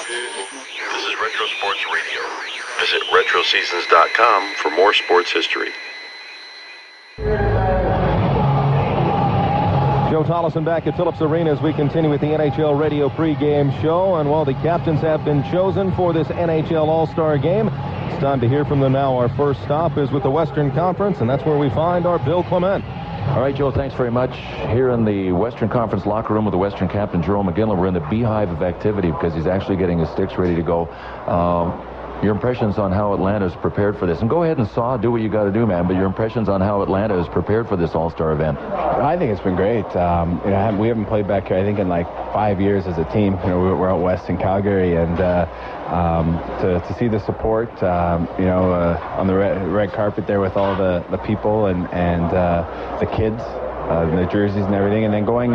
This is Retro Sports Radio. Visit RetroSeasons.com for more sports history. Joe Tollison back at Phillips Arena as we continue with the NHL Radio pregame show. And while the captains have been chosen for this NHL All-Star Game, it's time to hear from them now. Our first stop is with the Western Conference, and that's where we find our Bill Clement. All right, Joe, thanks very much. Here in the Western Conference locker room with the Western captain, Jerome McGinley, we're in the beehive of activity because he's actually getting his sticks ready to go. Your impressions on how Atlanta's prepared for this. And go ahead and do what you got to do, man, but your impressions on how Atlanta is prepared for this All-Star event. I think it's been great. We haven't played back here, I think, in like 5 years as a team. We're out west in Calgary, and to see the support, on the red carpet there with all the people and the kids, the jerseys and everything, and then going,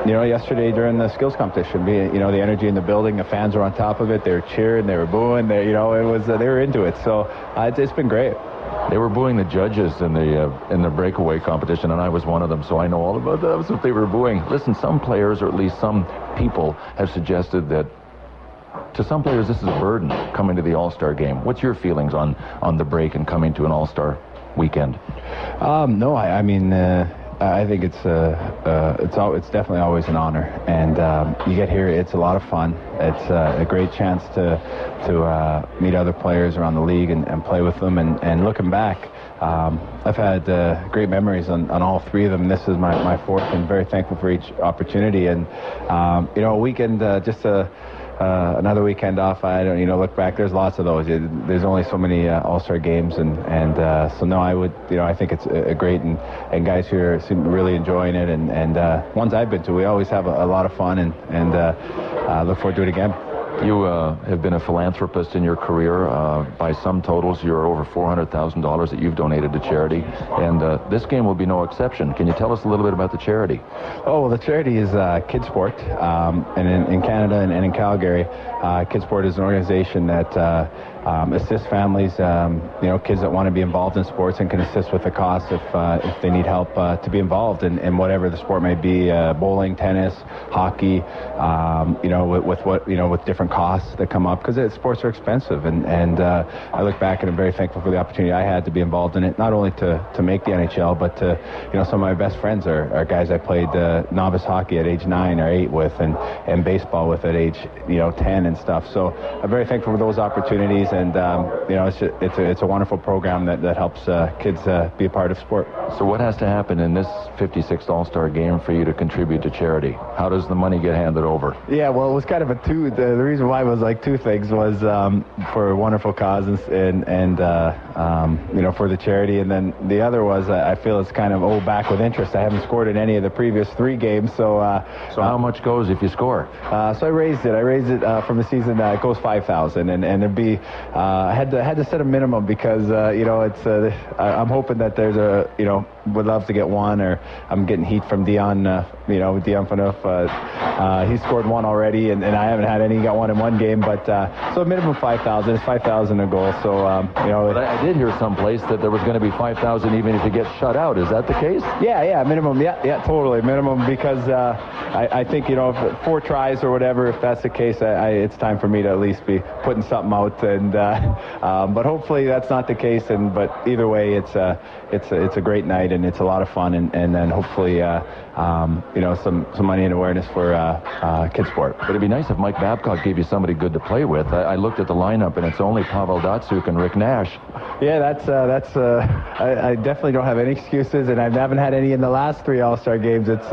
yesterday during the skills competition, the energy in the building, the fans were on top of it. They were cheering, they were booing, they were into it. So it's been great. They were booing the judges in the breakaway competition, and I was one of them, so I know all about that. What they were booing. Listen, some players, or at least some people, have suggested that to some players this is a burden coming to the All-Star Game. What's your feelings on the break and coming to an All-Star weekend? No, I mean, I think it's definitely always an honor, and you get here, it's a lot of fun. It's a great chance to meet other players around the league and play with them. And looking back, I've had great memories on all three of them. This is my fourth, and very thankful for each opportunity. And a weekend, another weekend off. I don't, look back. There's lots of those. There's only so many All-Star games, and so no, I would, I think it's a great, and guys here seem really enjoying it, and ones I've been to, we always have a lot of fun, and look forward to it again. You have been a philanthropist in your career. By some totals, you're over $400,000 that you've donated to charity, and this game will be no exception. Can you tell us a little bit about the charity? Oh, well, the charity is Kidsport, and in Canada and in Calgary, Kidsport is an organization that assists families, kids that want to be involved in sports, and can assist with the costs if they need help to be involved in whatever the sport may be, bowling, tennis, hockey, with different costs that come up, because sports are expensive, and I look back and I'm very thankful for the opportunity I had to be involved in it, not only to make the NHL, but to, some of my best friends are guys I played novice hockey at age 9 or 8 with, and baseball with at age 10 and stuff. So I'm very thankful for those opportunities, and it's a wonderful program that helps kids be a part of sport. So what has to happen in this 56th All-Star Game for you to contribute to charity? How does the money get handed over? Yeah, well, it was kind of the reason why it was like two things was for a wonderful cause and for the charity, and then the other was I feel it's kind of back with interest. I haven't scored in any of the previous 3 games, so how much goes if you score? So I raised it from the season. It goes $5,000, and it'd be I had to set a minimum because it's I'm hoping that there's would love to get one, or I'm getting heat from Dion Dion Phaneuf. He scored one already, and I haven't had any. He got one in one game, but so a minimum 5,000. It's 5,000 a goal. So But I did hear someplace that there was going to be 5,000 even if you get shut out. Is that the case? Yeah, minimum. Yeah, totally minimum, because I think if 4 tries or whatever, if that's the case, it's time for me to at least be putting something out, and but hopefully that's not the case. But either way, it's a great night, and it's a lot of fun, and then hopefully some money and awareness for Kidsport. But it'd be nice if Mike Babcock gave you somebody good to play with. I looked at the lineup, and it's only Pavel Datsyuk and Rick Nash. Yeah, I definitely don't have any excuses, and I haven't had any in the last 3 All-Star games. It's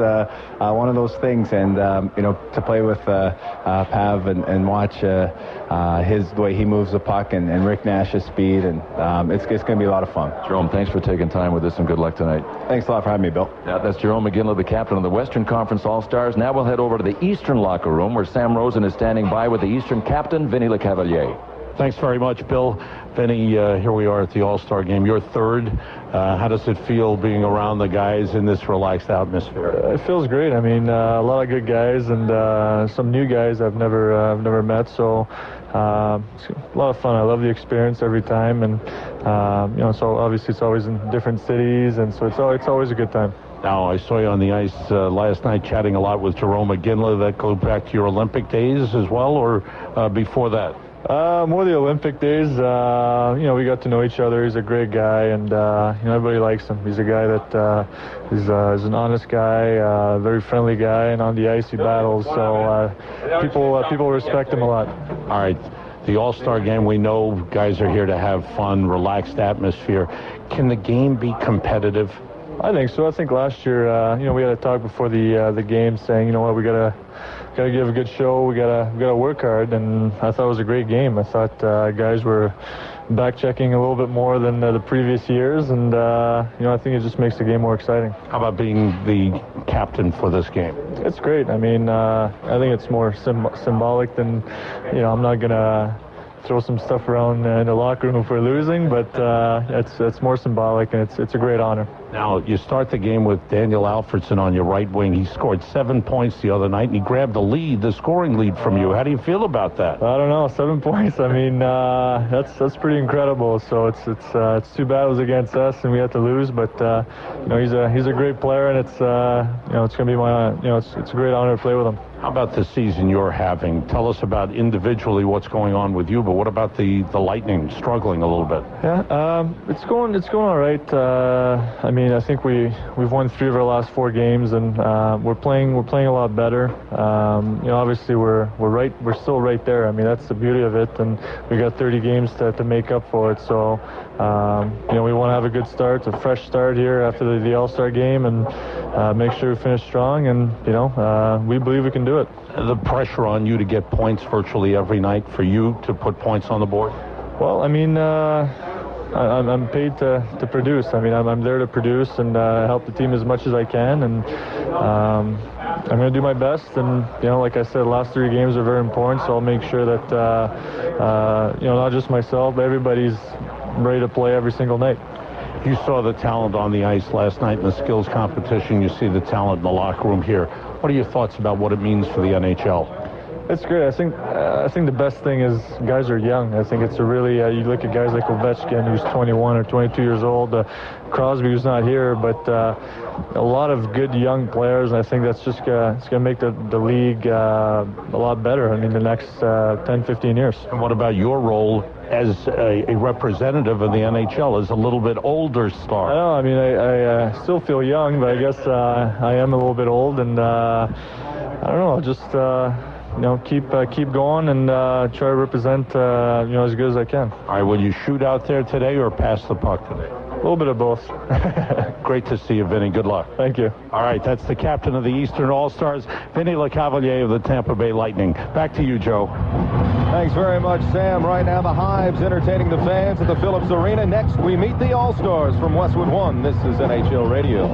one of those things, and to play with Pav and watch the way he moves the puck, and Rick Nash's speed, and it's going to be a lot of fun. Jerome, thanks for taking time with us, and good luck tonight. Thanks a lot for having me, Bill. Yeah, that's Jerome McGinley, the captain of the Western Conference All-Stars. Now we'll head over to the Eastern locker room, where Sam Rosen is standing by with the Eastern captain, Vinny Lecavalier. Thanks very much, Bill. Vinny, here we are at the All-Star Game. You're third. How does it feel being around the guys in this relaxed atmosphere? It feels great. I mean, a lot of good guys, and some new guys I've never met. So it's a lot of fun. I love the experience every time, and so obviously it's always in different cities, and so it's always a good time. Now, I saw you on the ice last night chatting a lot with Jerome McGinley. That goes back to your Olympic days as well, or before that? More the Olympic days. We got to know each other. He's a great guy, and everybody likes him. He's a guy that is an honest guy, very friendly guy, and on the ice he battles. So people respect him a lot. All right. The All-Star Game, we know guys are here to have fun, relaxed atmosphere. Can the game be competitive? I think so. I think last year, we had a talk before the game saying, you know what, we gotta give a good show. We gotta work hard, and I thought it was a great game. I thought guys were back checking a little bit more than the previous years, and I think it just makes the game more exciting. How about being the captain for this game? It's great. I mean, I think it's more symbolic than, I'm not gonna throw some stuff around in the locker room for losing, but it's more symbolic, and it's a great honor. Now, you start the game with Daniel Alfredsson on your right wing. He scored 7 points the other night, and he grabbed the scoring lead from you. How do you feel about that? I don't know, 7 points. I mean, that's pretty incredible. So it's too bad it was against us and we had to lose. But he's a great player, and it's gonna be it's a great honor to play with him. How about the season you're having? Tell us about individually what's going on with you, but what about the Lightning struggling a little bit? Yeah, it's going all right. I mean, I think we've won 3 of our last 4 games, and we're playing a lot better. Obviously we're still right there. I mean, that's the beauty of it, and we got 30 games to make up for it. So we want to have a good start, a fresh start here after the All-Star game, and make sure we finish strong. And we believe we can do it. The pressure on you to get points virtually every night, for you to put points on the board? Well, I mean, I'm paid to produce. I mean, I'm there to produce and help the team as much as I can, and I'm going to do my best. And like I said, the last 3 games are very important, so I'll make sure that not just myself, but everybody's ready to play every single night. You saw the talent on the ice last night in the skills competition. You see the talent in the locker room here. What are your thoughts about what it means for the NHL? It's great. I think the best thing is guys are young. I think it's a really you look at guys like Ovechkin, who's 21 or 22 years old, Crosby, who's not here, but a lot of good young players, and I think that's just it's going to make the league a lot better. I mean, the next 10, 15 years. And what about your role as a representative of the NHL, as a little bit older star? I know. I mean, I still feel young, but I guess I am a little bit old, and I don't know, just keep going and try to represent as good as I can. All right, will you shoot out there today or pass the puck today? A little bit of both. Great to see you, Vinny. Good luck. Thank you. All right, that's the captain of the Eastern All-Stars, Vinny LeCavalier of the Tampa Bay Lightning. Back to you, Joe. Thanks very much, Sam. Right now, the Hives entertaining the fans at the Phillips Arena. Next, we meet the All-Stars from Westwood One. This is NHL Radio.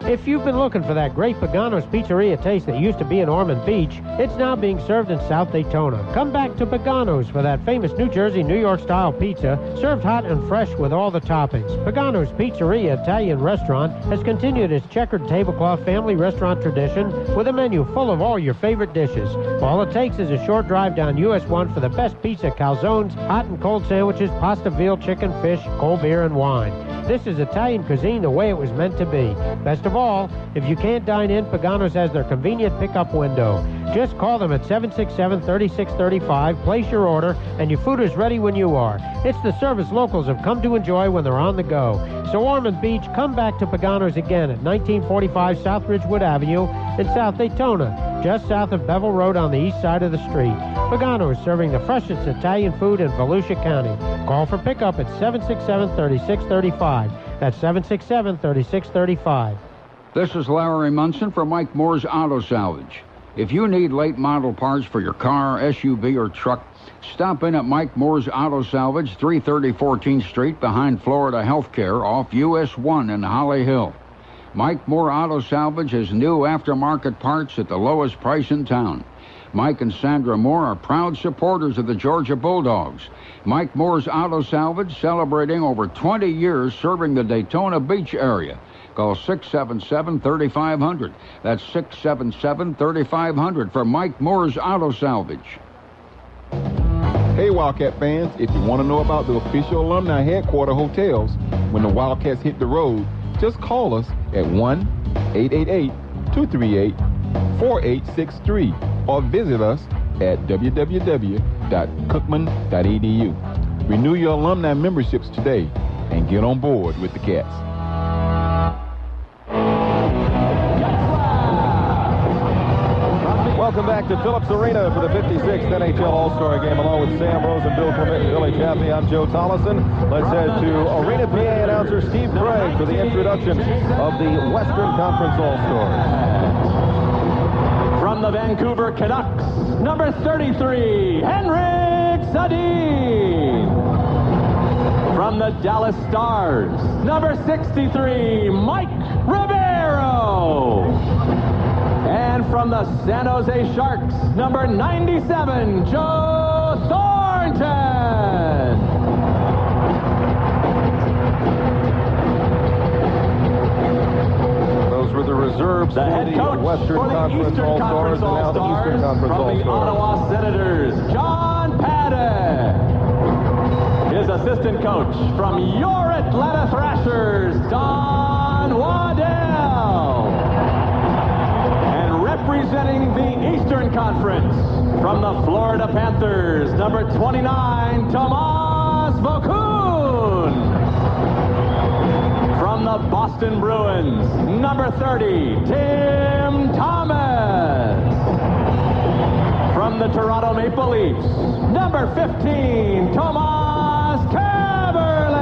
If you've been looking for that great Pagano's Pizzeria taste that used to be in Ormond Beach, it's now being served in South Daytona. Come back to Pagano's for that famous New Jersey, New York-style pizza, served hot and fresh with all the toppings. Pagano's Pizzeria Italian Restaurant has continued its checkered tablecloth family restaurant tradition with a menu full of all your favorite dishes. All it takes is a short drive down US 1 for the best pizza, calzones, hot and cold sandwiches, pasta, veal, chicken, fish, cold beer, and wine. This is Italian cuisine the way it was meant to be. Best of all, if you can't dine in, Pagano's has their convenient pickup window. Just call them at 767-3635, place your order, and your food is ready when you are. It's the service locals have come to enjoy when they're on the go. So Ormond Beach, come back to Pagano's again at 1945 South Ridgewood Avenue in South Daytona, just south of Bevel Road on the east side of the street. Pagano's serving the freshest Italian food in Volusia County. Call for pickup at 767-3635. That's 767-3635. This is Larry Munson for Mike Moore's Auto Salvage. If you need late model parts for your car, SUV, or truck, stop in at Mike Moore's Auto Salvage, 330 14th Street behind Florida Healthcare off US 1 in Holly Hill. Mike Moore Auto Salvage has new aftermarket parts at the lowest price in town. Mike and Sandra Moore are proud supporters of the Georgia Bulldogs. Mike Moore's Auto Salvage celebrating over 20 years serving the Daytona Beach area. Call 677-3500. That's 677-3500 for Mike Moore's Auto Salvage. Hey, Wildcat fans, if you want to know about the official alumni headquarters hotels when the Wildcats hit the road, just call us at 1-888-238-4863 or visit us at www.cookman.edu. Renew your alumni memberships today and get on board with the Cats. Welcome back to Phillips Arena for the 56th NHL All-Star Game. Along with Sam Rosen, Bill Clement, and Billy Chappie, I'm Joe Tollison. Let's head to Arena PA announcer Steve Craig for the introduction of the Western Conference All-Stars. From the Vancouver Canucks, number 33, Henrik Sedin. From the Dallas Stars, number 63, Mike Ribeiro. And from the San Jose Sharks, number 97, Joe Thornton. Those were the reserves The for head the coach Western for the Conference Eastern All-Stars, Conference and now the Eastern Conference from All-Stars. the Ottawa Senators, John Paddock. His assistant coach from your Atlanta Thrashers, Don Waddell. And representing the Eastern Conference from the Florida Panthers, number 29, Tomas Vokoun. From the Boston Bruins, number 30, Tim Thomas. From the Toronto Maple Leafs, number 15, Tomas Kaberle.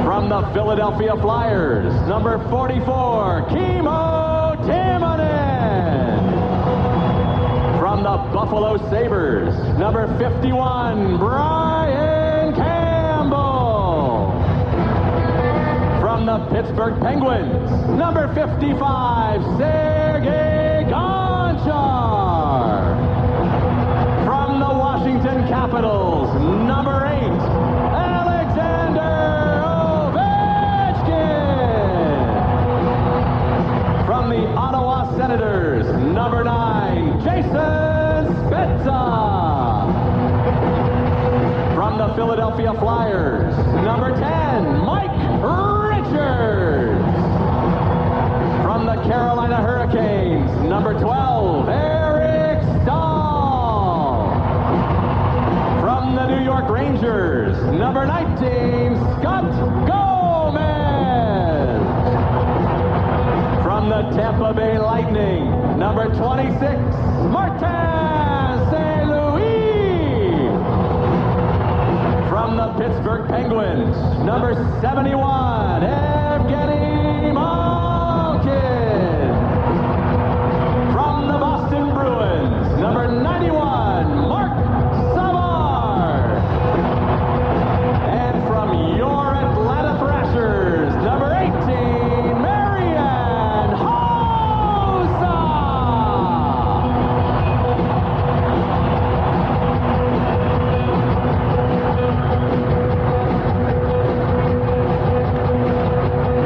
From the Philadelphia Flyers, number 44, Kimmo Timonen. From the Buffalo Sabres, number 51, Brian Campbell. From the Pittsburgh Penguins, number 55, Sergei Gonchar. From the Washington Capitals, number 8, Alexander Ovechkin. From the Ottawa Senators, number 9, Jason Spezza. From the Philadelphia Flyers, number 10, Mike Richards. From the Carolina Hurricanes, number 12, Eric Stahl. From the New York Rangers, number 19, Scott Gomez. From the Tampa Bay Lightning, number 26, Martin St. Louis. From the Pittsburgh Penguins, number 71, Evgeny Malkin. From the Boston Bruins, number 91, Mark Savard. And from your Atlanta Thrashers, number 18, Marian Hossa.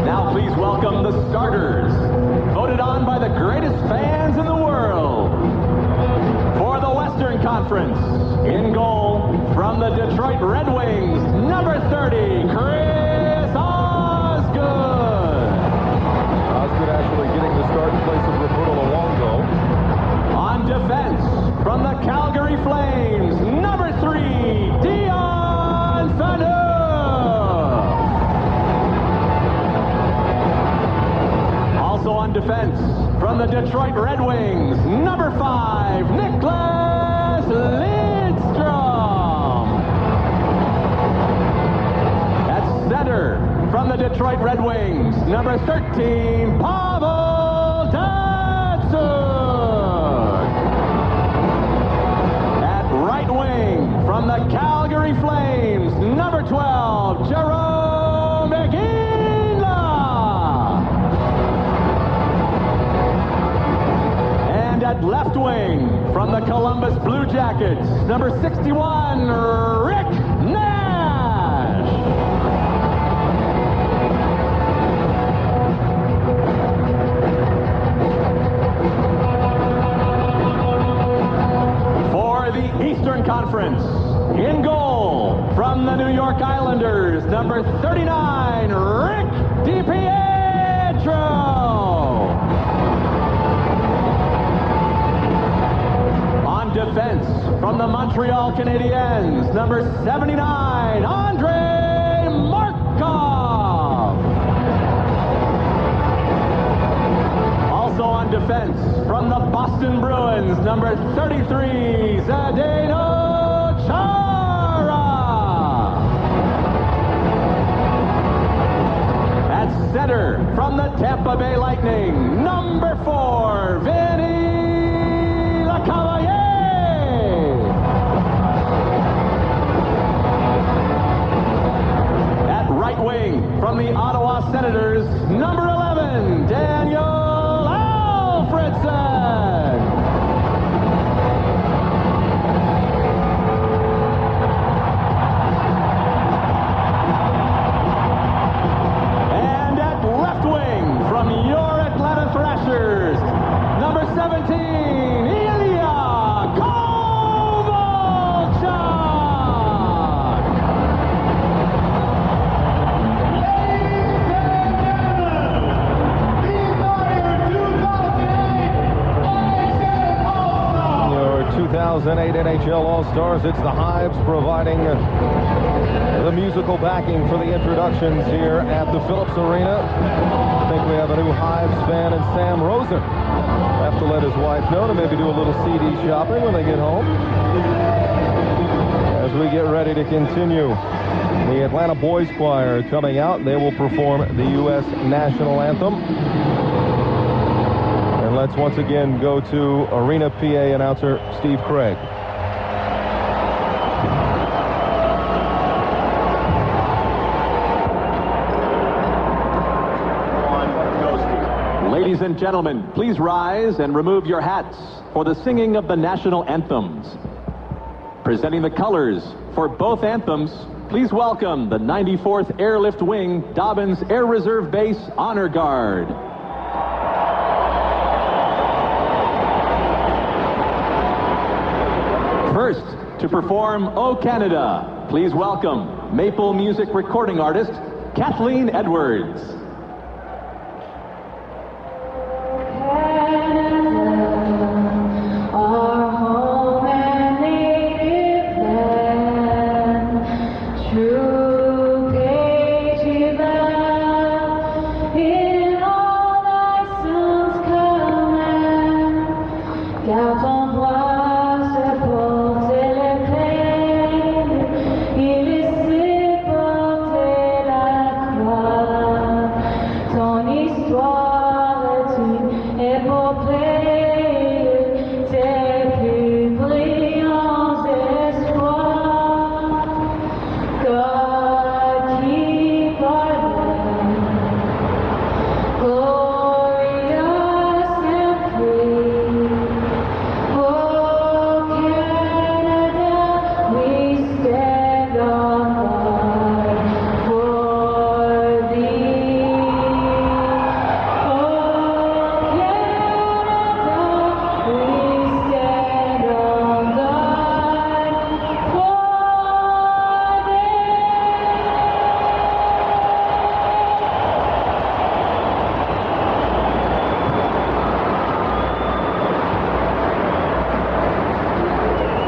Now please welcome the starters, voted on by the greatest fans in the world. For the Western Conference, in goal, from the Detroit Red Wings, number 30, Chris Osgood. Osgood actually getting the start in place of Roberto Luongo. On defense, from the Calgary Flames, number 3, Dion Phaneuf. Also on defense, from the Detroit Red Wings, number 5, Nicklas Lidstrom. At center, from the Detroit Red Wings, number 13, Pavel Datsyuk. At right wing, from the Calgary Flames, number 12, Jerome Iginla. And at left wing, from the Columbus Blue Jackets, number 61, Rick Nash. For the Eastern Conference, in goal, From the New York Islanders, number 39, Rick DiPietro. On defense, from the Montreal Canadiens, number 79, Andrei Markov. Also on defense, from the Boston Bruins, number 33, Zdeno Chara. At center, from the Tampa Bay Lightning, number 4, Vinny Lecavalier. At right wing, from the Ottawa Senators, number 11, Daniel Alfredson. And at left wing, from your Atlanta Thrashers, number 17, Ilya Kovalchuk. Your 2008 NHL All-Stars, it's the Hives providing the musical backing for the introductions here at the Phillips Arena. I think we have a new Hives fan in Sam Rosen. Have to let his wife know to maybe do a little CD shopping when they get home. As we get ready to continue, the Atlanta Boys Choir coming out. They will perform the U.S. National Anthem. And let's once again go to Arena PA announcer Steve Craig. Ladies and gentlemen, please rise and remove your hats for the singing of the national anthems. Presenting the colors for both anthems, please welcome the 94th Airlift Wing Dobbins Air Reserve Base Honor Guard. First, to perform O Canada, please welcome Maple music recording artist Kathleen Edwards.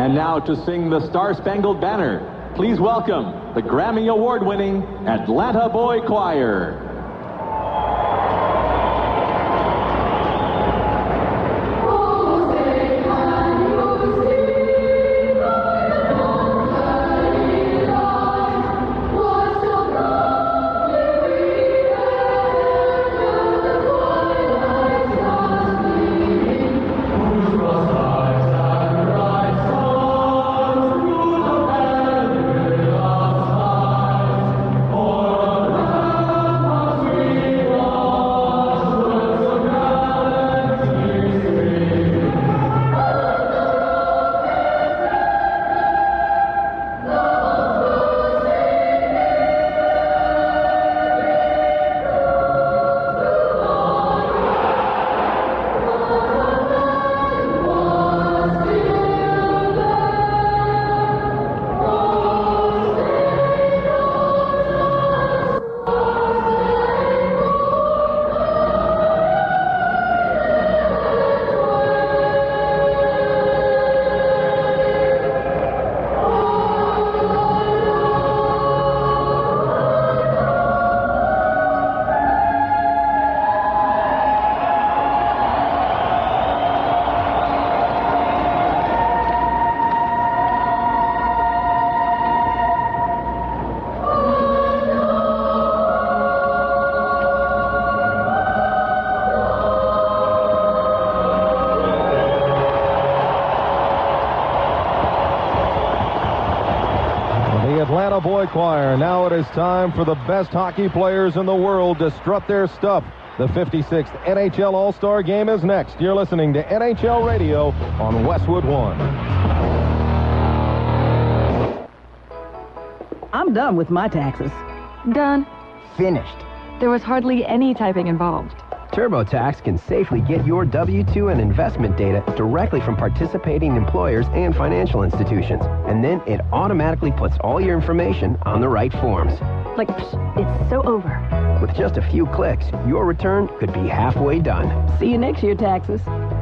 And now to sing the Star-Spangled Banner, please welcome the Grammy Award-winning Atlanta Boy Choir. Cowboy Choir. Now it is time for the best hockey players in the world to strut their stuff. The 56th NHL All-Star Game is next. You're listening to NHL Radio on Westwood One. I'm done with my taxes. Done. Finished. There was hardly any typing involved. TurboTax can safely get your W-2 and investment data directly from participating employers and financial institutions. And then it automatically puts all your information on the right forms. Like, it's so over. With just a few clicks, your return could be halfway done. See you next year, taxes.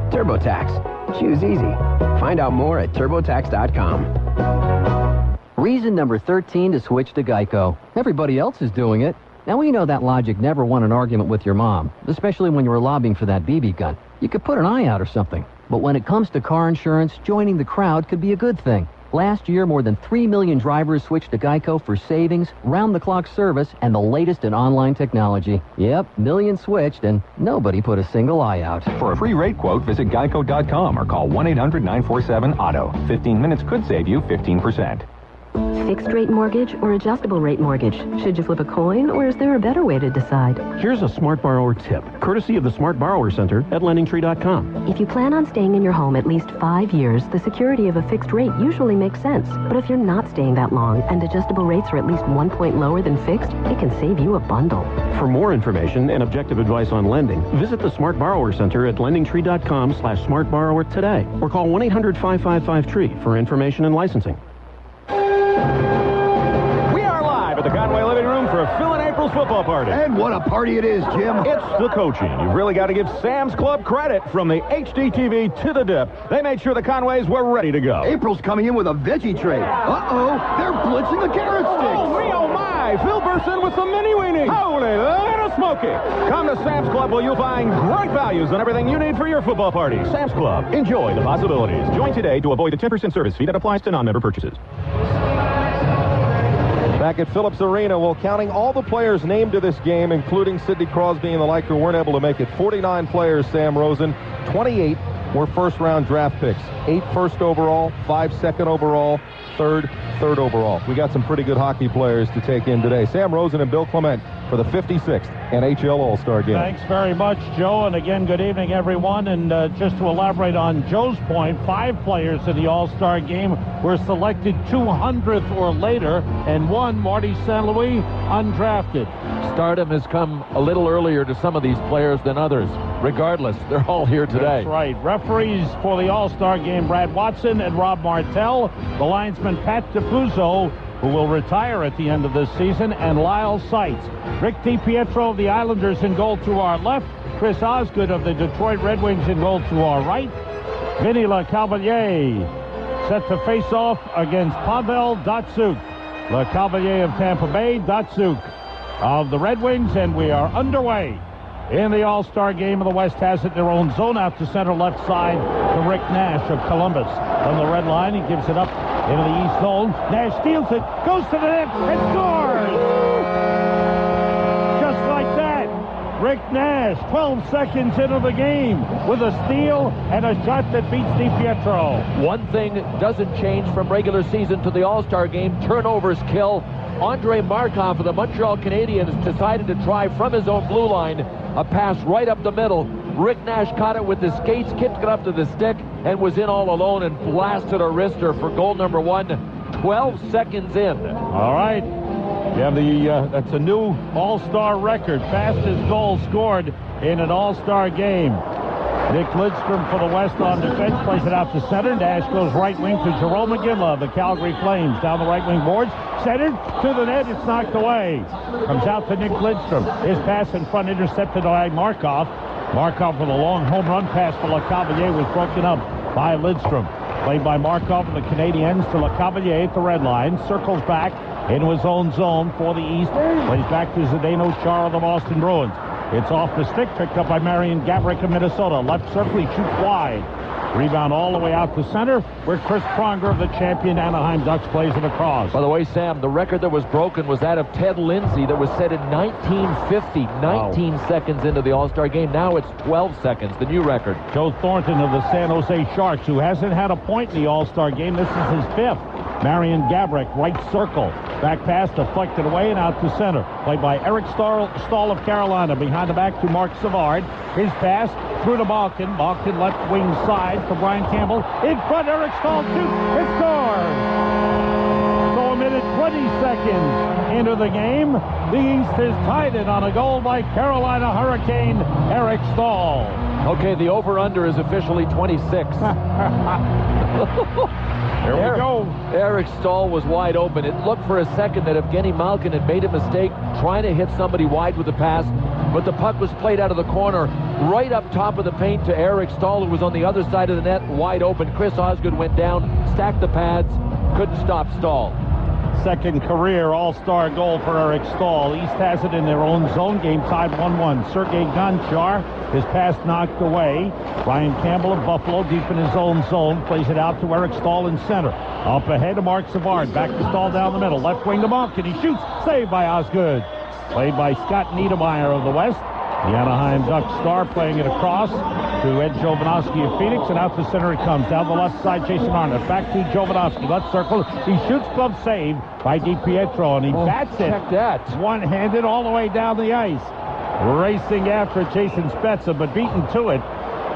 TurboTax. Choose easy. Find out more at TurboTax.com. Reason number 13 to switch to Geico. Everybody else is doing it. Now, we know that logic never won an argument with your mom, especially when you were lobbying for that BB gun. You could put an eye out or something. But when it comes to car insurance, joining the crowd could be a good thing. Last year, more than 3 million drivers switched to Geico for savings, round-the-clock service, and the latest in online technology. Yep, millions switched, and nobody put a single eye out. For a free rate quote, visit geico.com or call 1-800-947-AUTO. 15 minutes could save you 15%. Fixed rate mortgage or adjustable rate mortgage? Should you flip a coin, or is there a better way to decide? Here's a Smart Borrower tip, courtesy of the Smart Borrower Center at LendingTree.com. If you plan on staying in your home at least 5 years, the security of a fixed rate usually makes sense. But if you're not staying that long and adjustable rates are at least 1 point lower than fixed, it can save you a bundle. For more information and objective advice on lending, visit the Smart Borrower Center at LendingTree.com/SmartBorrower today, or call 1-800-555-TREE for information and licensing. At the Conway Living Room for Phil and April's football party. And what a party it is, Jim. It's the coaching. You've really got to give Sam's Club credit. From the HDTV to the dip, they made sure the Conways were ready to go. April's coming in with a veggie tray. Uh-oh, they're blitzing the carrot sticks. Oh, me, oh my. Phil burst in with some mini weenies. Holy little smoky. Come to Sam's Club where you'll find great values on everything you need for your football party. Sam's Club. Enjoy the possibilities. Join today to avoid the 10% service fee that applies to non-member purchases. Back at Phillips Arena, counting all the players named to this game, including Sidney Crosby and the like who weren't able to make it, 49 players, Sam Rosen, 28 were first-round draft picks. 8 first overall, 5 second overall, third overall. We got some pretty good hockey players to take in today. Sam Rosen and Bill Clement for the 56th NHL All-Star Game. Thanks very much, Joe. And again, good evening, everyone. And just to elaborate on Joe's point, 5 players in the All-Star Game were selected 200th or later, and 1, Marty St. Louis, undrafted. Stardom has come a little earlier to some of these players than others. Regardless, they're all here today. That's right. Referees for the All-Star Game, Brad Watson and Rob Martell. The linesman, Pat DiFuso, who will retire at the end of this season, and Lyle Seitz. Rick DiPietro of the Islanders in goal to our left. Chris Osgood of the Detroit Red Wings in goal to our right. Vinny LeCavalier set to face off against Pavel Datsyuk. LeCavalier of Tampa Bay, Datsyuk of the Red Wings, and we are underway in the All-Star Game. Of the West has it in their own zone out to center left side to Rick Nash of Columbus. On the red line, he gives it up into the east zone. Nash steals it, goes to the net, and scores! Just like that, Rick Nash, 12 seconds into the game, with a steal and a shot that beats DiPietro. One thing doesn't change from regular season to the All-Star Game: turnovers kill. Andre Markov of the Montreal Canadiens decided to try from his own blue line a pass right up the middle. Rick Nash caught it with his skates, kicked it up to the stick, and was in all alone and blasted a wrister for goal number 1, 12 seconds in. All right. You have that's a new All-Star record, fastest goal scored in an All-Star game. Nick Lidstrom for the West on defense, plays it out to center. Nash goes right wing to Jerome McGinley of the Calgary Flames. Down the right wing boards, centered to the net, it's knocked away. Comes out to Nick Lidstrom. His pass in front intercepted by Markov. Markov with a long home run pass for LeCavalier was broken up by Lidstrom. Played by Markov and the Canadiens to LeCavalier at the red line. Circles back into his own zone for the East. Plays back to Zdeno Chara of the Boston Bruins. It's off the stick, picked up by Marian Gaborik of Minnesota. Left circle, he shoots wide. Rebound all the way out to center, where Chris Pronger of the champion Anaheim Ducks plays it across. By the way, Sam, the record that was broken was that of Ted Lindsay that was set in 1950, 19 seconds into the All-Star Game. Now it's 12 seconds, the new record. Joe Thornton of the San Jose Sharks, who hasn't had a point in the All-Star Game. This is his 5th. Marian Gaborik, right circle. Back pass deflected away and out to center. Played by Eric Stahl of Carolina. Behind the back to Mark Savard. His pass through to Malkin. Malkin left wing side for Brian Campbell. In front, Eric Stahl shoots. It scores! So a minute 20 seconds into the game. The East has tied it on a goal by Carolina Hurricane Eric Stahl. Okay, the over-under is officially 26. Here we go. Eric Stahl was wide open. It looked for a second that Evgeny Malkin had made a mistake trying to hit somebody wide with the pass, but the puck was played out of the corner right up top of the paint to Eric Stahl, who was on the other side of the net, wide open. Chris Osgood went down, stacked the pads, couldn't stop Stahl. Second career All-Star goal for Eric Stahl. East has it in their own zone. Game tied 1-1. Sergei Gonchar, his pass knocked away. Brian Campbell of Buffalo deep in his own zone. Plays it out to Eric Stahl in center. Up ahead to Mark Savard. Back to Stahl down the middle. Left wing to Malkin. He shoots. Saved by Osgood. Played by Scott Niedermeyer of the West. The Anaheim Ducks star playing it across to Ed Jovanovski of Phoenix, and out to center it comes. Down the left side, Jason Arnott. Back to Jovanovski. Left circle. He shoots, glove save by DiPietro, and he bats it. Check that. One-handed all the way down the ice. Racing after Jason Spezza, but beaten to it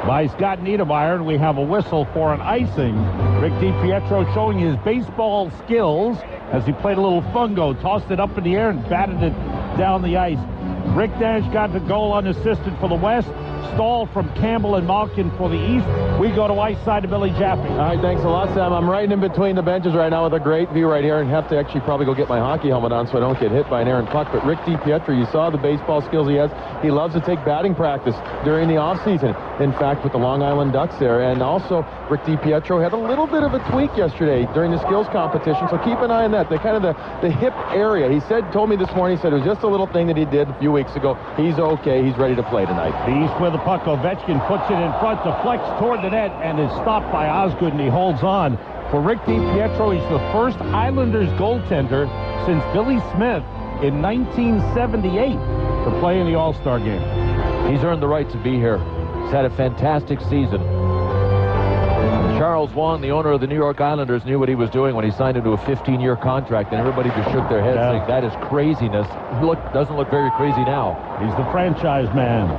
by Scott Niedermeyer, and we have a whistle for an icing. Rick DiPietro showing his baseball skills as he played a little fungo, tossed it up in the air and batted it down the ice. Rick Nash got the goal unassisted for the West. Stahl from Campbell and Malkin for the East. We go to ice side to Billy Jaffe. All right, thanks a lot, Sam. I'm right in between the benches right now with a great view right here, and have to actually probably go get my hockey helmet on so I don't get hit by an errant puck. But Rick DiPietro, you saw the baseball skills he has. He loves to take batting practice during the offseason. In fact, with the Long Island Ducks there. And also, Rick DiPietro had a little bit of a tweak yesterday during the skills competition, so keep an eye on that. The kind of the hip area. He told me this morning, he said it was just a little thing that he did a few weeks ago. He's okay. He's ready to play tonight. The East with the puck. Ovechkin puts it in front, deflects toward the net, and is stopped by Osgood, and he holds on. For Rick DiPietro, he's the first Islanders goaltender since Billy Smith in 1978 to play in the All-Star game. He's earned the right to be here. He's had a fantastic season. Charles Wong, the owner of the New York Islanders, knew what he was doing when he signed into a 15-year contract, and everybody just shook their heads saying, that is craziness. Doesn't look very crazy now. He's the franchise man.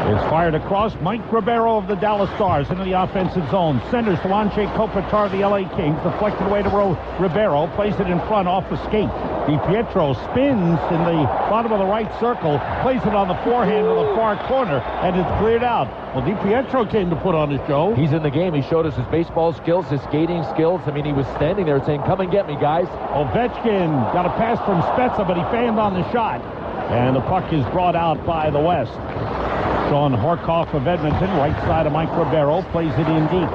It's fired across. Mike Ribeiro of the Dallas Stars into the offensive zone. Centers to Anze Kopitar of the LA Kings. Deflected away to Ribeiro. Plays it in front off the skate. DiPietro spins in the bottom of the right circle. Plays it on the forehand to the far corner, and it's cleared out. Well, DiPietro came to put on the show. He's in the game. He showed us his baseball skills, his skating skills. I mean, he was standing there saying, come and get me, guys. Ovechkin got a pass from Spezza, but he fanned on the shot. And the puck is brought out by the West. Sean Horkoff of Edmonton, right side of Mike Ribeiro, plays it in deep.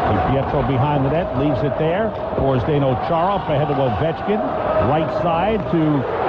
DiPietro behind the net, leaves it there for Zdeno Chara, up ahead of Ovechkin. Right side to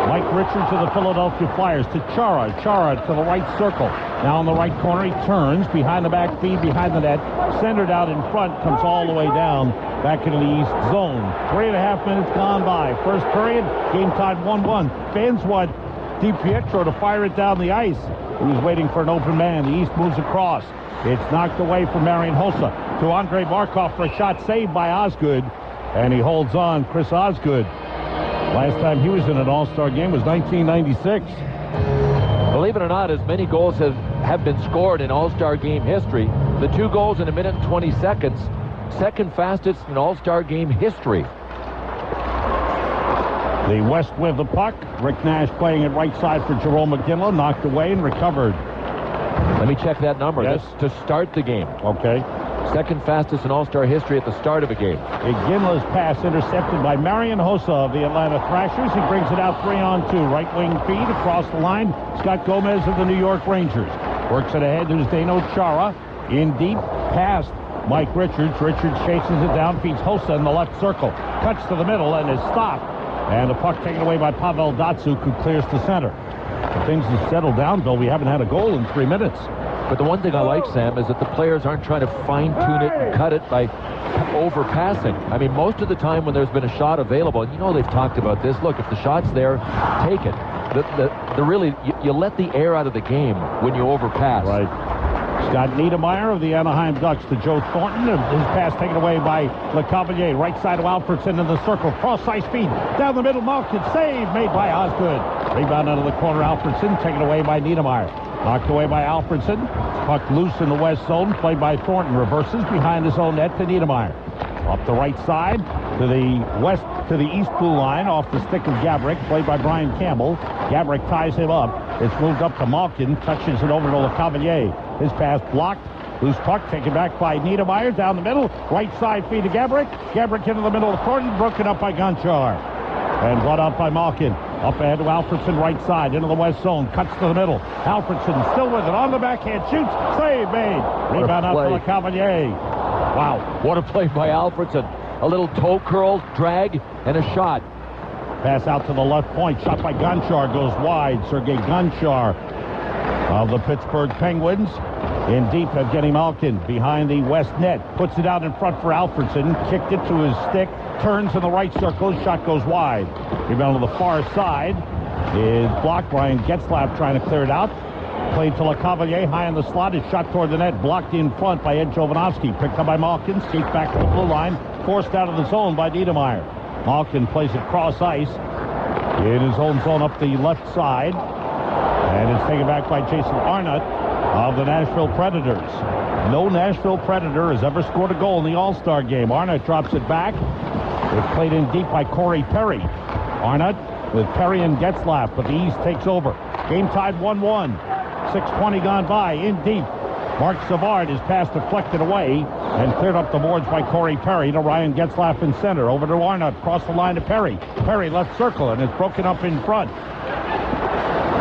Mike Richards of the Philadelphia Flyers, to Chara. Chara to the right circle. Now in the right corner, he turns, behind the back feed, behind the net, centered out in front, comes all the way down, back into the East zone. 3.5 minutes gone by. First period, game tied 1-1. Fans want DiPietro to fire it down the ice. He was waiting for an open man. The East moves across. It's knocked away from Marian Hossa to Andrei Markov for a shot saved by Osgood. And he holds on, Chris Osgood. Last time he was in an All-Star game was 1996. Believe it or not, as many goals have been scored in All-Star game history. The 2 goals in a minute and 20 seconds. Second fastest in All-Star game history. The West with the puck. Rick Nash playing it right side for Jerome McGinley. Knocked away and recovered. Let me check that number. Yes. That's to start the game. Okay. Second fastest in All-Star history at the start of a game. McGinley's pass intercepted by Marian Hossa of the Atlanta Thrashers. He brings it out 3-on-2. Right wing feed across the line. Scott Gomez of the New York Rangers. Works it ahead to Zdeno Chara. In deep, past Mike Richards. Richards chases it down, feeds Hossa in the left circle. Cuts to the middle and is stopped. And the puck taken away by Pavel Datsyuk, who clears to center. So things have settled down, Bill. We haven't had a goal in 3 minutes. But the one thing I like, Sam, is that the players aren't trying to fine-tune it and cut it by overpassing. I mean, most of the time when there's been a shot available, and you know they've talked about this, look, if the shot's there, take it. You let the air out of the game when you overpass. Right. Scott Niedermeyer of the Anaheim Ducks to Joe Thornton. His pass taken away by LeCavalier. Right side of Alfredson in the circle. Cross-ice feed. Down the middle. Malkin save made by Osgood. Rebound out of the corner. Alfredson taken away by Niedermeyer. Knocked away by Alfredson. Puck loose in the west zone. Played by Thornton. Reverses behind his own net to Niedermeyer. Up the right side to the east blue line off the stick of Gabrick, played by Brian Campbell. Gabrick ties him up. It's moved up to Malkin, touches it over to LeCavalier. His pass blocked. Loose puck taken back by Niedermeyer down the middle. Right side feed to Gabrick. Gabrick into the middle of Thornton, broken up by Gonchar. And brought out by Malkin. Up ahead to Alfredson, right side, into the west zone. Cuts to the middle. Alfredson still with it. On the backhand, shoots. Save made. Rebound out to LeCavalier. Wow. What a play by Alfredson. A little toe curl, drag, and a shot. Pass out to the left point. Shot by Gonchar goes wide. Sergei Gonchar of the Pittsburgh Penguins. In deep, Evgeny Malkin behind the west net. Puts it out in front for Alfredson. Kicked it to his stick. Turns in the right circle. Shot goes wide. Rebound to the far side is blocked. Brian Getzlaf trying to clear it out. Played to LeCavalier high in the slot. His shot toward the net. Blocked in front by Ed Jovanovski. Picked up by Malkin. Skates back to the blue line. Forced out of the zone by Niedermeyer. Malkin plays it cross ice in his own zone up the left side. And it's taken back by Jason Arnott of the Nashville Predators. No Nashville Predator has ever scored a goal in the All-Star game. Arnott drops it back. It's played in deep by Corey Perry. Arnott with Perry and Getzlaf, but the East takes over. Game tied 1-1. 6:20 gone by. In deep. Mark Savard, his pass deflected away and cleared up the boards by Corey Perry to Ryan Getzlaf in center. Over to Arnott. Across the line to Perry. Perry left circle, and it's broken up in front.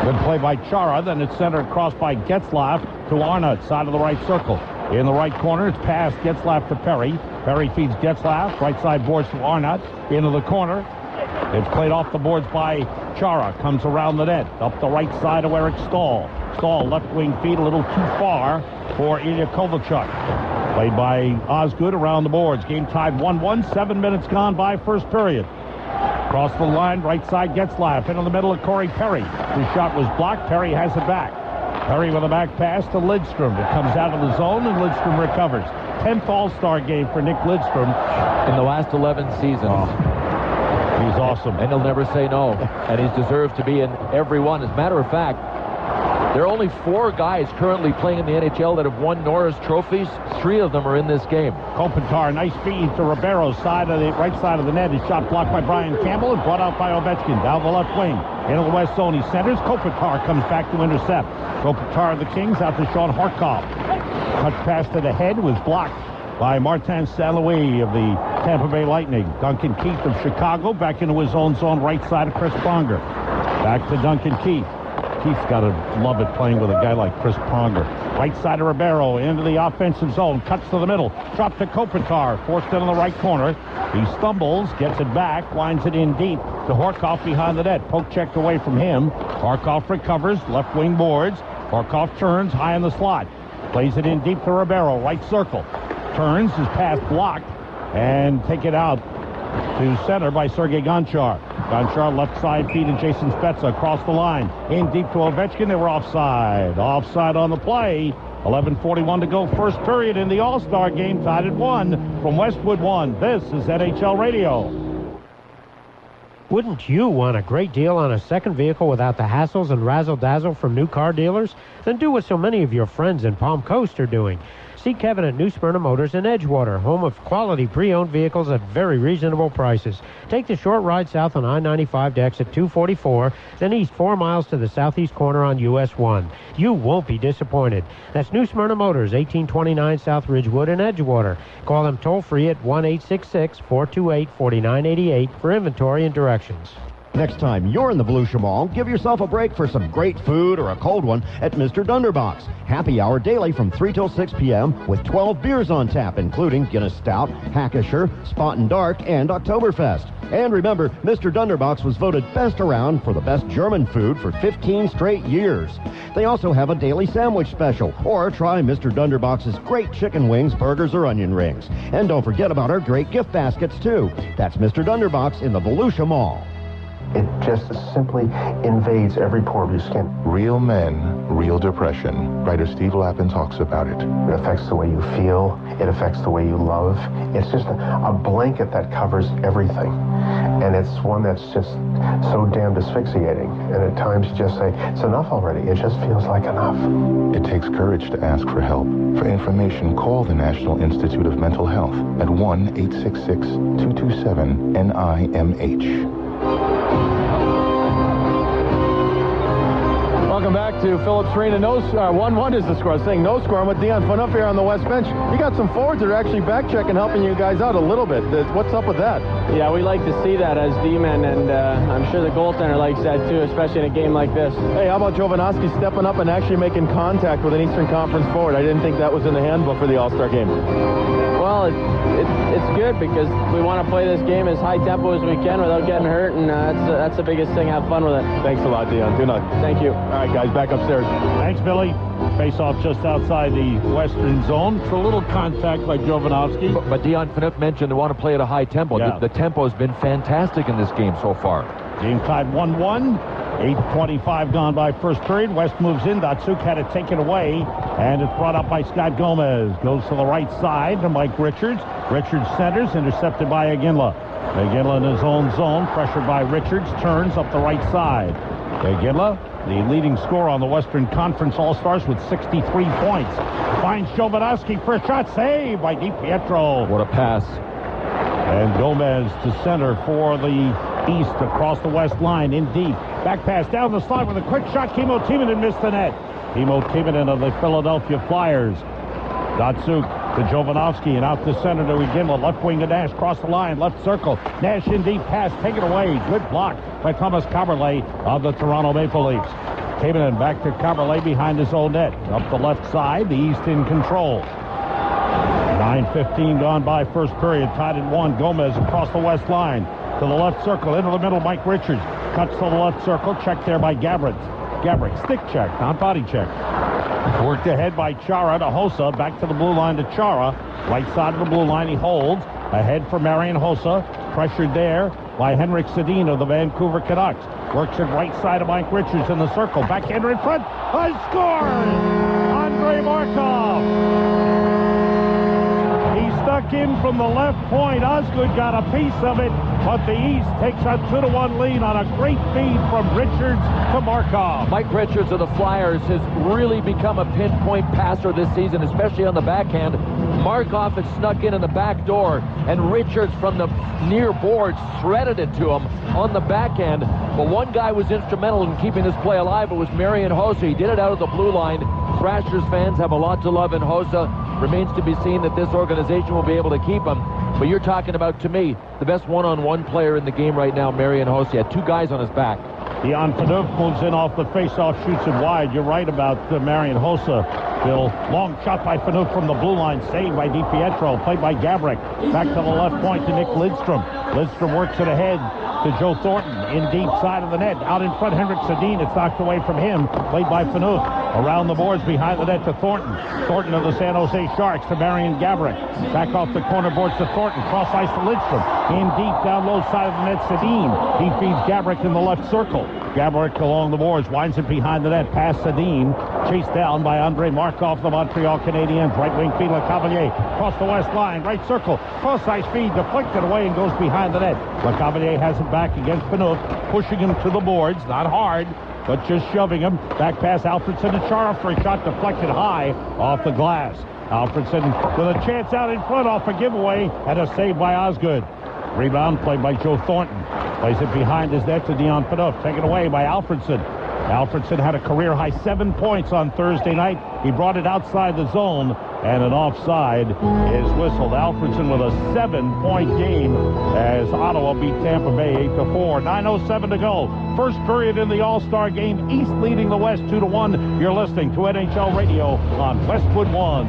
Good play by Chara. Then it's centered across by Getzlaf to Arnott, side of the right circle. In the right corner, it's passed Getzlaf to Perry. Perry feeds Getzlaf. Right side boards to Arnott. Into the corner. It's played off the boards by Chara. Comes around the net. Up the right side of Eric Stahl. Stahl, left wing feed, a little too far for Ilya Kovalchuk. Played by Osgood around the boards. Game tied 1-1. 7 minutes gone by first period. Across the line, right side Getzlaf. Into the middle of Corey Perry. His shot was blocked. Perry has it back. Perry with a back pass to Lidstrom. It comes out of the zone, and Lidstrom recovers. 10th All-Star game for Nick Lidstrom. In the last 11 seasons. Oh, he's awesome. And he'll never say no. And he's deserved to be in every one. As a matter of fact, there are only 4 guys currently playing in the NHL that have won Norris trophies. 3 of them are in this game. Kopitar, nice feed to Ribeiro, right side of the net. His shot blocked by Brian Campbell and brought out by Ovechkin. Down the left wing. Into the west zone. He centers. Kopitar comes back to intercept. Kopitar of the Kings out to Sean Horkoff. Touch pass to the head was blocked by Martin St-Louis of the Tampa Bay Lightning. Duncan Keith of Chicago back into his own zone, right side of Chris Pronger. Back to Duncan Keith. Keith's got to love it playing with a guy like Chris Pronger. Right side of Ribeiro into the offensive zone. Cuts to the middle. Drop to Kopitar. Forced into the right corner. He stumbles. Gets it back. Winds it in deep to Horkoff behind the net. Poke checked away from him. Horkoff recovers. Left wing boards. Horkoff turns high in the slot. Plays it in deep to Ribeiro. Right circle. Turns. His pass blocked. And take it out to center by Sergei Gonchar. Gonchar left side feed to Jason Spezza across the line. In deep to Ovechkin. They were offside. Offside on the play. 11:41 to go first period in the All-Star game. Tied at 1 from Westwood 1. This is NHL Radio. Wouldn't you want a great deal on a second vehicle without the hassles and razzle-dazzle from new car dealers? Then do what so many of your friends in Palm Coast are doing. See Kevin at New Smyrna Motors in Edgewater, home of quality pre-owned vehicles at very reasonable prices. Take the short ride south on I-95 to exit 244, then east 4 miles to the southeast corner on US 1. You won't be disappointed. That's New Smyrna Motors, 1829 South Ridgewood in Edgewater. Call them toll-free at 1-866-428-4988 for inventory and directions. Next time you're in the Volusia Mall, give yourself a break for some great food or a cold one at Mr. Dunderbox. Happy hour daily from 3 till 6 p.m. with 12 beers on tap, including Guinness Stout, Hackisher, Spot and Dark, and Oktoberfest. And remember, Mr. Dunderbox was voted best around for the best German food for 15 straight years. They also have a daily sandwich special, or try Mr. Dunderbox's great chicken wings, burgers, or onion rings. And don't forget about our great gift baskets, too. That's Mr. Dunderbox in the Volusia Mall. It just simply invades every pore of your skin. Real men, real depression. Writer Steve Lappin talks about it. It affects the way you feel. It affects the way you love. It's just a blanket that covers everything. And it's one that's just so damned asphyxiating. And at times you just say, it's enough already. It just feels like enough. It takes courage to ask for help. For information, call the National Institute of Mental Health at 1-866-227-NIMH. Welcome back to Phillips Arena. 1-1 is the score. I was saying no score. I'm with Dion Phaneuf here on the West bench. You got some forwards that are actually back checking, helping you guys out a little bit. What's up with that? Yeah, we like to see that as D-men, and I'm sure the goaltender likes that too, especially in a game like this. Hey, how about Jovanovski stepping up and actually making contact with an Eastern Conference forward? I didn't think that was in the handbook for the All-Star game. Well, it's good because we want to play this game as high tempo as we can without getting hurt, and that's the biggest thing. Have fun with it. Thanks a lot, Dion. 2-0. Thank you. All right, guys, back upstairs. Thanks, Billy. Face-off just outside the western zone for a little contact by Jovanovski. But Dion Phaneuf mentioned they want to play at a high tempo. Yeah. The tempo has been fantastic in this game so far. Game tied 1-1. 8:25 gone by first period. West moves in. Datsuk had it taken away, and it's brought up by Scott Gomez. Goes to the right side to Mike Richards. Richards centers, intercepted by Iginla. Iginla in his own zone, pressured by Richards, turns up the right side. Iginla, the leading scorer on the Western Conference All-Stars with 63 points. Finds Jovanovski for a shot, saved by DiPietro. What a pass. And Gomez to center for the East across the West line in deep. Back pass down the slide with a quick shot. Kimmo Timonen missed the net. Kimmo Timonen of the Philadelphia Flyers. Datsuk to Jovanovski and out to center to Iginla. Left wing to Nash. Cross the line. Left circle. Nash in deep pass. Taken away. Good block by Thomas Kaberle of the Toronto Maple Leafs. Timonen back to Kaberle behind his own net. Up the left side. The East in control. 9:15 gone by first period. Tied at 1. Gomez across the West line. To the left circle. Into the middle. Mike Richards. Cuts to the left circle. Checked there by Gabrick. Stick check. Not body check. Worked ahead by Chara to Hossa. Back to the blue line to Chara. Right side of the blue line. He holds. Ahead for Marian Hossa. Pressured there by Henrik Sedin of the Vancouver Canucks. Works it right side of Mike Richards in the circle. Backhander in front. Scores! Andrei Markov. He stuck in from the left point. Osgood got a piece of it, but the East takes a 2-1 lead on a great feed from Richards to Markov. Mike Richards of the Flyers has really become a pinpoint passer this season, especially on the backhand. Markov had snuck in the back door, and Richards from the near boards threaded it to him on the backhand. But one guy was instrumental in keeping this play alive. It was Marian Hossa. He did it out of the blue line. Thrashers fans have a lot to love in Hossa. Remains to be seen that this organization will be able to keep him. But you're talking about, to me, the best one-on-one player in the game right now, Marian Hossa. He had two guys on his back. Dion Phaneuf moves in off the face-off, shoots it wide. You're right about Marian Hossa. Bill, long shot by Phaneuf from the blue line, saved by DiPietro, played by Gabrick. Back to the left point to Nick Lidstrom. Lidstrom works it ahead to Joe Thornton in deep side of the net. Out in front, Henrik Sedin. It's knocked away from him, played by Phaneuf. Around the boards behind the net to Thornton. Thornton of the San Jose Sharks to Marian Gabrick. Back off the corner boards to Thornton. Cross ice to Lidstrom. In deep down low side of the net, Sedin. He feeds Gabrick in the left circle. Gabrick along the boards, winds it behind the net, past Sedin. Chased down by Andrei Markov, the Montreal Canadiens. Right wing feed, LeCavalier. Cross the west line, right circle. Cross ice feed, deflected away and goes behind the net. LeCavalier has it back against Phaneuf, pushing him to the boards. Not hard, but just shoving him. Back pass Alfredson to Chara for a shot deflected high off the glass. Alfredson with a chance out in front off a giveaway and a save by Osgood. Rebound played by Joe Thornton. Plays it behind his net to Dion Phaneuf. Taken away by Alfredson. Alfredson had a career-high 7 points on Thursday night. He brought it outside the zone, and an offside is whistled. Alfredson with a 7-point game as Ottawa beat Tampa Bay 8-4. 9:07 to go. First period in the All-Star Game. East leading the West 2-1. You're listening to NHL Radio on Westwood One.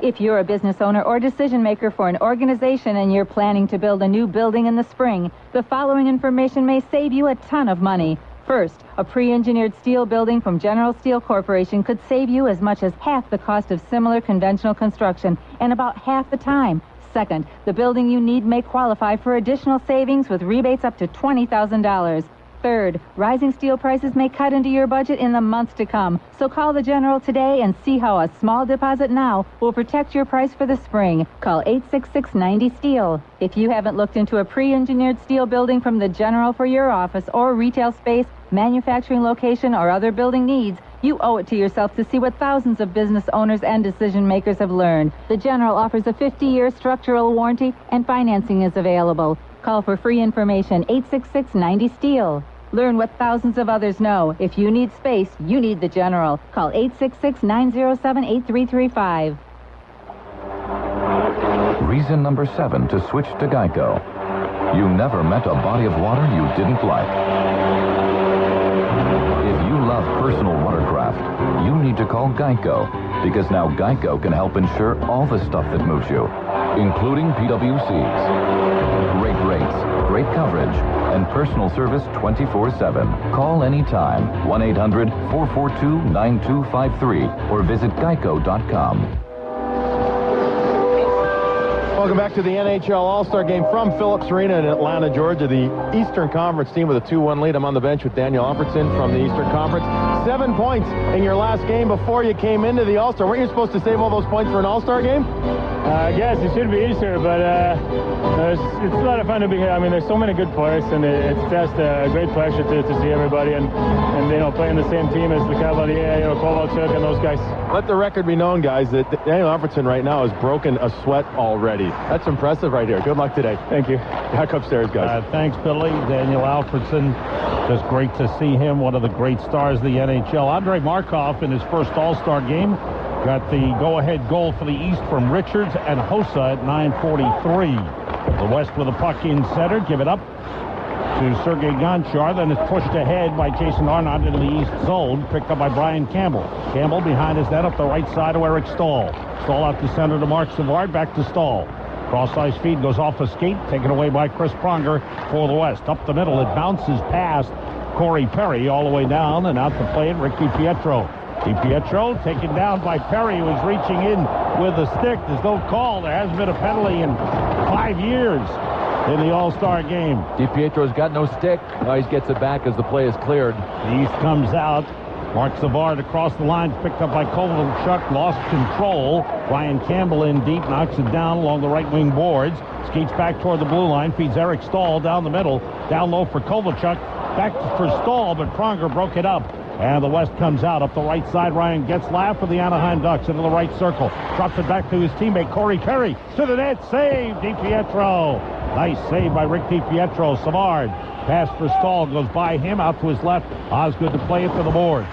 If you're a business owner or decision maker for an organization and you're planning to build a new building in the spring, the following information may save you a ton of money. First, a pre-engineered steel building from General Steel Corporation could save you as much as half the cost of similar conventional construction and about half the time. Second, the building you need may qualify for additional savings with rebates up to $20,000. Third, rising steel prices may cut into your budget in the months to come. So call the General today and see how a small deposit now will protect your price for the spring. Call 866-90-STEEL. If you haven't looked into a pre-engineered steel building from the General for your office or retail space, manufacturing location, or other building needs, you owe it to yourself to see what thousands of business owners and decision makers have learned. The General offers a 50-year structural warranty and financing is available. Call for free information, 866-90-STEEL. Learn what thousands of others know. If you need space, you need the General. Call 866-907-8335. Reason number 7 to switch to Geico. You never met a body of water you didn't like. If you love personal watercraft, you need to call Geico, because now Geico can help insure all the stuff that moves you, including PWCs. Great rates, great coverage, and personal service 24/7. Call anytime, 1-800-442-9253, or visit geico.com. Welcome back to the NHL All-Star Game from Phillips Arena in Atlanta, Georgia. The Eastern Conference team with a 2-1 lead. I'm on the bench with Daniel Alfredson from the Eastern Conference. 7 points in your last game before you came into the All-Star. Weren't you supposed to save all those points for an All-Star game? I guess it should be easier, but it's a lot of fun to be here. I mean, there's so many good players, and it's just a great pleasure to see everybody and playing the same team as the Cavalier, Kovalchuk, and those guys. Let the record be known, guys, that Daniel Alfredson right now has broken a sweat already. That's impressive right here. Good luck today. Thank you. Back upstairs, guys. Thanks, Billy. Daniel Alfredson, just great to see him, one of the great stars of the NHL. Andrei Markov in his first All-Star game got the go-ahead goal for the East from Richards and Hossa at 9:43. The West with a puck in center. Give it up to Sergei Gonchar. Then it's pushed ahead by Jason Arnott into the East zone. Picked up by Brian Campbell. Campbell behind his net up the right side to Eric Stahl. Stahl out to center to Mark Savard. Back to Stahl. Cross-ice feed goes off a skate. Taken away by Chris Pronger for the West. Up the middle. It bounces past Corey Perry all the way down and out to play it. Rick DiPietro. DiPietro taken down by Perry, who was reaching in with a stick. There's no call. There hasn't been a penalty in 5 years in the All-Star game. DiPietro's got no stick. Oh, he gets it back as the play is cleared. The East comes out. Mark Savard across the line, picked up by Kovalchuk, lost control. Brian Campbell in deep, knocks it down along the right wing boards. Skates back toward the blue line, feeds Eric Stahl down the middle. Down low for Kovalchuk. Back for Stahl, but Pronger broke it up. And the West comes out up the right side. Ryan Getzlaff for the Anaheim Ducks into the right circle. Drops it back to his teammate Corey Perry. To the net. Save DiPietro. Nice save by Rick DiPietro. Savard. Pass for Stahl. Goes by him out to his left. Osgood to play it to the boards.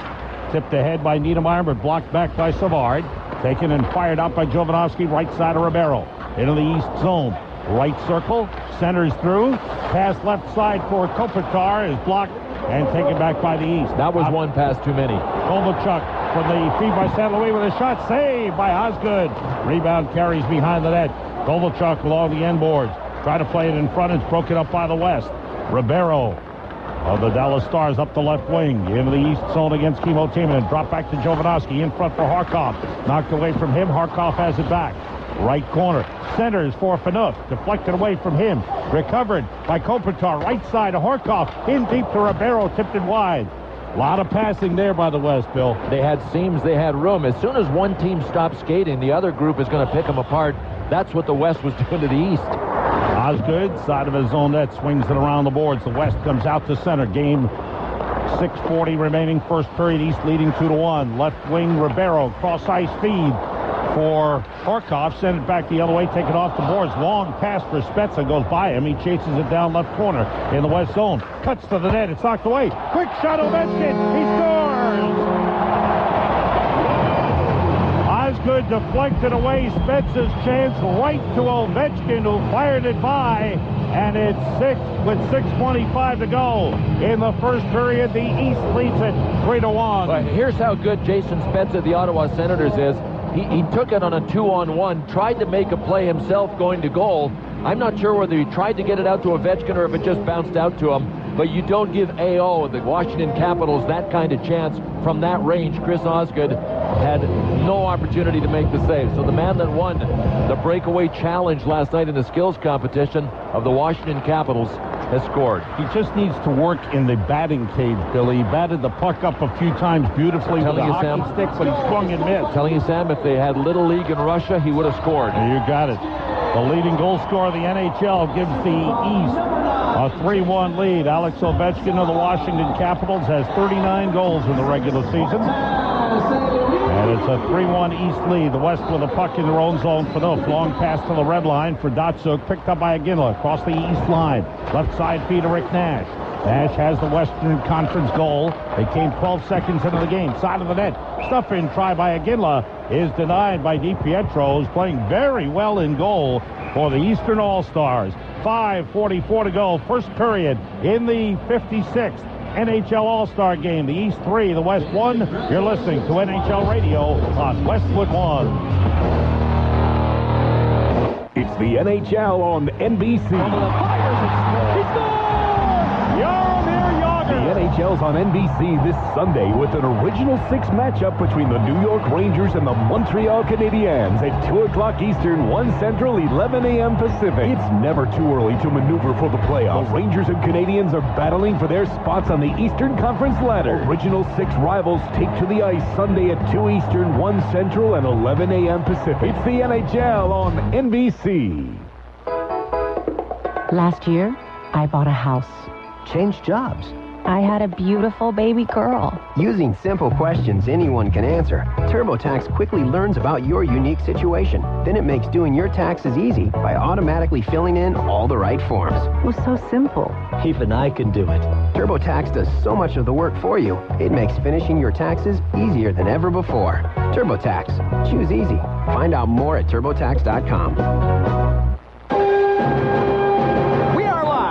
Tipped ahead by Niedermeyer, but blocked back by Savard. Taken and fired out by Jovanovski. Right side of Ribeiro. Into the East zone. Right circle. Centers through. Pass left side for Kopitar is blocked and taken back by the East. That was one pass too many. Kovalchuk from the feed by St. Louis with a shot. Saved by Osgood. Rebound carries behind the net. Kovalchuk along the end boards. Try to play it in front. It's broken up by the West. Ribeiro of the Dallas Stars up the left wing. Into the East zone against Kimmo Timonen. Drop back to Jovanovski. In front for Harkov. Knocked away from him. Harkov has it back. Right corner. Centers for Phaneuf. Deflected away from him. Recovered by Kopitar. Right side of Harkov. In deep to Ribeiro. Tipped it wide. A lot of passing there by the West, Bill. They had seams. They had room. As soon as one team stops skating, the other group is going to pick them apart. That's what the West was doing to the East. Osgood, side of his own net, swings it around the boards. The West comes out to center. Game 6:40 remaining. First period. East leading 2-1. Left wing Ribeiro. Cross-ice feed for Harkov. Send it back the other way. Take it off the boards. Long pass for Spezza. Goes by him. He chases it down left corner in the West zone. Cuts to the net. It's knocked away. Quick shot. Ovechkin. He scores. Osgood deflected away Spezza's chance right to Ovechkin, who fired it by. And it's 6:25 to go in the first period. The East leads it 3-1. Well, here's how good Jason Spezza, the Ottawa Senators, is. He took it on a 2-on-1, tried to make a play himself going to goal. I'm not sure whether he tried to get it out to Ovechkin or if it just bounced out to him. but you don't give AO, the Washington Capitals, that kind of chance from that range. Chris Osgood had no opportunity to make the save. So the man that won the breakaway challenge last night in the skills competition of the Washington Capitals has scored. He just needs to work in the batting cage, Billy. He batted the puck up a few times beautifully with a hockey stick, but he swung and missed. Telling you, Sam, if they had Little League in Russia, he would have scored. You got it. The leading goal scorer of the NHL gives the East a 3-1 lead. Alex Ovechkin of the Washington Capitals has 39 goals in the regular season. And it's a 3-1 East lead. The West with a puck in their own zone for Noof. Long pass to the red line for Datsuk. Picked up by Aginla across the East line. Left side feed to Rick Nash. Nash has the Western Conference goal. They came 12 seconds into the game. Side of the net. Stuff in try by Aginla is denied by DiPietro, who's playing very well in goal for the Eastern All-Stars. 5:44 to go. First period in the 56th NHL All-Star Game. The East 3, the West 1. You're listening to NHL Radio on Westwood 1. It's the NHL on NBC. The NHL's on NBC this Sunday with an Original Six matchup between the New York Rangers and the Montreal Canadiens at 2 o'clock Eastern, 1 Central, 11 a.m. Pacific. It's never too early to maneuver for the playoffs. The Rangers and Canadiens are battling for their spots on the Eastern Conference ladder. Original Six rivals take to the ice Sunday at 2 Eastern, 1 Central, and 11 a.m. Pacific. It's the NHL on NBC. Last year, I bought a house. Change jobs. I had a beautiful baby girl. Using simple questions anyone can answer, TurboTax quickly learns about your unique situation. Then it makes doing your taxes easy by automatically filling in all the right forms. It was so simple. Even I can do it. TurboTax does so much of the work for you, it makes finishing your taxes easier than ever before. TurboTax. Choose easy. Find out more at TurboTax.com.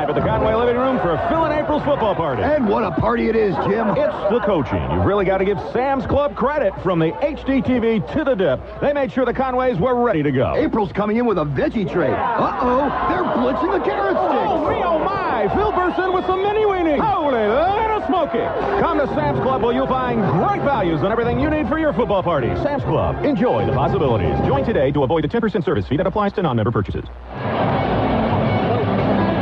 At the Conway Living Room for Phil and April's football party. And what a party it is, Jim. It's the coaching. You've really got to give Sam's Club credit. From the HDTV to the dip, they made sure the Conways were ready to go. April's coming in with a veggie tray. Uh-oh, they're blitzing the carrot sticks. Oh, me, oh, my. Phil bursts in with some mini weenies. Holy little smoky. Come to Sam's Club where you'll find great values on everything you need for your football party. Sam's Club. Enjoy the possibilities. Join today to avoid the 10% service fee that applies to non-member purchases.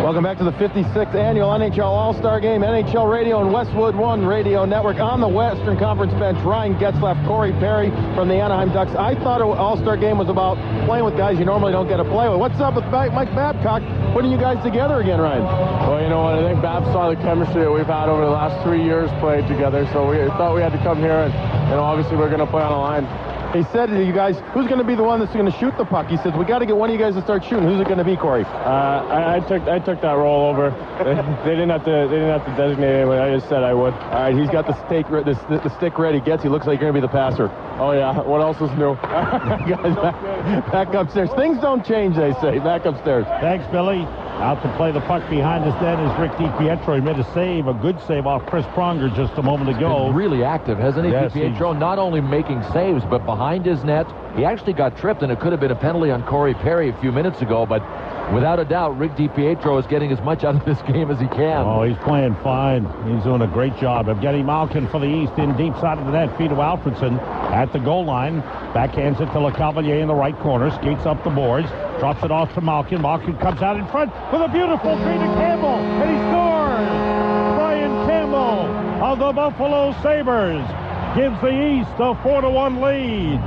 Welcome back to the 56th Annual NHL All-Star Game. NHL Radio and Westwood 1 Radio Network. On the Western Conference bench, Ryan Getzlaff, Corey Perry from the Anaheim Ducks. I thought an All-Star Game was about playing with guys you normally don't get to play with. What's up with Mike Babcock putting you guys together again, Ryan? Well, you know what? I think Bab saw the chemistry that we've had over the last 3 years playing together, so we thought we had to come here, and obviously we're going to play on a line. He said to you guys, who's going to be the one that's going to shoot the puck? He says, we got to get one of you guys to start shooting. Who's it going to be, Corey? I took that role over. They didn't have to designate anyone. I just said I would. All right, he's got the stick ready. He looks like you're going to be the passer. Oh yeah. What else is new? Guys, back upstairs. Things don't change, they say. Back upstairs. Thanks, Billy. Out to play the puck behind his net is Rick DiPietro. He made a save, a good save off Chris Pronger just a moment ago. He's really active, hasn't he? Yes, DiPietro not only making saves, but behind his net, he actually got tripped, and it could have been a penalty on Corey Perry a few minutes ago, but without a doubt, Rick DiPietro is getting as much out of this game as he can. Oh, he's playing fine. He's doing a great job. Evgeny Malkin for the East in deep side of the net. Feed to Alfredson at the goal line. Backhands it to LeCavalier in the right corner. Skates up the boards. Drops it off to Malkin. Malkin comes out in front with a beautiful feed to Campbell. And he scores! Brian Campbell of the Buffalo Sabres gives the East a 4-1 lead.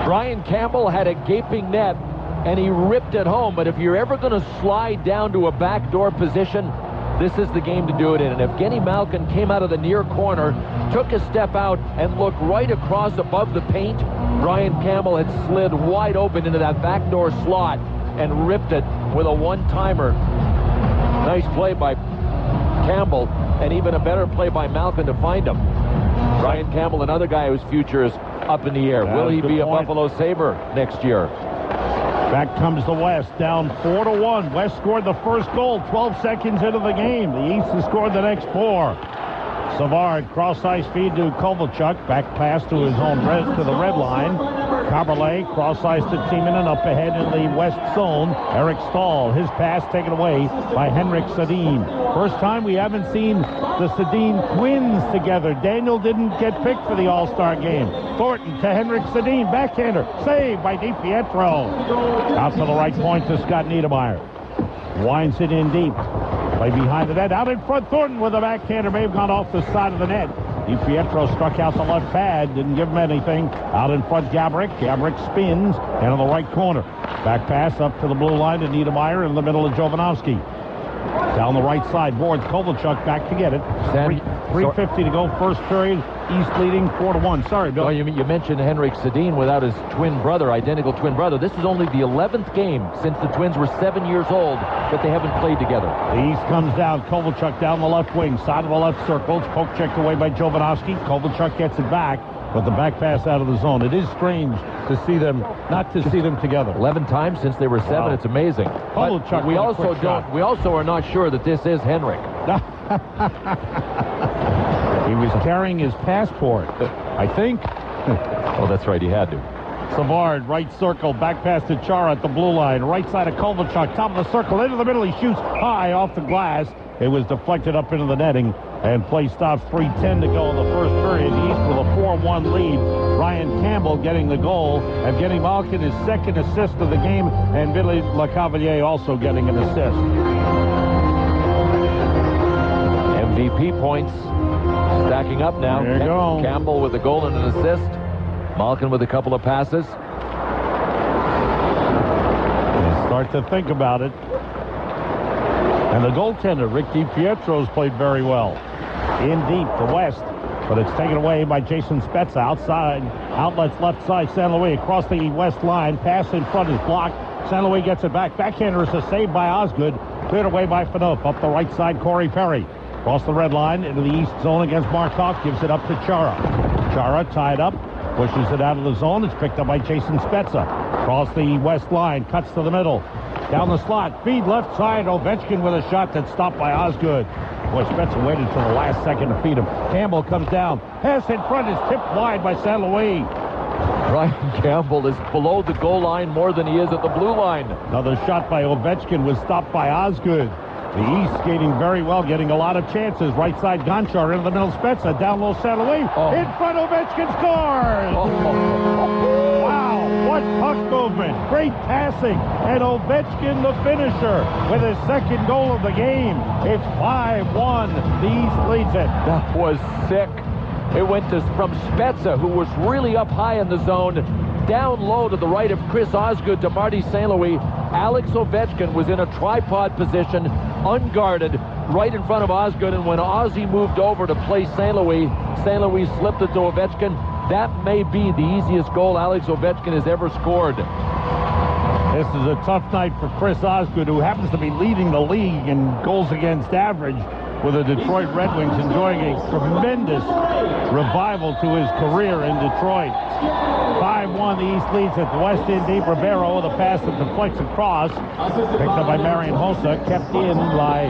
Brian Campbell had a gaping net, and he ripped it home. But if you're ever going to slide down to a backdoor position, this is the game to do it in. And Evgeny Malkin came out of the near corner, took a step out, and looked right across above the paint. Brian Campbell had slid wide open into that backdoor slot and ripped it with a one-timer. Nice play by Campbell, and even a better play by Malkin to find him. Brian Campbell, another guy whose future is up in the air. Will he be a Buffalo Sabre next year? Back comes the West, down 4-1. West scored the first goal 12 seconds into the game. The East has scored the next 4. Savard, cross-ice feed to Kovalchuk. Back pass to his own to the red line. Carberlet, cross-ice to Tiemann, and up ahead in the west zone. Eric Stahl, his pass taken away by Henrik Sedin. First time we haven't seen the Sedin twins together. Daniel didn't get picked for the All-Star game. Thornton to Henrik Sedin, backhander, saved by DiPietro. Out to the right point to Scott Niedermayer. Winds it in deep. Play behind the net. Out in front, Thornton with a backhander. May have gone off the side of the net. DiPietro struck out the left pad. Didn't give him anything. Out in front, Gaborik. Gaborik spins. And on the right corner. Back pass up to the blue line to Niedermayer in the middle of Jovanovski. Down the right side, boards Kovalchuk back to get it. 3:50 to go, first period. East leading 4-1. Sorry, Bill. Well, you mentioned Henrik Sedin without his twin brother, identical twin brother. This is only the 11th game since the twins were 7 years old that they haven't played together. The East comes down. Kovalchuk down the left wing, side of the left circle. It's poke checked away by Jovanovski. Kovalchuk gets it back, but the back pass out of the zone. It is strange to see them, not to see them together. 11 times since they were 7. Wow. It's amazing. Kovalchuk. We also are not sure that this is Henrik. He was carrying his passport, I think. Oh, that's right. He had to. Savard, right circle, back pass to Chara at the blue line. Right side of Kovalchuk, top of the circle, into the middle. He shoots high off the glass. It was deflected up into the netting, and play stops. 3:10 to go in the first period. East with a 4-1 lead. Ryan Campbell getting the goal. Evgeny Malkin his second assist of the game, and Billy LeCavalier also getting an assist. MVP points stacking up now. There you go. Campbell with a goal and an assist. Malkin with a couple of passes. You start to think about it. And the goaltender, Rick DiPietro's played very well. In deep, the west. But it's taken away by Jason Spezza. Outside, outlets left side, San Luis across the west line. Pass in front is blocked. San Luis gets it back. Backhander is a save by Osgood. Cleared away by Phaneuf. Up the right side, Corey Perry. Across the red line into the east zone against Markov. Gives it up to Chara. Chara tied up. Pushes it out of the zone. It's picked up by Jason Spezza. Across the west line. Cuts to the middle. Down the slot. Feed left side. Ovechkin with a shot that's stopped by Osgood. Boy, Spezza waited till the last second to feed him. Campbell comes down. Pass in front is tipped wide by San Luis. Ryan Campbell is below the goal line more than he is at the blue line. Another shot by Ovechkin was stopped by Osgood. The East skating very well, getting a lot of chances. Right side, Gonchar into the middle, Spezza. Down low, San Luis. In front, Ovechkin scores! Wow, what puck movement. Great passing. And Ovechkin, the finisher, with his second goal of the game. It's 5-1. The East leads it. That was sick. It went from Spezza, who was really up high in the zone, down low to the right of Chris Osgood to Marty St. Louis. Alex Ovechkin was in a tripod position, unguarded, right in front of Osgood, and when Ozzy moved over to play St. Louis slipped it to Ovechkin. That may be the easiest goal Alex Ovechkin has ever scored. This is a tough night for Chris Osgood, who happens to be leading the league in goals against average, with the Detroit Red Wings enjoying a tremendous revival to his career in Detroit. 5-1, the East leads at the west end deep. Ribeiro with a pass that deflects across. Picked up by Marian Hossa, kept in by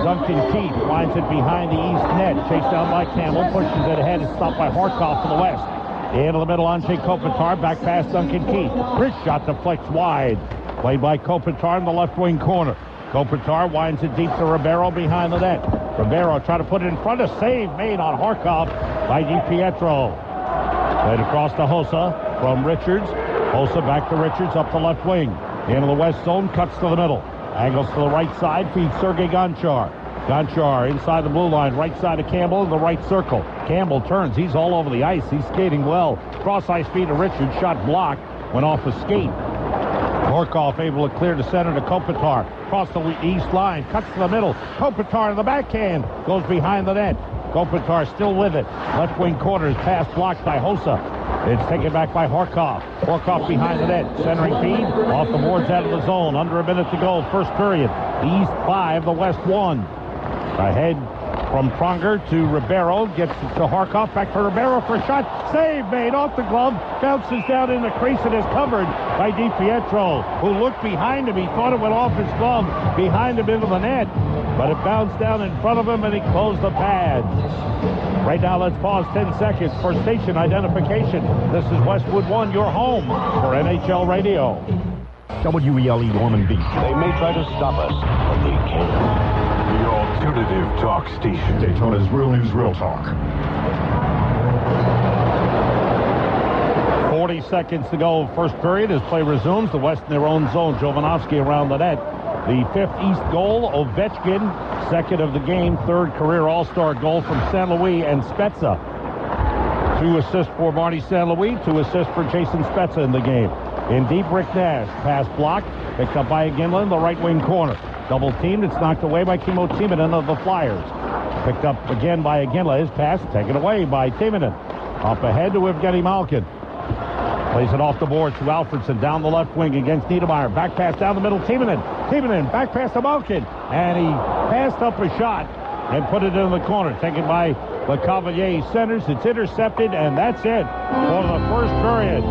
Duncan Keith. Winds it behind the East net. Chased down by Campbell, pushes it ahead. It's stopped by Horkoff to the west. Into the middle, Andrei Kopitar. Back pass Duncan Keith. Wrist shot deflects wide. Played by Kopitar in the left wing corner. Kopitar winds it deep to Ribeiro behind the net. Ribeiro trying to put it in front. A save made on Horkoff by DiPietro. Played across to Hossa from Richards. Hossa back to Richards up the left wing. Into the west zone, cuts to the middle. Angles to the right side, feeds Sergei Gonchar. Gonchar inside the blue line, right side of Campbell in the right circle. Campbell turns. He's all over the ice. He's skating well. Cross ice feed to Richards. Shot blocked. Went off a skate. Horkoff able to clear to center to Kopitar. Across the east line, cuts to the middle. Kopitar to the backhand, goes behind the net. Kopitar still with it. Left wing corner is pass blocked by Hossa. It's taken back by Horkoff. Horkoff behind the net. Centering feed. Off the boards out of the zone. Under a minute to go. First period. The East 5, the West 1. Ahead from Pronger to Ribeiro. Gets it to Horkoff. Back to Ribeiro for a shot. Save made off the glove. Bounces down in the crease and is covered by DiPietro, who looked behind him. He thought it went off his glove. Behind him into the net. but it bounced down in front of him, and he closed the pads. Right now, let's pause 10 seconds for station identification. This is Westwood 1, your home for NHL Radio. WELE Norman Beach. They may try to stop us, but they can't. The alternative talk station. Daytona's Real News, Real Talk. 40 seconds to go, first period, as play resumes. The West in their own zone. Jovanovski around the net. The 5th East goal, Ovechkin, second of the game, third career All-Star goal from St. Louis and Spezza. 2 assists for Marty St. Louis, 2 assists for Jason Spezza in the game. In deep, Rick Nash, pass blocked, picked up by Iginla in the right wing corner. Double teamed, it's knocked away by Kimmo Timonen of the Flyers. Picked up again by Iginla, his pass taken away by Timonen. Up ahead to Evgeny Malkin. Plays it off the board to Alfredson down the left wing against Niedermeyer. Back pass down the middle, Timonen. Timonen, back pass to Malkin. And he passed up a shot and put it in the corner. Taken by the Cavalier centers. It's intercepted, and that's it for the first period.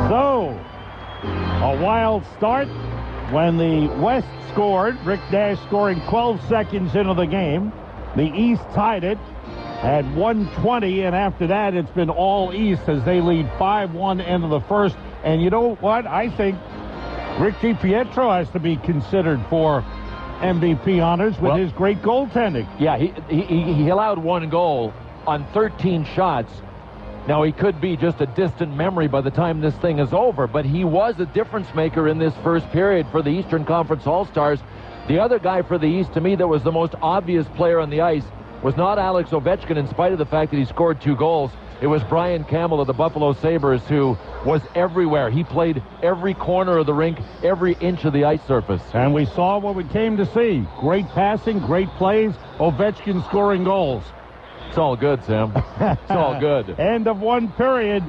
So, a wild start when the West scored. Rick Nash scoring 12 seconds into the game. The East tied it at 1:20, and after that, it's been all East as they lead 5-1 into the first. And you know what? I think Rick DiPietro has to be considered for MVP honors with his great goaltending. Yeah, he allowed 1 goal on 13 shots. Now, he could be just a distant memory by the time this thing is over, but he was a difference maker in this first period for the Eastern Conference All-Stars. The other guy for the East, to me, that was the most obvious player on the ice was not Alex Ovechkin, in spite of the fact that he scored 2 goals. It was Brian Campbell of the Buffalo Sabres, who was everywhere. He played every corner of the rink, every inch of the ice surface. And we saw what we came to see. Great passing, great plays, Ovechkin scoring goals. It's all good, Sam. It's all good. End of 1 period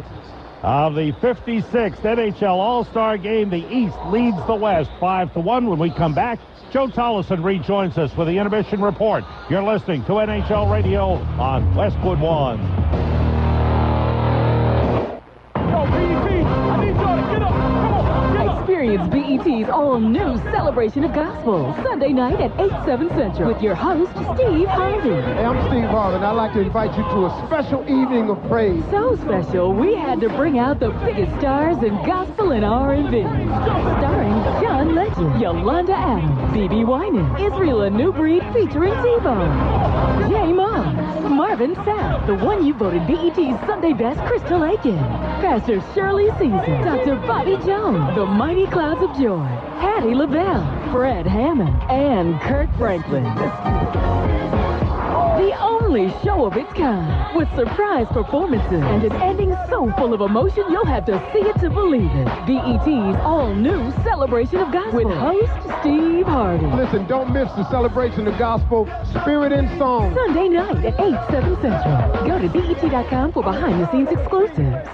of the 56th NHL All-Star Game. The East leads the West 5-1. When we come back, Joe Tollison rejoins us for the intermission report. You're listening to NHL Radio on Westwood 1. Yo, BET, I need y'all to get up. Come on, get up. Experience BET's all-new Celebration of Gospel, Sunday night at 8/7 Central, with your host, Steve Harvey. Hey, I'm Steve Harvey, and I'd like to invite you to a special evening of praise. So special, we had to bring out the biggest stars in gospel and R&B. Starring John Legend, Yolanda Adams, B.B. Winans, Israel A New Breed featuring T-Bone, Jay Moss, Marvin Sapp, the one you voted BET's Sunday Best, Crystal Aiken, Pastor Shirley Caesar, Dr. Bobby Jones, the Mighty Clouds of Joy, Hattie LaBelle, Fred Hammond, and Kurt Franklin. The only show of its kind, with surprise performances and an ending so full of emotion you'll have to see it to believe it. BET's all-new Celebration of Gospel with host Steve Harvey. Listen, don't miss the Celebration of Gospel, Spirit in Song. Sunday night at 8/7 Central. Go to BET.com for behind-the-scenes exclusives.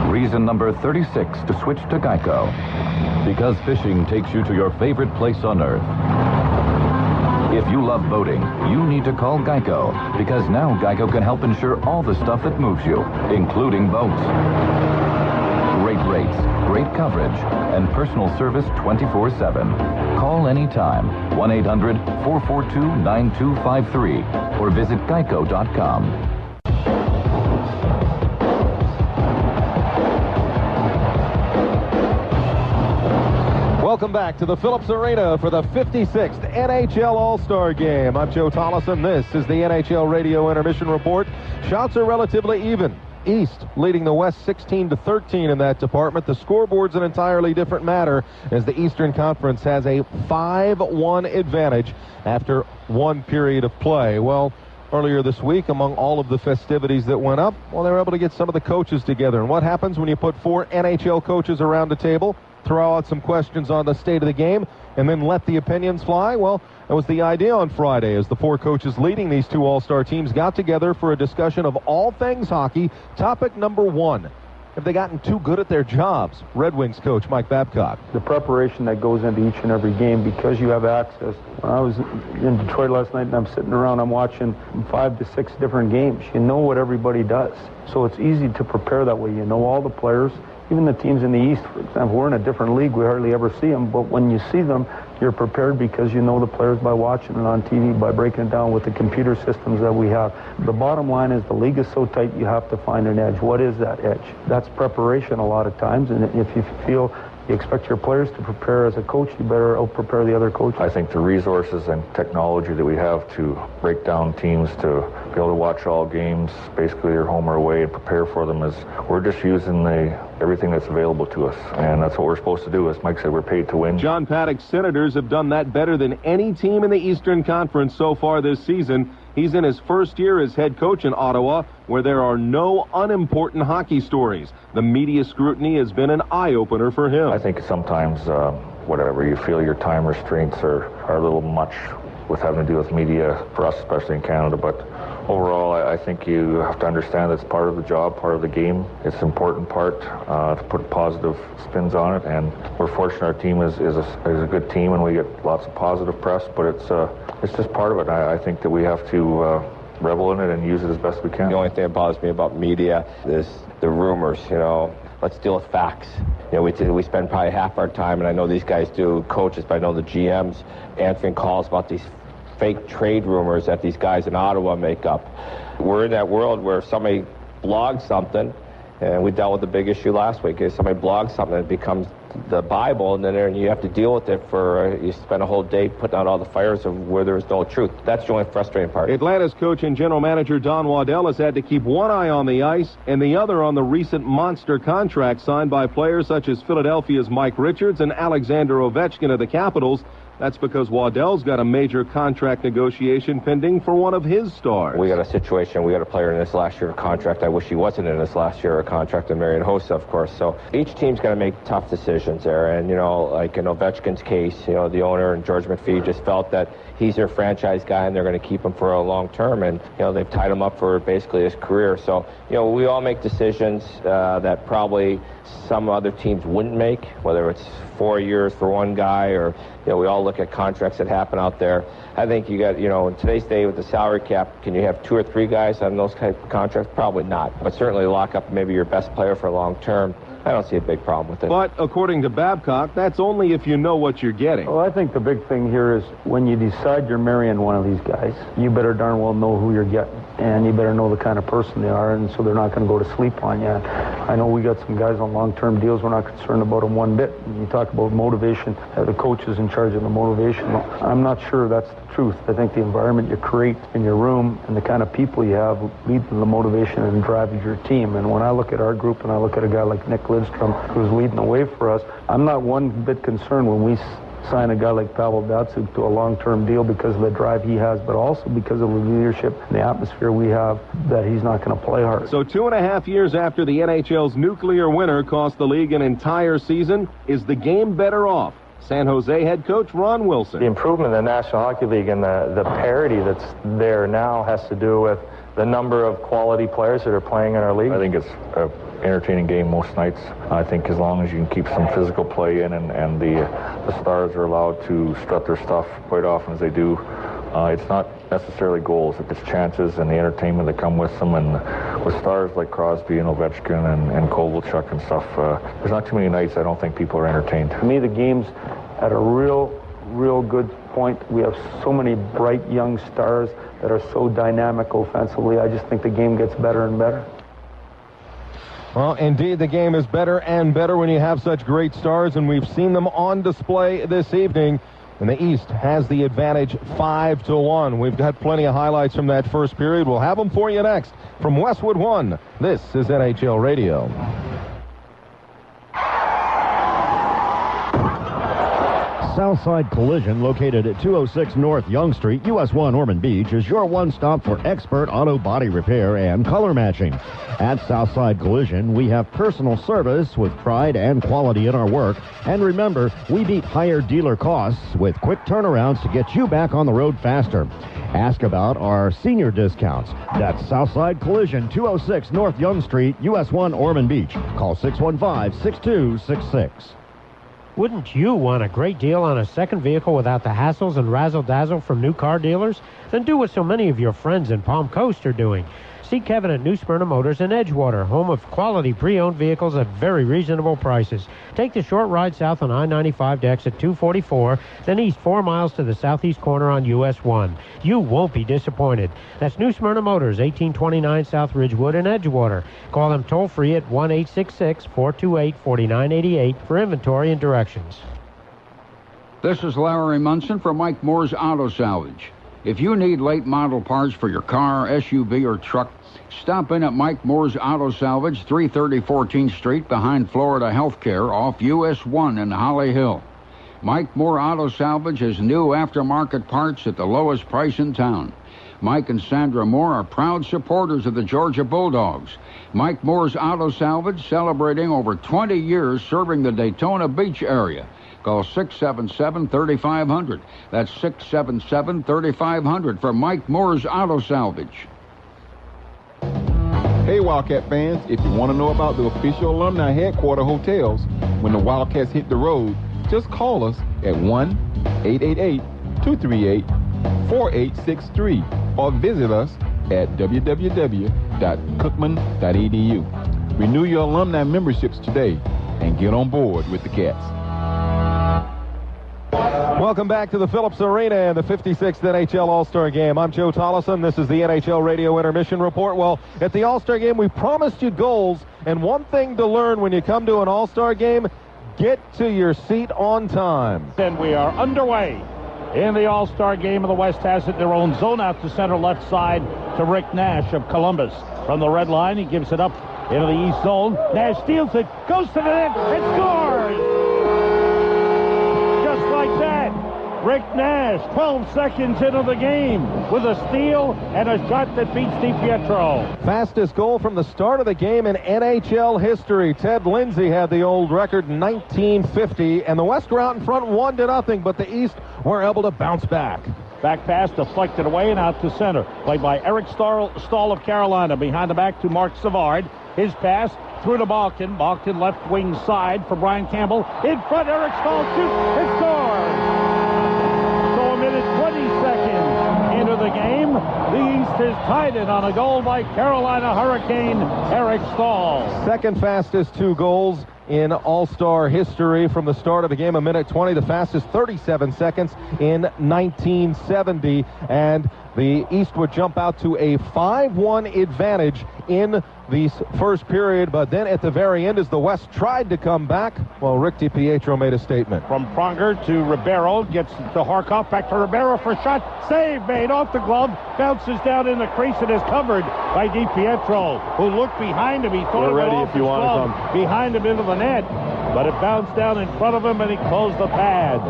Reason number 36 to switch to Geico. Because fishing takes you to your favorite place on earth. If you love boating, you need to call Geico, because now Geico can help insure all the stuff that moves you, including boats. Great rates, great coverage, and personal service 24/7. Call anytime, 1-800-442-9253, or visit geico.com. Welcome back to the Phillips Arena for the 56th NHL All-Star Game. I'm Joe Tollison. This is the NHL Radio Intermission Report. Shots are relatively even. East leading the West 16-13 in that department. The scoreboard's an entirely different matter, as the Eastern Conference has a 5-1 advantage after 1 period of play. Well, earlier this week, among all of the festivities that went up, well, they were able to get some of the coaches together. And what happens when you put 4 NHL coaches around the table, throw out some questions on the state of the game, and then let the opinions fly? Well, that was the idea on Friday, as the 4 coaches leading these 2 All-Star teams got together for a discussion of all things hockey. Topic number 1: have they gotten too good at their jobs? Red Wings coach Mike Babcock. The preparation that goes into each and every game, because you have access. When I was in Detroit last night and I'm sitting around, I'm watching 5 to 6 different games. You know what everybody does. So it's easy to prepare that way. You know all the players. Even the teams in the East, for example, we're in a different league. We hardly ever see them. But when you see them, you're prepared because you know the players by watching it on TV, by breaking it down with the computer systems that we have. The bottom line is the league is so tight, you have to find an edge. What is that edge? That's preparation a lot of times. And if you feel you expect your players to prepare as a coach, you better out-prepare the other coaches. I think the resources and technology that we have to break down teams, to be able to watch all games, basically your home or away, and prepare for them, is we're just using everything that's available to us. And that's what we're supposed to do. As Mike said, we're paid to win. John Paddock's Senators have done that better than any team in the Eastern Conference so far this season. He's in his first year as head coach in Ottawa, where there are no unimportant hockey stories. The media scrutiny has been an eye-opener for him. I think sometimes, whatever, you feel your time restraints are a little much with having to do with media, for us, especially in Canada. But overall, I think you have to understand that's part of the job, part of the game. It's an important part to put positive spins on it. And we're fortunate our team is a good team, and we get lots of positive press, but it's just part of it. I think that we have to revel in it and use it as best we can. The only thing that bothers me about media is the rumors, Let's deal with facts. We spend probably half our time, and I know these guys do, coaches, but I know the GMs answering calls about these fake trade rumors that these guys in Ottawa make up. We're in that world where somebody blogs something, and we dealt with the big issue last week. If somebody blogs something, it becomes the Bible, and then you have to deal with it for, you spend a whole day putting out all the fires of where there's no truth. That's the only frustrating part. Atlanta's coach and general manager Don Waddell has had to keep one eye on the ice and the other on the recent monster contract signed by players such as Philadelphia's Mike Richards and Alexander Ovechkin of the Capitals. That's because Waddell's got a major contract negotiation pending for one of his stars. We got a situation, we got a player in this last year of contract. I wish he wasn't in this last year of contract, and Marian Hossa, of course. So each team's got to make tough decisions there. And, like in Ovechkin's case, the owner and George McPhee just felt that he's their franchise guy and they're going to keep him for a long term. And, they've tied him up for basically his career. So, we all make decisions that probably some other teams wouldn't make, whether it's 4 years for one guy or, we all look at contracts that happen out there. I think you got, in today's day with the salary cap, can you have 2 or 3 guys on those type of contracts? Probably not. But certainly lock up maybe your best player for long term. I don't see a big problem with it. But according to Babcock, that's only if you know what you're getting. Well, I think the big thing here is when you decide you're marrying one of these guys, you better darn well know who you're getting. And you better know the kind of person they are, and so they're not going to go to sleep on you. I know we got some guys on long-term deals. We're not concerned about them one bit. And you talk about motivation, the coach is in charge of the motivation. I'm not sure that's the truth. I think the environment you create in your room and the kind of people you have lead to the motivation and drive of your team. And when I look at our group and I look at a guy like Nick Lidstrom, who's leading the way for us, I'm not one bit concerned when we sign a guy like Pavel Datsyuk to a long-term deal because of the drive he has, but also because of the leadership and the atmosphere we have, that he's not going to play hard. So 2.5 years after the NHL's nuclear winter cost the league an entire season, is the game better off? San Jose head coach Ron Wilson. The improvement in the National Hockey League and the parity that's there now has to do with the number of quality players that are playing in our league. I think it's an entertaining game most nights. I think as long as you can keep some physical play in and the stars are allowed to strut their stuff quite often as they do, it's not necessarily goals. It's chances and the entertainment that come with them. And with stars like Crosby and Ovechkin and Kovalchuk and stuff, there's not too many nights I don't think people are entertained. To me, the game's at a real good point. We have so many bright young stars that are so dynamic offensively. I just think the game gets better and better. Well, indeed, the game is better and better when you have such great stars, and we've seen them on display this evening. And the East has the advantage 5-1. We've got plenty of highlights from that first period. We'll have them for you next. From Westwood One, this is NHL Radio. Southside Collision, located at 206 North Yonge Street, US 1 Ormond Beach, is your one-stop for expert auto body repair and color matching. At Southside Collision, we have personal service with pride and quality in our work. And remember, we beat higher dealer costs with quick turnarounds to get you back on the road faster. Ask about our senior discounts. That's Southside Collision, 206 North Yonge Street, US 1 Ormond Beach. Call 615-6266. Wouldn't you want a great deal on a second vehicle without the hassles and razzle-dazzle from new car dealers? Then do what so many of your friends in Palm Coast are doing. See Kevin at New Smyrna Motors in Edgewater, home of quality pre-owned vehicles at very reasonable prices. Take the short ride south on I-95 to exit 244, then east 4 miles to the southeast corner on US 1. You won't be disappointed. That's New Smyrna Motors, 1829 South Ridgewood in Edgewater. Call them toll-free at 1-866-428-4988 for inventory and directions. This is Larry Munson from Mike Moore's Auto Salvage. If you need late model parts for your car, SUV, or truck, stop in at Mike Moore's Auto Salvage, 330 14th Street behind Florida Healthcare off US 1 in Holly Hill. Mike Moore Auto Salvage has new aftermarket parts at the lowest price in town. Mike and Sandra Moore are proud supporters of the Georgia Bulldogs. Mike Moore's Auto Salvage celebrating over 20 years serving the Daytona Beach area. Call 677-3500. That's 677-3500 for Mike Moore's Auto Salvage. Hey, Wildcat fans, if you want to know about the official alumni headquarter hotels when the Wildcats hit the road, just call us at 1-888-238-4863 or visit us at www.cookman.edu. Renew your alumni memberships today and get on board with the Cats. Welcome back to the Phillips Arena and the 56th NHL All-Star Game. I'm Joe Tollison. This is the NHL Radio Intermission Report. Well, at the All-Star Game, we promised you goals, and one thing to learn when you come to an All-Star Game, get to your seat on time. And we are underway in the All-Star Game, and the West has it their own zone out to center left side to Rick Nash of Columbus. From the red line, he gives it up into the east zone. Nash steals it, goes to the net, and scores! Just like that, Rick Nash, 12 seconds into the game, with a steal and a shot that beats DiPietro. Fastest goal from the start of the game in NHL history. Ted Lindsay had the old record in 1950, and the West were out in front 1-0, but the East were able to bounce back. Back pass deflected away and out to center. Played by Eric Stahl of Carolina. Behind the back to Mark Savard. His pass through to Balkin. Balkin left wing side for Brian Campbell. In front, Eric Stahl shoots and scores. So a minute 20 seconds into the game. The East is tied in on a goal by Carolina Hurricane Eric Stahl. Second fastest 2 goals in All-Star history from the start of the game, a minute 20, the fastest 37 seconds in 1970, and the East would jump out to a 5-1 advantage in the first period, but then at the very end, as the West tried to come back, well, Rick DiPietro made a statement. From Pronger to Ribeiro, gets to Harkov, back to Ribeiro for a shot, save made off the glove, bounces down in the crease and is covered by DiPietro, who looked behind him. He thought it went off his glove behind him into the net, but it bounced down in front of him and he closed the pads.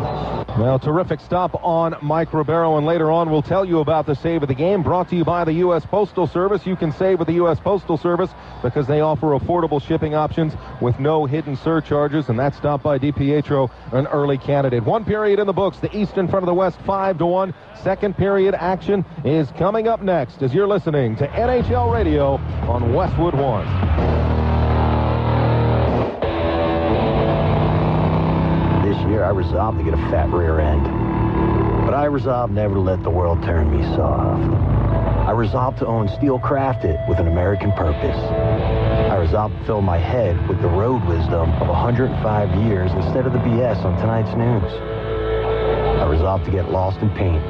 Well, terrific stop on Mike Ribeiro, and later on we'll tell you about the save of the game, brought to you by the U.S. Postal Service. You can save with the U.S. Postal Service because they offer affordable shipping options with no hidden surcharges, and that stop by DiPietro, an early candidate. 1 period in the books, the East in front of the West 5-1. Second period action is coming up next as you're listening to NHL Radio on Westwood One. I resolved to get a fat rear end. But I resolved never to let the world turn me soft. I resolved to own steel crafted with an American purpose. I resolved to fill my head with the road wisdom of 105 years instead of the BS on tonight's news. I resolved to get lost in paint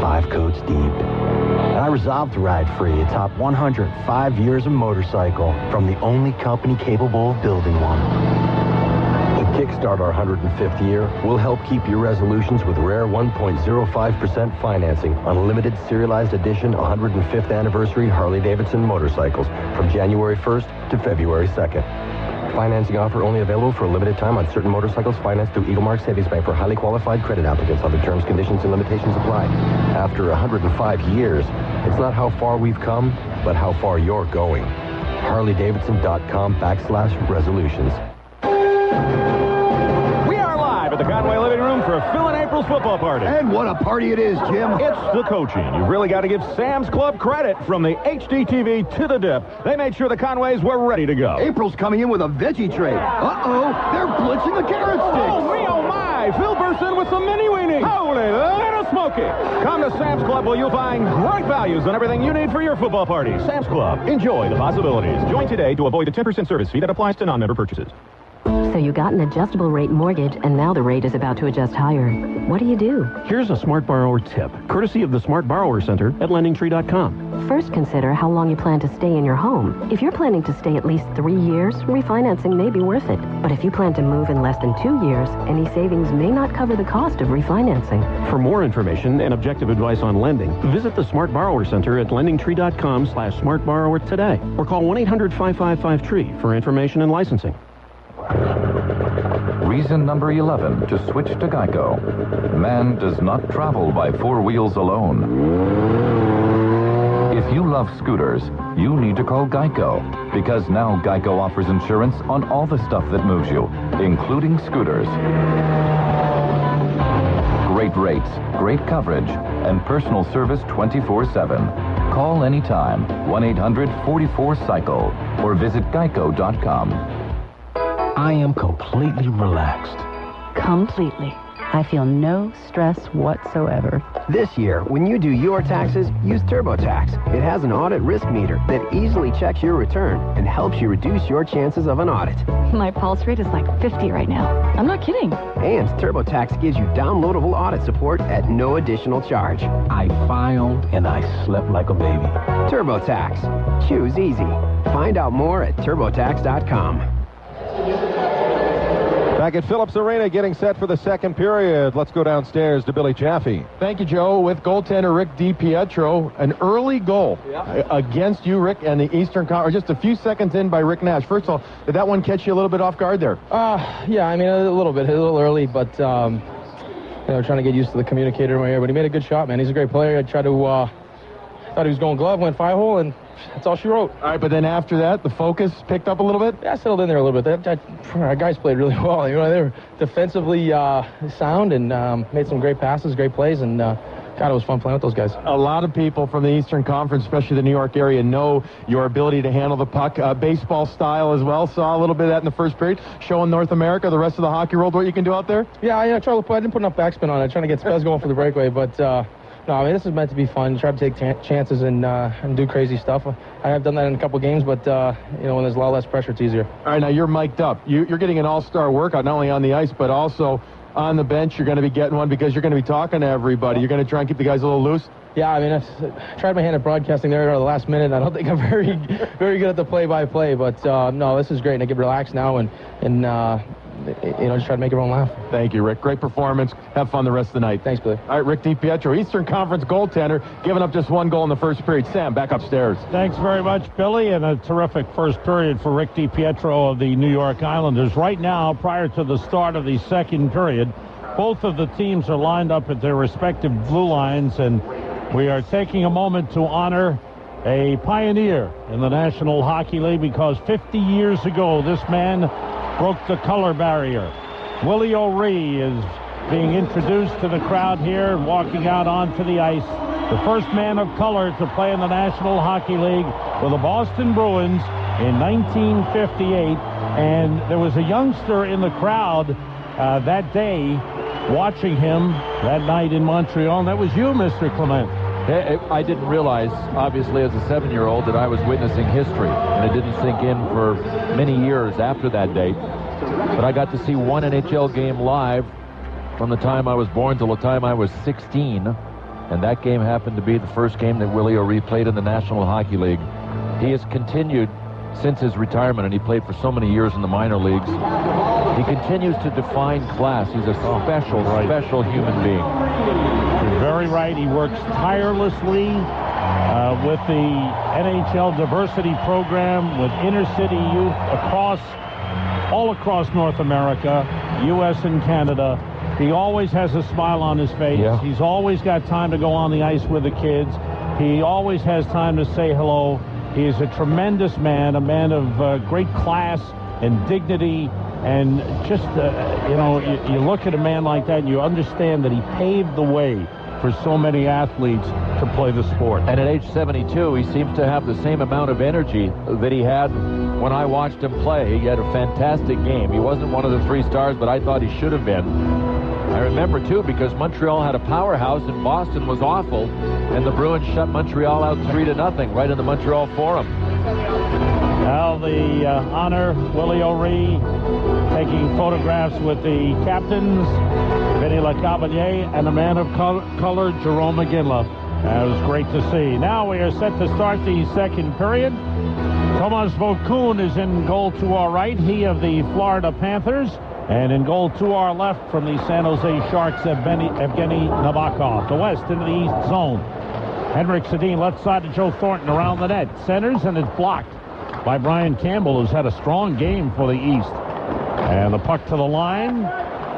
5 coats deep. And I resolved to ride free atop 105 years of motorcycle from the only company capable of building one. Kickstart our 105th year, we'll help keep your resolutions with rare 1.05% financing on limited serialized edition 105th anniversary Harley-Davidson motorcycles from January 1st to February 2nd. Financing offer only available for a limited time on certain motorcycles financed through Eagle Mark Savings Bank for highly qualified credit applicants. Other terms, conditions, and limitations apply. After 105 years, it's not how far we've come, but how far you're going. HarleyDavidson.com/resolutions. At the Conway Living Room for Phil and April's football party. And what a party it is, Jim. It's the coaching. You've really got to give Sam's Club credit. From the HDTV to the dip, they made sure the Conways were ready to go. April's coming in with a veggie tray. Uh-oh, they're blitzing the carrot sticks. Oh, me, oh, my. Phil bursts in with some mini weenie. Holy little smoke. Smoky. Come to Sam's Club where you'll find great values on everything you need for your football party. Sam's Club. Enjoy the possibilities. Join today to avoid the 10% service fee that applies to non-member purchases. So you got an adjustable rate mortgage, and now the rate is about to adjust higher. What do you do? Here's a smart borrower tip, courtesy of the Smart Borrower Center at LendingTree.com. First, consider how long you plan to stay in your home. If you're planning to stay at least 3 years, refinancing may be worth it. But if you plan to move in less than 2 years, any savings may not cover the cost of refinancing. For more information and objective advice on lending, visit the Smart Borrower Center at LendingTree.com/smartborrower today, or call 1-800-555-TREE for information and licensing. Reason number 11 to switch to Geico. Man does not travel by 4 wheels alone. If you love scooters, you need to call Geico, because now Geico offers insurance on all the stuff that moves you, including scooters. Great rates, great coverage, and personal service 24/7. Call anytime, 1-800-44-CYCLE, or visit geico.com. I am completely relaxed. Completely. I feel no stress whatsoever. This year, when you do your taxes, use TurboTax. It has an audit risk meter that easily checks your return and helps you reduce your chances of an audit. My pulse rate is like 50 right now. I'm not kidding. And TurboTax gives you downloadable audit support at no additional charge. I filed and I slept like a baby. TurboTax. Choose easy. Find out more at TurboTax.com. Back at Phillips Arena, getting set for the second period. Let's go downstairs to Billy Chaffee. Thank you, Joe. With goaltender Rick DiPietro, an early goal against you, Rick, and the Eastern Conference, just a few seconds in by Rick Nash. First of all, did that one catch you a little bit off guard there? Yeah, I mean, a little bit. A little early, but, trying to get used to the communicator right here. But he made a good shot, man. He's a great player. I tried to, thought he was going glove, went 5-hole, and that's all she wrote. All right, but then after that, the focus picked up a little bit? Yeah, I settled in there a little bit. Our guys played really well. You know, they were defensively sound and made some great passes, great plays, and God, it was fun playing with those guys. A lot of people from the Eastern Conference, especially the New York area, know your ability to handle the puck, baseball style as well. Saw a little bit of that in the first period, showing North America, the rest of the hockey world, what you can do out there? Yeah, I tried to play. I didn't put enough backspin on it. Trying to get spells going for the breakaway, but... No, I mean, this is meant to be fun. Try to take chances and do crazy stuff. I have done that in a couple games, but, when there's a lot less pressure, it's easier. All right, now you're mic'd up. You're getting an all-star workout, not only on the ice, but also on the bench. You're going to be getting one because you're going to be talking to everybody. You're going to try and keep the guys a little loose? Yeah, I mean, I tried my hand at broadcasting there at the last minute. I don't think I'm very good at the play-by-play, but, no, this is great. And I can relax now and just try to make everyone laugh. Thank you, Rick. Great performance. Have fun the rest of the night. Thanks, Billy. All right, Rick DiPietro, Eastern Conference goaltender, giving up just one goal in the first period. Sam, back upstairs. Thanks very much, Billy, and a terrific first period for Rick DiPietro of the New York Islanders. Right now, prior to the start of the second period, both of the teams are lined up at their respective blue lines, and we are taking a moment to honor a pioneer in the National Hockey League, because 50 years ago, this man broke the color barrier. Willie O'Ree is being introduced to the crowd here and walking out onto the ice. The first man of color to play in the National Hockey League with the Boston Bruins in 1958. And there was a youngster in the crowd that day watching him that night in Montreal, and that was you, Mr. Clement. I didn't realize, obviously, as a 7-year-old, that I was witnessing history, and it didn't sink in for many years after that date. But I got to see one NHL game live from the time I was born till the time I was 16, and that game happened to be the first game that Willie O'Ree played in the National Hockey League. He has continued since his retirement, and he played for so many years in the minor leagues. He continues to define class. He's a special human being. You're very right. He works tirelessly with the NHL diversity program, with inner city youth all across North America, U.S. and Canada. He always has a smile on his face. Yeah. He's always got time to go on the ice with the kids. He always has time to say hello. He is a tremendous man, a man of great class and dignity. And just, you look at a man like that and you understand that he paved the way for so many athletes to play the sport. And at age 72, he seems to have the same amount of energy that he had when I watched him play. He had a fantastic game. He wasn't one of the 3 stars, but I thought he should have been. I remember, too, because Montreal had a powerhouse and Boston was awful, and the Bruins shut Montreal out 3-0 right in the Montreal Forum. Now the honor, Willie O'Ree taking photographs with the captains, Vinny Lecavalier, and the man of color, Jerome McGinley. It was great to see. Now we are set to start the second period. Tomas Vokoun is in goal to our right, he of the Florida Panthers. And in goal to our left from the San Jose Sharks, Evgeny Nabokov. The West into the East zone. Henrik Sedin left side to Joe Thornton around the net. Centers, and it's blocked by Brian Campbell, who's had a strong game for the East. And the puck to the line.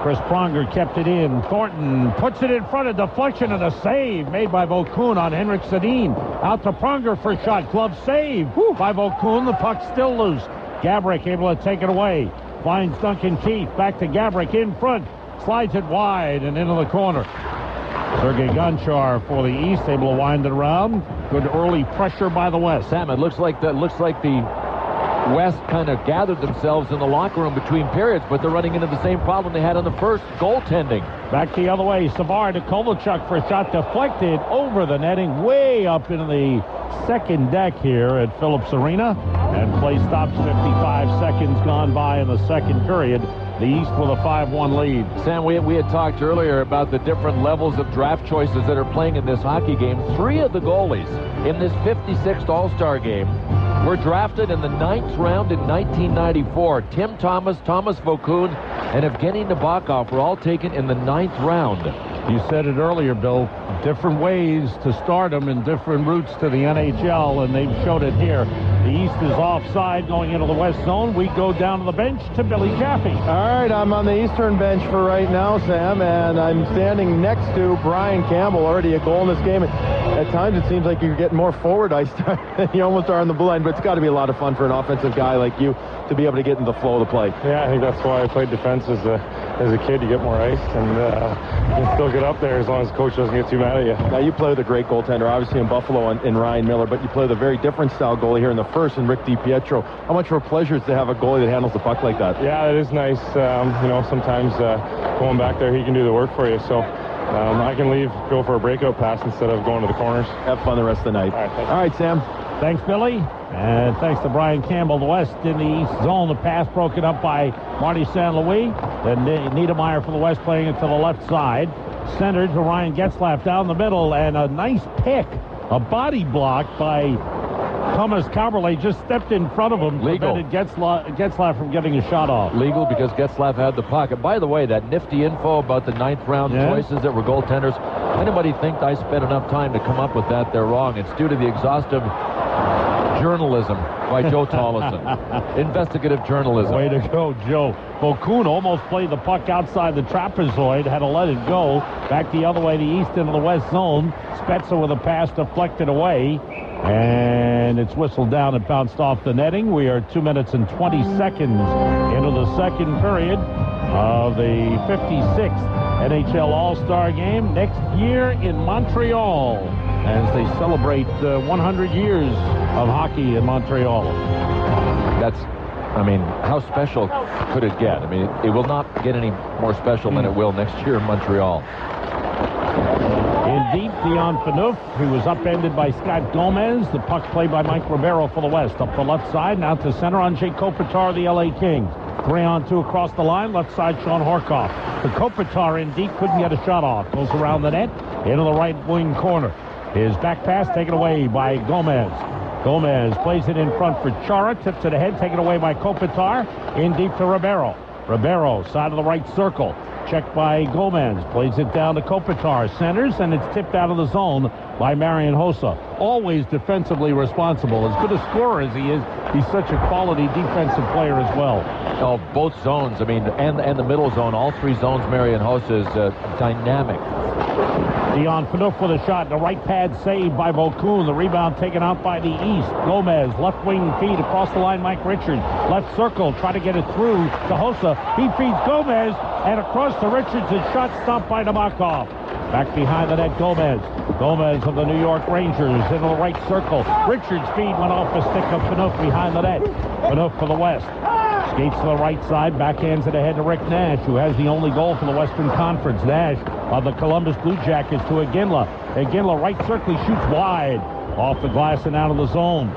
Chris Pronger kept it in. Thornton puts it in front of deflection, and a save made by Vokoun on Henrik Sedin. Out to Pronger for a shot. Glove save by Vokoun. The puck still loose. Gaborik able to take it away. Finds Duncan Keith. Back to Gaborik in front. Slides it wide and into the corner. Sergei Gonchar for the East, able to wind it around. Good early pressure by the West. Sam, it looks like the West kind of gathered themselves in the locker room between periods, but they're running into the same problem they had on the first, goaltending. Back the other way. Savard to Kovalchuk for a shot deflected over the netting, way up into the second deck here at Phillips Arena. And play stops. 55 seconds gone by in the second period. The East with a 5-1 lead. Sam, we had talked earlier about the different levels of draft choices that are playing in this hockey game. 3 of the goalies in this 56th All-Star game were drafted in the 9th round in 1994. Tim Thomas, Thomas Vokoun, and Evgeny Nabokov were all taken in the 9th round. You said it earlier, Bill. Different ways to start them and different routes to the NHL, and they've showed it here. The East is offside going into the West zone. We go down to the bench to Billy Jaffe. All right, I'm on the Eastern bench for right now, Sam, and I'm standing next to Brian Campbell, already a goal in this game. At times it seems like you're getting more forward ice time than you almost are on the blue line, but it's got to be a lot of fun for an offensive guy like you to be able to get in the flow of the play. Yeah, I think that's why I played defense as a kid. You get more ice, and you can still get up there as long as the coach doesn't get too mad at you. Now, you play with a great goaltender, obviously in Buffalo in Ryan Miller, but you play with a very different style goalie here in the first in Rick DiPietro. How much of a pleasure is to have a goalie that handles the puck like that? Yeah, it is nice. Sometimes going back there, he can do the work for you. So I can go for a breakout pass instead of going to the corners. Have fun the rest of the night. All right, Sam. Thanks, Billy. And thanks to Brian Campbell. The West in the East zone. The pass broken up by Marty St. Louis. Then Niedermeyer for the West playing it to the left side. Centered to Ryan Getzlaf down the middle. And a nice pick. A body block by Thomas Kaberle. Just stepped in front of him. Legal. Prevented Getzlaf from getting a shot off. Legal because Getzlaf had the puck. And by the way, that nifty info about the 9th round choices that were goaltenders. Anybody think I spent enough time to come up with that? They're wrong. It's due to the exhaustive journalism by Joe Tollison. Investigative journalism. Way to go, Joe. Vokoun almost played the puck outside the trapezoid, had to let it go. Back the other way, the East into the West zone. Spezza with a pass deflected away. And it's whistled down and bounced off the netting. We are 2 minutes and 20 seconds into the second period of the 56th NHL All-Star Game next year in Montreal as they celebrate 100 years of hockey in Montreal. How special could it get? It will not get any more special than it will next year in Montreal. In deep, Dion Phaneuf, who was upended by Scott Gomez. The puck played by Mike Ribeiro for the West. Up the left side, now to center on Jake Kopitar, the LA Kings. 3-on-2 across the line, left side Sean Horkoff. The Kopitar in deep, couldn't get a shot off. Goes around the net, into the right wing corner. His back pass taken away by Gomez. Gomez plays it in front for Chara, tips it ahead, taken away by Kopitar. In deep to Ribeiro. Ribeiro, side of the right circle. Checked by Gomez. Plays it down to Kopitar. Centers, and it's tipped out of the zone by Marian Hossa. Always defensively responsible. As good a scorer as he is, he's such a quality defensive player as well. Oh, both zones, and the middle zone, all 3 zones, Marian Hossa is dynamic. Dion Phaneuf with a shot. The right pad saved by Vokoun. The rebound taken out by the East. Gomez, left wing feed across the line. Mike Richards, left circle, try to get it through to Hossa. He feeds Gomez, and across to Richards. His shot stopped by Nabokov. Back behind the net, Gomez. Gomez of the New York Rangers into the right circle. Richards' feed went off the stick of Phaneuf behind the net. Phaneuf for the West. Skates to the right side, backhands it ahead to Rick Nash, who has the only goal for the Western Conference. Nash of the Columbus Blue Jackets to Iginla. Iginla right circle, he shoots wide off the glass and out of the zone.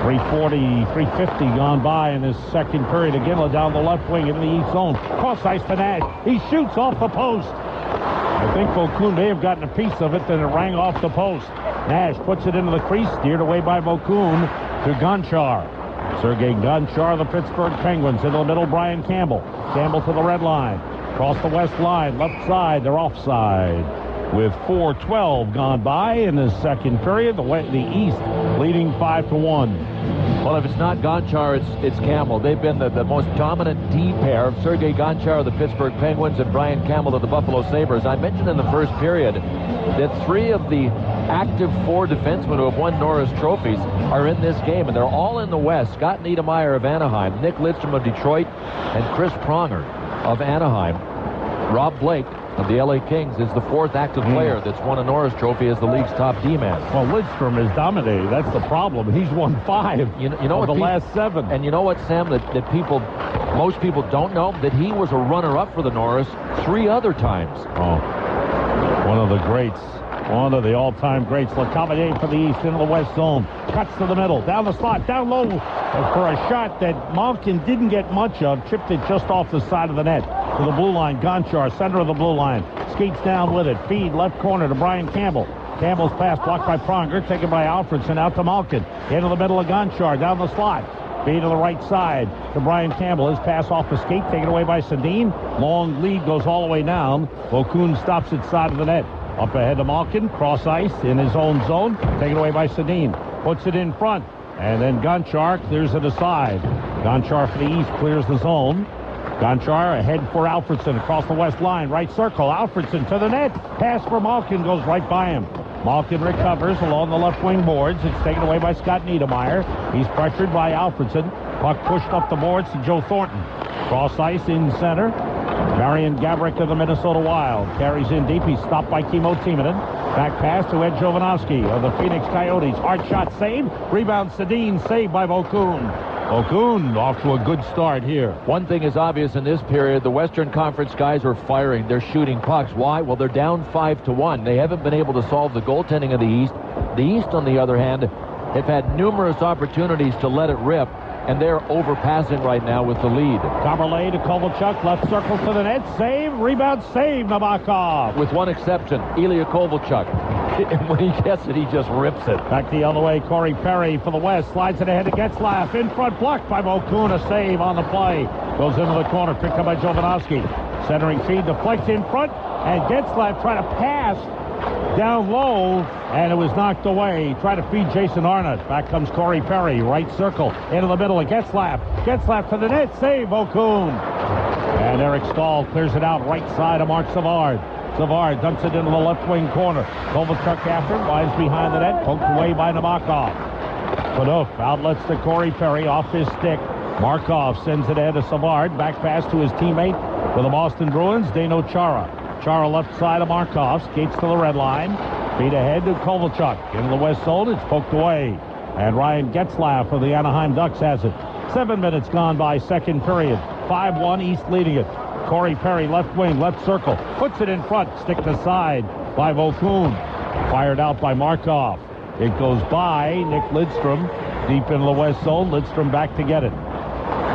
350 gone by in this second period. Iginla down the left wing into the east zone. Cross ice to Nash. He shoots off the post. I think Vaucoun may have gotten a piece of it, then it rang off the post. Nash puts it into the crease, steered away by Vaucoun to Gonchar. Sergei Gonchar, the Pittsburgh Penguins. In the middle, Brian Campbell. Campbell to the red line. Across the west line, left side, they're offside. With 4:12 gone by in the second period, the East leading 5-1. Well, if it's not Gonchar, it's Campbell. They've been the most dominant D pair of Sergei Gonchar of the Pittsburgh Penguins and Brian Campbell of the Buffalo Sabres. I mentioned in the first period that 3 of the active 4 defensemen who have won Norris trophies are in this game, and they're all in the West. Scott Niedermayer of Anaheim, Nick Lidstrom of Detroit, and Chris Pronger of Anaheim. Rob Blake of the LA Kings is the 4th active player that's won a Norris Trophy as the league's top D-man. Well, Lidstrom is dominating. That's the problem. He's won 5 you know of the last 7. And you know what, Sam, that most people don't know? That he was a runner-up for the Norris 3 other times. Oh, one of the greats. One of the all-time greats. LeCavalier for the East into the West zone. Cuts to the middle. Down the slot. Down low for a shot that Malkin didn't get much of. Chipped it just off the side of the net. To the blue line. Gonchar, center of the blue line. Skates down with it. Feed left corner to Brian Campbell. Campbell's pass blocked by Pronger. Taken by Alfredson. Out to Malkin. Into the middle of Gonchar. Down the slot. Feed to the right side to Brian Campbell. His pass off the skate. Taken away by Sedin. Long lead goes all the way down. Vaucoun stops at side of the net. Up ahead to Malkin, cross ice in his own zone, taken away by Sedin. Puts it in front, and then Gonchar clears it aside. Gonchar for the East clears the zone. Gonchar ahead for Alfredson across the west line, right circle. Alfredson to the net. Pass for Malkin goes right by him. Malkin recovers along the left wing boards. It's taken away by Scott Niedermayer. He's pressured by Alfredson. Puck pushed up the boards to Joe Thornton. Cross ice in center. Marian Gaborik of the Minnesota Wild carries in deep. He's stopped by Kimmo Timonen. Back pass to Ed Jovanovski of the Phoenix Coyotes. Hard shot saved. Rebound Sedin, saved by Vaucoun. Vaucoun off to a good start here. One thing is obvious in this period. The Western Conference guys are firing. They're shooting pucks. Why? Well, they're down 5-1. They haven't been able to solve the goaltending of the East. The East, on the other hand, have had numerous opportunities to let it rip, and they're overpassing right now with the lead. Kaberle to Kovalchuk, left circle to the net, save, rebound, save, Nabokov. With one exception, Ilya Kovalchuk. And when he gets it, he just rips it. Back the other way, Corey Perry for the West, slides it ahead to Getzlaf, in front, blocked by Vaucoun, a save on the play. Goes into the corner, picked up by Jovanovski. Centering feed, deflects in front, and Getzlaf trying to pass down low, and it was knocked away. Try to feed Jason Arnott. Back comes Corey Perry, right circle, into the middle of Getzlaf. Getzlaf to the net, save Vaucoun. And Eric Stahl clears it out, right side of Mark Savard. Savard dumps it into the left wing corner. Kovalchuk after, lies behind the net, poked away by Nabokov. Phaneuf outlets to Corey Perry, off his stick. Markov sends it ahead to Savard, back pass to his teammate for the Boston Bruins, Dano Chara. Chara left side of Markov, skates to the red line. Feed ahead to Kovalchuk. In the west zone, it's poked away. And Ryan Getzlaf of the Anaheim Ducks has it. 7 minutes gone by, second period. 5-1, East leading it. Corey Perry, left wing, left circle. Puts it in front, stick to side by Vaucoun. Fired out by Markov. It goes by Nick Lidstrom. Deep into the west zone, Lidstrom back to get it.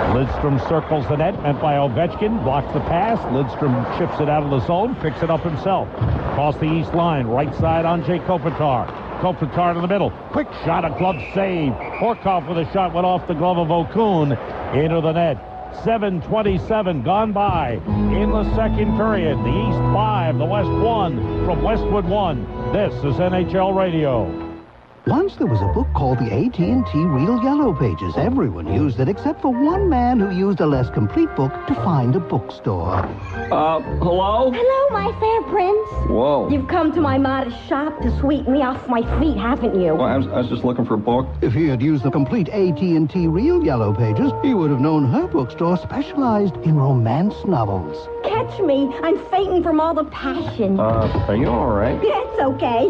Lidstrom circles the net, meant by Ovechkin, blocks the pass. Lidstrom chips it out of the zone, picks it up himself. Across the east line, right side on Jake Kopitar. Kopitar to the middle. Quick shot, a glove save. Horkoff with a shot went off the glove of Vaucoun into the net. 7:27 gone by in the second period. The East 5, the West 1 from Westwood 1. This is NHL Radio. Once there was a book called the AT&T Real Yellow Pages. Everyone used it except for one man who used a less complete book to find a bookstore. Hello? Hello, my fair prince. Whoa. You've come to my modest shop to sweep me off my feet, haven't you? Well, I was just looking for a book. If he had used the complete AT&T Real Yellow Pages, he would have known her bookstore specialized in romance novels. catch me. I'm fainting from all the passion. Are you all right? It's okay.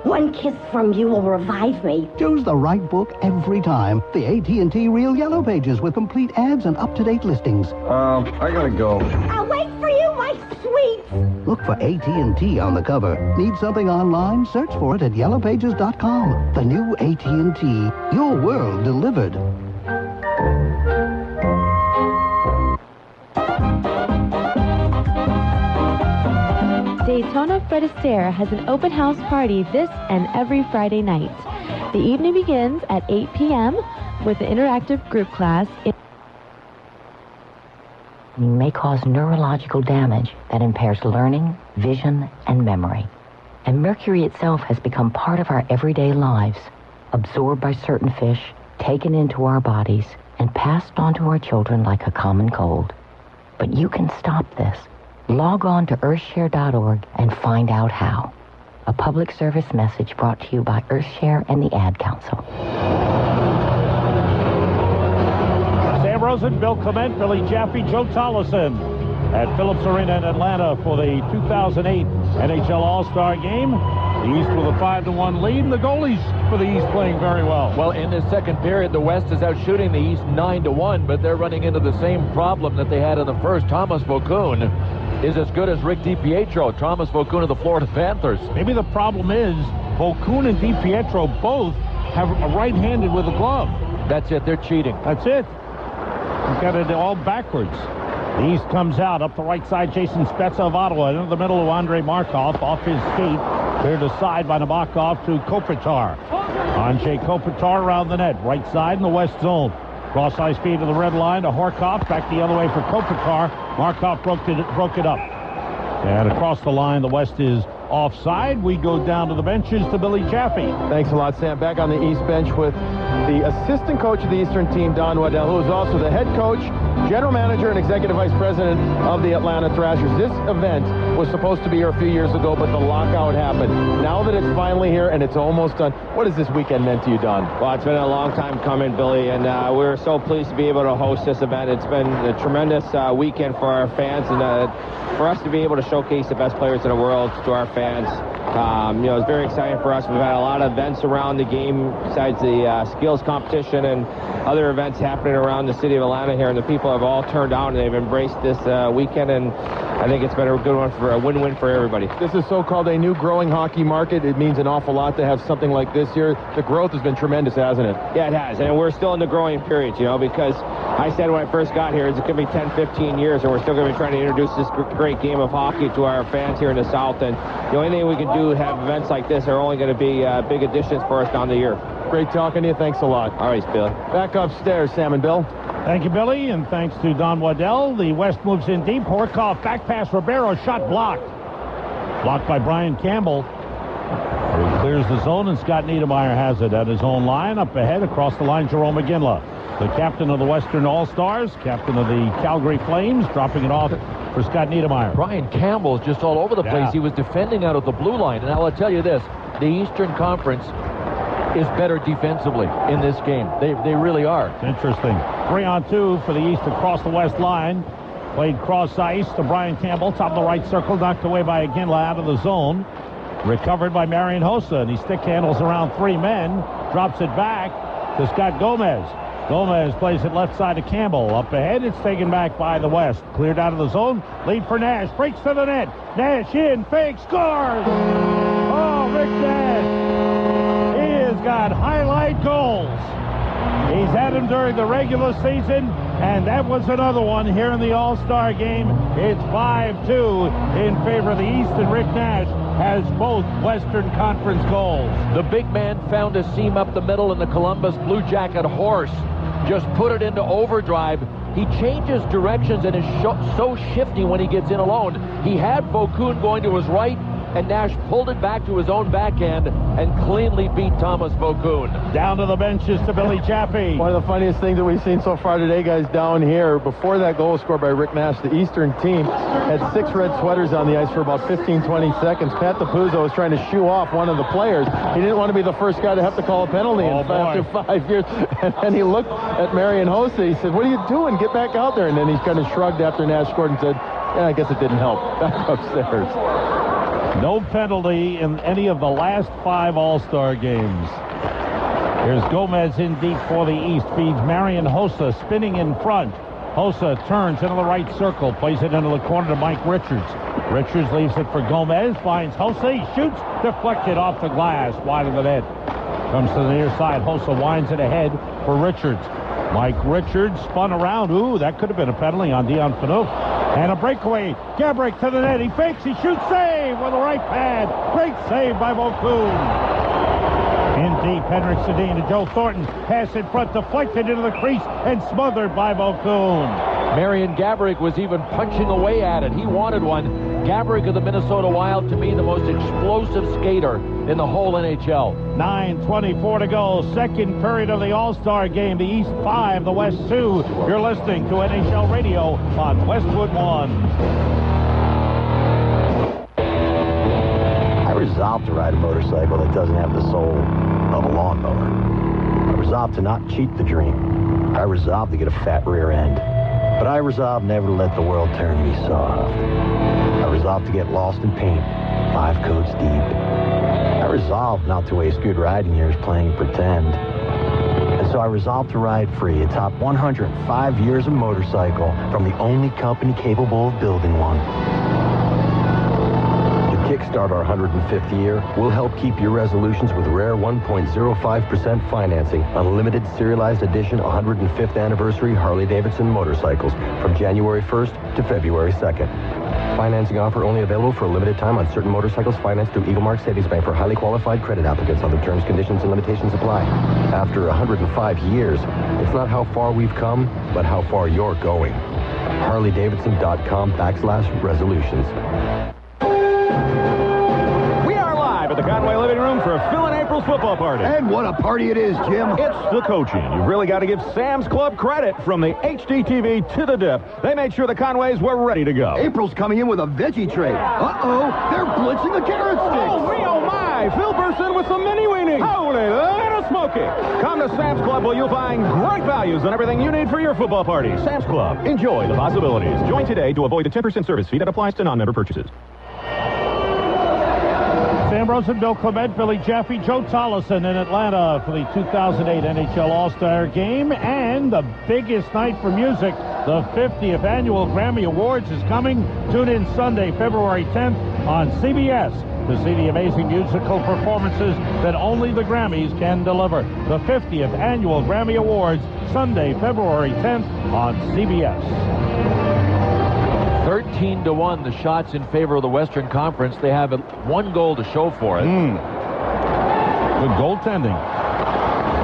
One kiss from you will revive me. Choose the right book every time. The AT&T Real Yellow Pages with complete ads and up-to-date listings. I gotta go. I'll wait for you, my sweet. Look for AT&T on the cover. Need something online? Search for it at yellowpages.com. The new AT&T. Your world delivered. Daytona Fred Astaire has an open house party this and every Friday night. The evening begins at 8 p.m. with an interactive group class. May cause neurological damage that impairs learning, vision, and memory. And mercury itself has become part of our everyday lives, absorbed by certain fish, taken into our bodies, and passed on to our children like a common cold. But you can stop this. Log on to earthshare.org and find out how. A public service message brought to you by Earthshare and the Ad Council. Sam Rosen, Bill Clement, Billy Jaffe, Joe Tollison at Phillips Arena in Atlanta for the 2008 NHL All-Star Game. The East with a 5-1 lead, and the goalies for the East playing very well. Well, in the second period, the West is out shooting the East 9-1, but they're running into the same problem that they had in the first. Thomas Vokoun is as good as Rick DiPietro. Thomas Vokoun of the Florida Panthers. Maybe the problem is Vokoun and DiPietro both have a right-handed with a glove. That's it. They're cheating. That's it. You've got it all backwards. The East comes out up the right side. Jason Spezza of Ottawa into the middle of Andrei Markov off his skate. Cleared aside by Nabokov to Kopitar. Andrei Kopitar around the net. Right side in the West zone. Cross ice feed to the red line to Horkoff. Back the other way for Kopitar. Markov broke it up. And across the line, the West is offside. We go down to the benches to Billy Jaffe. Thanks a lot, Sam. Back on the East bench with the assistant coach of the Eastern team, Don Waddell, who is also the head coach, general manager, and executive vice president of the Atlanta Thrashers. This event was supposed to be here a few years ago, but the lockout happened. Now that it's finally here and it's almost done, what has this weekend meant to you, Don? Well, it's been a long time coming, Billy, and we're so pleased to be able to host this event. It's been a tremendous weekend for our fans, and for us to be able to showcase the best players in the world to our fans. It's very exciting for us. We've had a lot of events around the game besides the skills competition and other events happening around the city of Atlanta here, and the people have all turned out and they've embraced this weekend, and I think it's been a good one for a win-win for everybody. This is so-called a new growing hockey market. It means an awful lot to have something like this here. The growth has been tremendous, hasn't it? Yeah, it has, and we're still in the growing period, because I said when I first got here, it's going to be 10, 15 years, and we're still going to be trying to introduce this great game of hockey to our fans here in the South, and the only thing we can do, have events like this, are only going to be big additions for us down the year. Great talking to you. Thanks a lot. All right, Billy. Back upstairs, Sam and Bill. Thank you, Billy, and thanks to Don Waddell. The West moves in deep. Horkoff, back pass, Ribeiro, shot blocked. Blocked by Brian Campbell. He clears the zone, and Scott Niedermayer has it at his own line. Up ahead, across the line, Jerome McGinley, the captain of the Western All-Stars, captain of the Calgary Flames, dropping it off for Scott Niedermayer. Brian Campbell is just all over the place. He was defending out of the blue line, and I will tell you this, the Eastern Conference is better defensively in this game. They really are. Interesting. 3-on-2 for the East across the West line. Played cross ice to Brian Campbell, top of the right circle, knocked away by Iginla out of the zone. Recovered by Marian Hossa, and he stick handles around three men. Drops it back to Scott Gomez. Gomez plays it left side to Campbell. Up ahead, it's taken back by the West. Cleared out of the zone. Lead for Nash. Breaks to the net. Nash in. Fake. Scores. Oh, Rick Nash. He has got highlight goals. He's had them during the regular season, and that was another one here in the All-Star game. It's 5-2 in favor of the East, and Rick Nash has both Western Conference goals. The big man found a seam up the middle, and the Columbus Blue Jacket horse just put it into overdrive. He changes directions and is so shifty when he gets in alone. He had Vokoun going to his right, and Nash pulled it back to his own backhand and cleanly beat Thomas Vokoun. Down to the benches to Billy Jaffe. One of the funniest things that we've seen so far today, guys, down here, before that goal was scored by Rick Nash, the Eastern team had 6 red sweaters on the ice for about 15, 20 seconds. Pat DePuzzo was trying to shoo off one of the players. He didn't want to be the first guy to have to call a penalty after 5 years. And then he looked at Marian Hossa. He said, "What are you doing? Get back out there." And then he kind of shrugged after Nash scored and said, I guess it didn't help. Back upstairs. No penalty in any of the last 5 All-Star games. Here's Gomez in deep for the East. Feeds Marian Hossa spinning in front. Hossa turns into the right circle. Plays it into the corner to Mike Richards. Richards leaves it for Gomez. Finds Hossa. He shoots. Deflected off the glass. Wide of the net. Comes to the near side. Hossa winds it ahead for Richards. Mike Richards spun around. Ooh, that could have been a penalty on Dion Phaneuf. And a breakaway. Gabrick to the net. He fakes. He shoots. Save with the right pad. Great save by Vokoun. In deep, Henrik Sedin to Joe Thornton. Pass in front, deflected into the crease and smothered by Vokoun. Marian Gaborik was even punching away at it. He wanted one. Gaborik of the Minnesota Wild, to me, the most explosive skater in the whole NHL. 9:24 to go. Second period of the All-Star Game. The East 5, the West 2. You're listening to NHL Radio on Westwood 1. I resolved to ride a motorcycle that doesn't have the soul of a lawnmower. I resolved to not cheat the dream. I resolved to get a fat rear end. But I resolved never to let the world turn me soft. I resolved to get lost in paint, 5 coats deep. I resolved not to waste good riding years playing pretend. And so I resolved to ride free atop 105 years of motorcycle from the only company capable of building one. Kickstart our 105th year, we'll help keep your resolutions with rare 1.05% financing on limited serialized edition 105th anniversary Harley-Davidson motorcycles from January 1st to February 2nd. Financing offer only available for a limited time on certain motorcycles financed through Eagle Mark Savings Bank for highly qualified credit applicants. Other terms, conditions, and limitations apply. After 105 years, it's not how far we've come, but how far you're going. HarleyDavidson.com/resolutions. At the Conway Living Room for Phil and April's football party. And what a party it is, Jim. It's the coaching. You've really got to give Sam's Club credit. From the HDTV to the dip, they made sure the Conways were ready to go. April's coming in with a veggie tray. Uh-oh, they're blitzing the carrot sticks. Oh, me, oh, my. Phil bursts in with some mini-weenie. Holy little smoky. Come to Sam's Club where you'll find great values on everything you need for your football party. Sam's Club. Enjoy the possibilities. Join today to avoid the 10% service fee that applies to non-member purchases. Sam Rosen, Bill Clement, Billy Jaffe, Joe Tollison in Atlanta for the 2008 NHL All-Star Game. And the biggest night for music, the 50th Annual Grammy Awards is coming. Tune in Sunday, February 10th on CBS to see the amazing musical performances that only the Grammys can deliver. The 50th Annual Grammy Awards, Sunday, February 10th on CBS. 13-1, the shots in favor of the Western Conference. They have 1 goal to show for it. Good goaltending.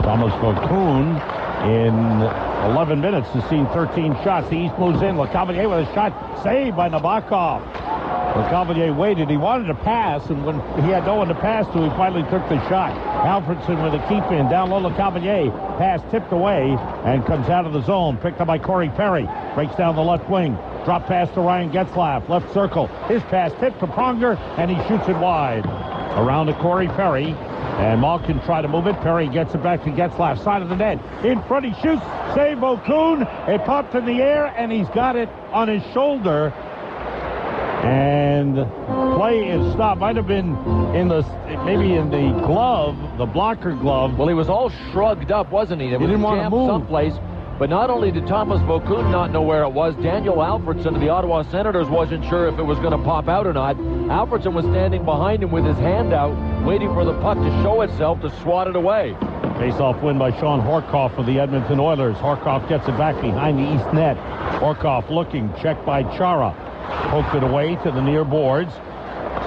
Thomas Vokoun in 11 minutes has seen 13 shots. The East moves in. LeCavalier with a shot saved by Nabokov. LeCavalier waited. He wanted to pass, and when he had no one to pass to, he finally took the shot. Alfredson with a keep in. Down low, LeCavalier. Pass tipped away and comes out of the zone. Picked up by Corey Perry. Breaks down the left wing. Drop pass to Ryan Getzlaf. Left circle. His pass tipped to Pronger, and he shoots it wide. Around to Corey Perry. And Malkin tried to move it. Perry gets it back to Getzlaf. Side of the net. In front, he shoots. Save Vokoun. It popped in the air, and he's got it on his shoulder. And play is stopped. Might have been maybe in the glove, the blocker glove. Well, he was all shrugged up, wasn't he? He didn't want to move someplace. But not only did Thomas Vokoun not know where it was, Daniel Alfredson of the Ottawa Senators wasn't sure if it was going to pop out or not. Alfredson was standing behind him with his hand out, waiting for the puck to show itself to swat it away. Face-off win by Sean Horkoff of the Edmonton Oilers. Horkoff gets it back behind the east net. Horkoff looking, checked by Chara. Poked it away to the near boards.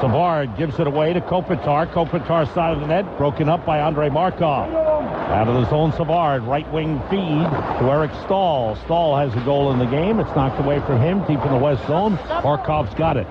Savard gives it away to Kopitar. Kopitar side of the net, broken up by Andrei Markov. Out of the zone, Savard, right wing feed to Eric Stahl. Stahl has a goal in the game. It's knocked away from him, deep in the west zone. Horkoff's got it.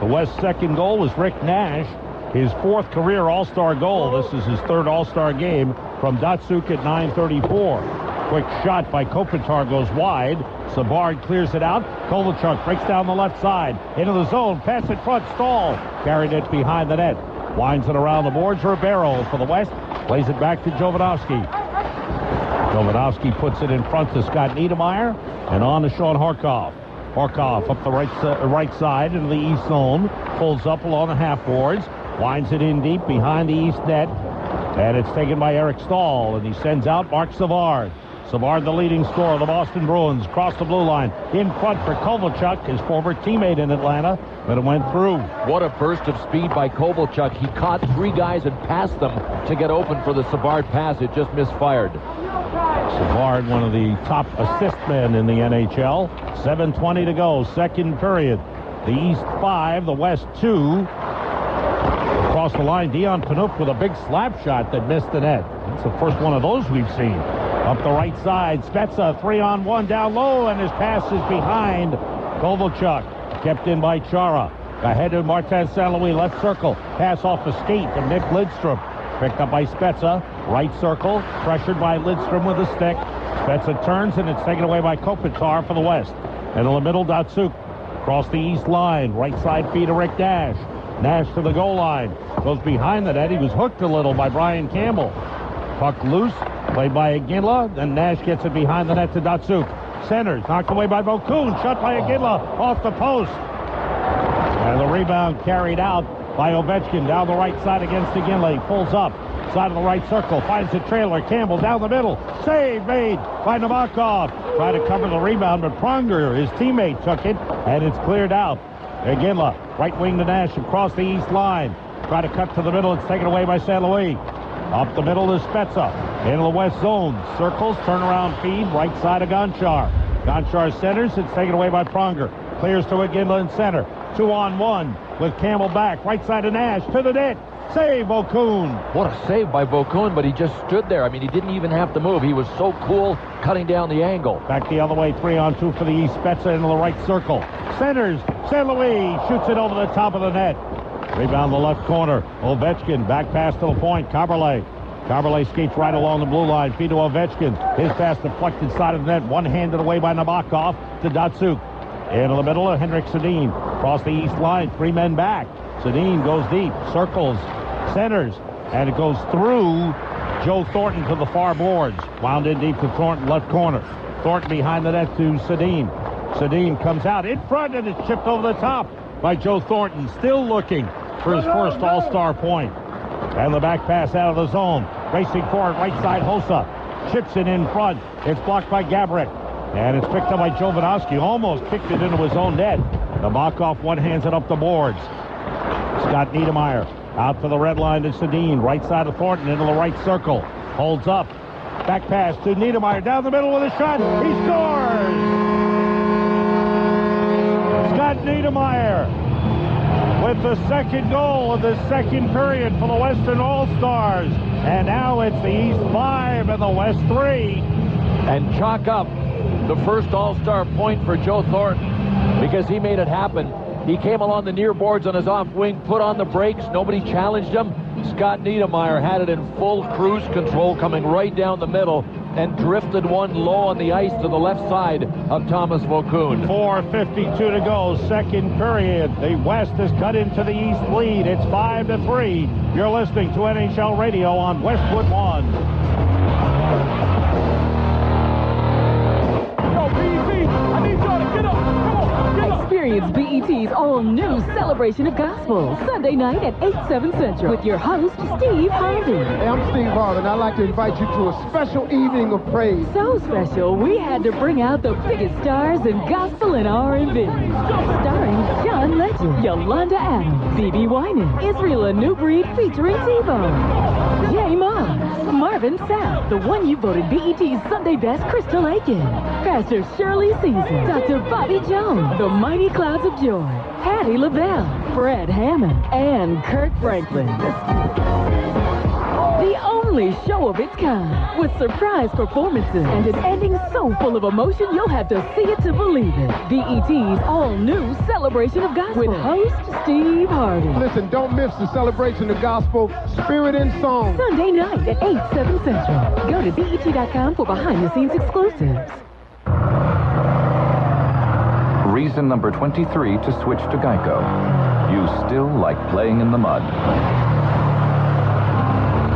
The West's second goal was Rick Nash, his 4th career All-Star goal. This is his 3rd All-Star game from Datsuk at 9:34. Quick shot by Kopitar goes wide. Savard clears it out. Kovalchuk breaks down the left side. Into the zone. Pass in front. Stahl carried it behind the net. Winds it around the boards. Ribeiro for the West. Plays it back to Jovanovski. Jovanovski puts it in front to Scott Niedermayer. And on to Sean Horkoff. Horkoff up the right side into the east zone. Pulls up along the half boards. Winds it in deep behind the east net. And it's taken by Eric Stahl. And he sends out Mark Savard. Savard, the leading scorer of the Boston Bruins, crossed the blue line. In front for Kovalchuk, his former teammate in Atlanta, but it went through. What a burst of speed by Kovalchuk. He caught three guys and passed them to get open for the Savard pass. It just misfired. Savard, one of the top assist men in the NHL. 7:20 to go, second period. The East 5, the West 2. Across the line, Dion Phaneuf with a big slap shot that missed the net. That's the first one of those we've seen. Up the right side, Spezza, 3-on-1 down low, and his pass is behind Kovalchuk. Kept in by Chara. Ahead to Martin St. Louis, left circle. Pass off the skate to Nick Lidstrom. Picked up by Spezza. Right circle, pressured by Lidstrom with a stick. Spezza turns, and it's taken away by Kopitar for the West. And in the middle, Datsuk. Across the east line, right side feed to Rick Nash. Nash to the goal line. Goes behind the net. He was hooked a little by Brian Campbell. Puck loose, played by Iginla, and Nash gets it behind the net to Datsuk. Centers, knocked away by Bokun, shot by Iginla, off the post. And the rebound carried out by Ovechkin down the right side against Iginla. He pulls up, side of the right circle, finds the trailer, Campbell down the middle. Save made by Nabokov. Tried to cover the rebound, but Pronger, his teammate, took it, and it's cleared out. Iginla, right wing to Nash across the east line. Try to cut to the middle, it's taken away by St. Louis. Up the middle is Spezza. Into the west zone. Circles, turnaround feed, right side of Gonchar. Gonchar centers, it's taken away by Pronger. Clears to Iginla in center. 2-on-1 with Campbell back. Right side of Nash to the net. Save, Okun. What a save by Okun, but he just stood there. I mean, he didn't even have to move. He was so cool cutting down the angle. Back the other way, 3-on-2 for the East. Spezza into the right circle. Centers. St. Louis shoots it over the top of the net. Rebound the left corner. Ovechkin back pass to the point. Carberlet skates right along the blue line. Feed to Ovechkin. His pass deflected side of the net. One-handed away by Nabokov to Datsuk. Into the middle of Henrik Sedin. Across the east line. Three men back. Sedin goes deep. Circles. Centers. And it goes through Joe Thornton to the far boards. Wound in deep to Thornton, left corner. Thornton behind the net to Sedin. Sedin comes out in front, and it's chipped over the top by Joe Thornton. Still looking for his first All-Star point. And the back pass out of the zone. Racing forward, right side, Hossa. Chips it in front. It's blocked by Gaborik. And it's picked up by Jovanovski. Almost kicked it into his own net. Nabokov one-hands it up the boards. Scott Niedermayer out to the red line to Sedin. Right side of Thornton into the right circle. Holds up. Back pass to Niedermayer. Down the middle with a shot. He scores! Scott Niedermayer with the second goal of the second period for the Western All-Stars. And now it's the East 5 and the West 3. And chalk up the first All-Star point for Joe Thornton because he made it happen. He came along the near boards on his off wing, put on the brakes. Nobody challenged him. Scott Niedermayer had it in full cruise control coming right down the middle and drifted one low on the ice to the left side of Thomas Vokoun. 4:52 to go, second period. The West has cut into the East lead. It's 5-3. You're listening to NHL Radio on Westwood One. Yo, BET, I need y'all to get up. Come on, get up. Experience BET's all-new Celebration of Gospel, Sunday night at 8/7 Central, with your host, Steve Harvey. Hey, I'm Steve Harvey, and I'd like to invite you to a special evening of praise. So special, we had to bring out the biggest stars in gospel and R&B. Starring John Legend, Yolanda Adams, B.B. Winan, Israel A New Breed featuring T-Bone, J. Moss, Marvin Sapp, the one you voted BET's Sunday Best, Crystal Aiken, Pastor Shirley Caesar, Dr. Bobby Jones, the Mighty Clouds of Joy, Hattie LaBelle, Fred Hammond, and Kirk Franklin. The only show of its kind, with surprise performances and an ending so full of emotion you'll have to see it to believe it. BET's all-new Celebration of Gospel with host Steve Harvey. Listen, don't miss the Celebration of Gospel, Spirit in Song. Sunday night at 8/7 Central. Go to BET.com for behind-the-scenes exclusives. Reason number 23 to switch to Geico. You still like playing in the mud.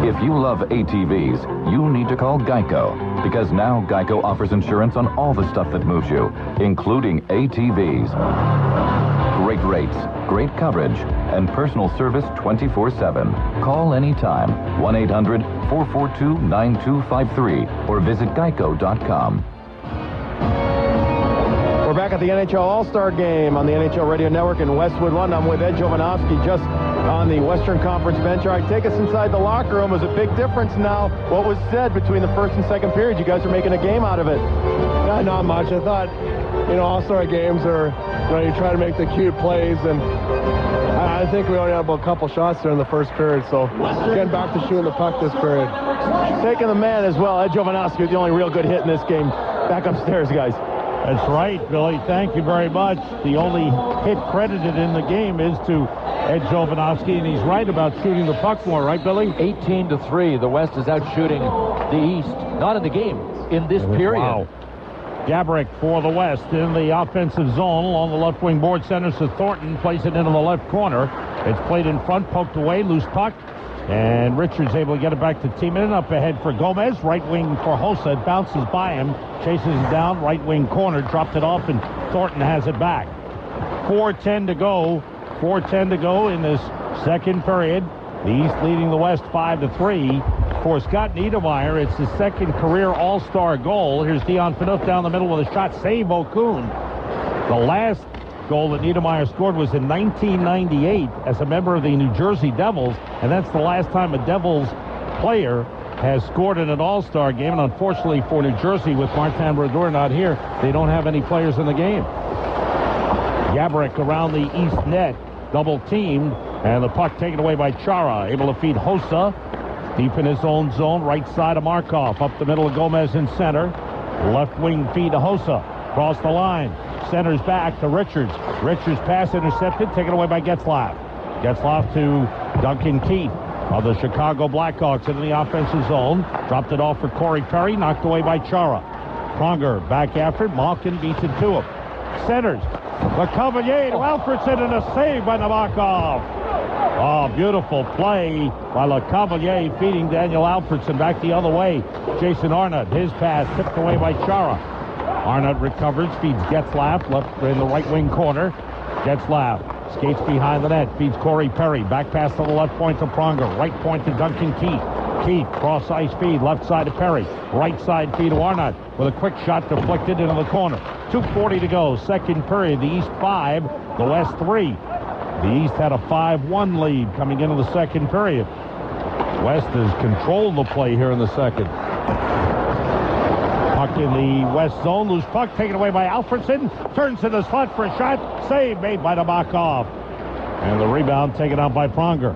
If you love ATVs, you need to call Geico. because now Geico offers insurance on all the stuff that moves you, including ATVs. Great rates, great coverage, and personal service 24/7. Call anytime, 1-800-442-9253, or visit geico.com. We're back at the NHL All-Star Game on the NHL Radio Network in Westwood, London. I'm with Ed Jovanovski just on the Western Conference bench. All right, take us inside the locker room. There's a big difference now. What was said between the first and second period? You guys are making a game out of it. Not much. I thought, All-Star games are, you try to make the cute plays, and I think we only had about a couple shots there in the first period, so getting back to shooting the puck this period. Taking the man as well. Ed Jovanovski was the only real good hit in this game. Back upstairs, guys. That's right, Billy. Thank you very much. The only hit credited in the game is to Ed Jovanovski, and he's right about shooting the puck more, right, Billy? 18-3. The West is out shooting the East. Not in the game, in this period. Wow. Gaborik for the West in the offensive zone along the left wing board. Centers to Thornton. Plays it into the left corner. It's played in front, poked away, loose puck. And Richards able to get it back to Tiemann. Up ahead for Gomez. Right wing for Hossa. It bounces by him. Chases it down. Right wing corner. Dropped it off, and Thornton has it back. 4:10 to go. 4:10 to go in this second period. The East leading the West 5-3. For Scott Niedermayer, it's his second career All-Star goal. Here's Dion Phaneuf down the middle with a shot. Save Okun. The last goal that Niedermayer scored was in 1998 as a member of the New Jersey Devils, and that's the last time a Devils player has scored in an All-Star game. And unfortunately for New Jersey, with Martin Brodeur not here, they don't have any players in the game. Gaborik around the East net, double-teamed, and the puck taken away by Chara. Able to feed Hossa. Deep in his own zone, right side of Markov. Up the middle of Gomez in center. Left wing feed to Hossa. Across the line. Centers back to Richards. Richards pass intercepted, taken away by Getzlaf. Getzlaf to Duncan Keith of the Chicago Blackhawks into the offensive zone. Dropped it off for Corey Perry, knocked away by Chara. Pronger back after it. Malkin beats it to him. Centers. LeCavalier to Alfredson, and a save by Nabokov. Oh, beautiful play by LeCavalier, feeding Daniel Alfredson back the other way. Jason Arnott, his pass tipped away by Chara. Arnott recovers, feeds Getzlaf, left in the right wing corner. Getzlaf skates behind the net, feeds Corey Perry. Back pass to the left point to Pronger. Right point to Duncan Keith. Keith, cross ice feed, left side to Perry. Right side feed to Arnott with a quick shot deflected into the corner. 2:40 to go, second period. The East 5, the West 3. The East had a 5-1 lead coming into the second period. West has controlled the play here in the second. Puck in the West zone. Loose puck taken away by Alfredson. Turns to the slot for a shot. Save made by Nabokov. And the rebound taken out by Pronger.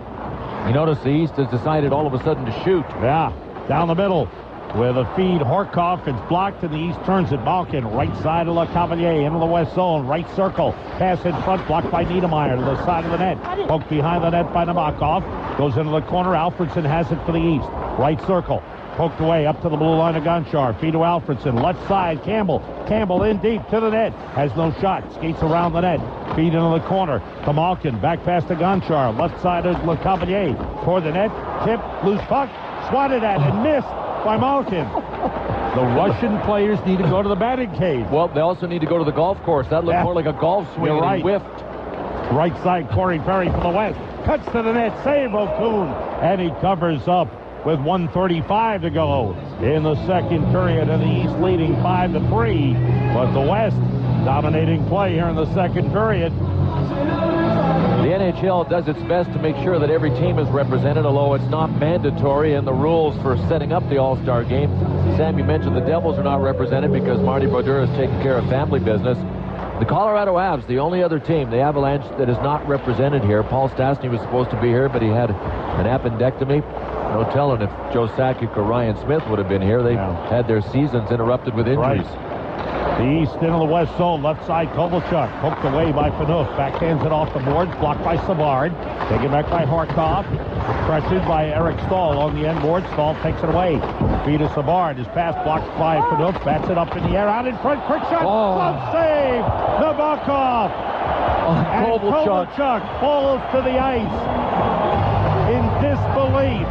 You notice the East has decided all of a sudden to shoot. Yeah, down the middle. With a feed, Horkoff, it's blocked, and the East turns it. Malkin, right side of LeCavalier, into the West zone, right circle. Pass in front, blocked by Niedermayer to the side of the net. Poked behind the net by Nabokov. Goes into the corner. Alfredson has it for the East. Right circle. Poked away up to the blue line of Gonchar. Feed to Alfredson. Left side, Campbell. Campbell in deep to the net. Has no shot. Skates around the net. Feed into the corner to Malkin. Back pass to Gonchar. Left side of LeCavalier. Toward the net. Tip. Loose puck. Swatted at and missed by Malkin. The Russian players need to go to the batting cage. Well, they also need to go to the golf course. That looked more like a golf swing. You're right. He whiffed. Right side, Corey Perry from the West. Cuts to the net. Save Okun. And he covers up with 1:35 to go in the second period, and the East leading 5-3. But the West dominating play here in the second period. The NHL does its best to make sure that every team is represented, although it's not mandatory in the rules for setting up the All-Star Game. Sam, you mentioned the Devils are not represented because Marty Brodeur is taking care of family business. The Colorado Avs, the only other team, the Avalanche, that is not represented here. Paul Stastny was supposed to be here, but he had an appendectomy. No telling if Joe Sakic or Ryan Smith would have been here. They had their seasons interrupted with injuries. Right. The East into the West zone. Left side, Kovalchuk. Poked away by Phaneuf. Backhands it off the boards. Blocked by Savard. Taken back by Horkoff. Pressured by Eric Stahl on the end board. Stahl takes it away. Feed to Savard. His pass blocked by Phaneuf. Bats it up in the air. Out in front. Quick shot. Glove save. Nabokov. And Kovalchuk falls to the ice in disbelief.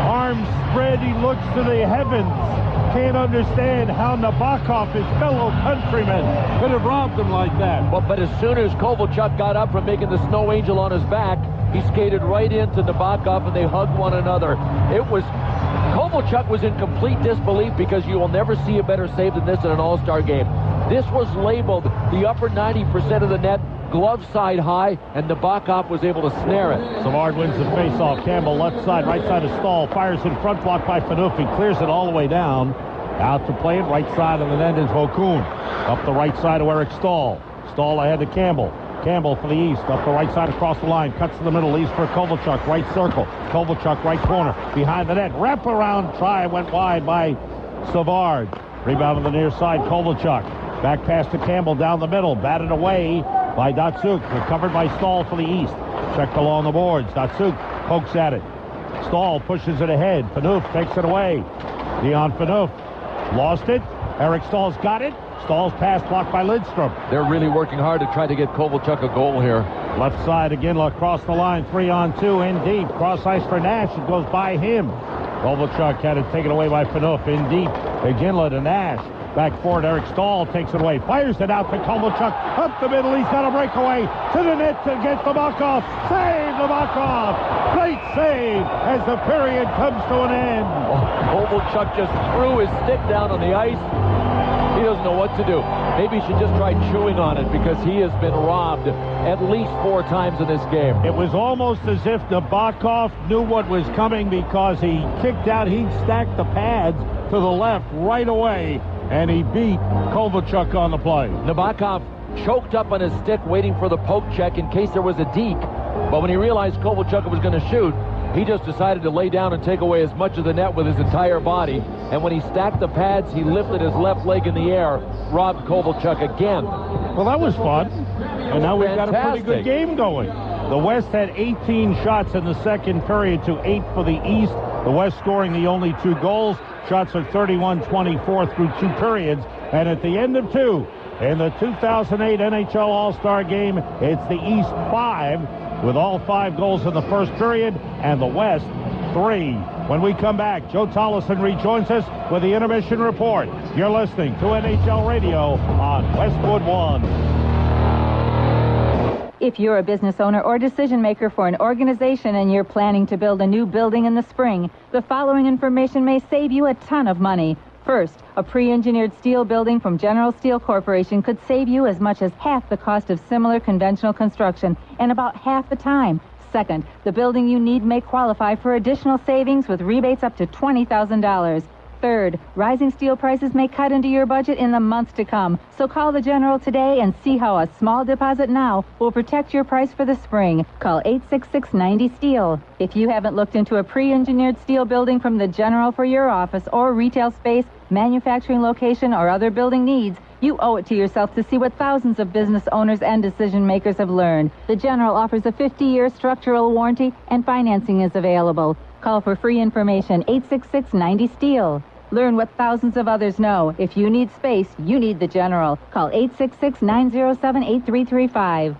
Arms spread. He looks to the heavens. can't understand how Nabokov, his fellow countrymen, could have robbed him like that. But as soon as Kovalchuk got up from making the snow angel on his back, he skated right into Nabokov, and they hugged one another. Kovalchuk was in complete disbelief because you will never see a better save than this in an All-Star game. This was labeled the upper 90% of the net, glove side high, and Nabokov was able to snare it. Savard wins the face-off. Campbell left side, right side of Stahl. Fires in front, blocked by Phaneuf. He clears it all the way down. Out to play it, right side of the net is Vaucoon. Up the right side of Eric Stahl. Stahl ahead to Campbell. Campbell for the east, up the right side across the line, cuts to the middle, leaves for Kovalchuk, right circle. Kovalchuk, right corner, behind the net. Wrap around try, went wide by Savard. Rebound on the near side, Kovalchuk. Back pass to Campbell down the middle, batted away by Datsuk. Recovered by Stahl for the east. Checked along the boards. Datsuk pokes at it. Stahl pushes it ahead. Phaneuf takes it away. Dion Phaneuf lost it. Eric Stahl's got it. Stahl's pass blocked by Lidstrom. They're really working hard to try to get Kovalchuk a goal here. Left side again, across the line, 3-on-2 in deep. Cross ice for Nash. It goes by him. Kovalchuk had it taken away by Phaneuf in deep. Iginla to Nash. Back forward, Eric Stahl takes it away. Fires it out to Kovalchuk. Up the middle, he's got a breakaway. To the net to get Nabokov. Save Nabokov. Great save as the period comes to an end. Kovalchuk just threw his stick down on the ice. He doesn't know what to do. Maybe he should just try chewing on it because he has been robbed at least 4 times in this game. It was almost as if Nabokov knew what was coming because he kicked out. He'd stacked the pads to the left right away, and he beat Kovalchuk on the play. Nabokov choked up on his stick waiting for the poke check in case there was a deke. But when he realized Kovalchuk was going to shoot, he just decided to lay down and take away as much of the net with his entire body. And when he stacked the pads, he lifted his left leg in the air, robbed Kovalchuk again. Well, that was fun. And now we've got a pretty good game going. The West had 18 shots in the second period to 8 for the East. The West scoring the only 2 goals. Shots are 31-24 through 2 periods. And at the end of 2, in the 2008 NHL All-Star Game, it's the East 5 with all 5 goals in the first period, and the West 3. When we come back, Joe Tollison rejoins us with the intermission report. You're listening to NHL Radio on Westwood One. If you're a business owner or decision maker for an organization and you're planning to build a new building in the spring, the following information may save you a ton of money. First, a pre-engineered steel building from General Steel Corporation could save you as much as half the cost of similar conventional construction and about half the time. Second, the building you need may qualify for additional savings with rebates up to $20,000. Third, rising steel prices may cut into your budget in the months to come. So call the General today and see how a small deposit now will protect your price for the spring. Call 866-90-STEEL. If you haven't looked into a pre-engineered steel building from the General for your office or retail space, manufacturing location, or other building needs, you owe it to yourself to see what thousands of business owners and decision makers have learned. The General offers a 50-year structural warranty and financing is available. Call for free information, 866-90-STEEL. Learn what thousands of others know. If you need space, you need the General. Call 866-907-8335.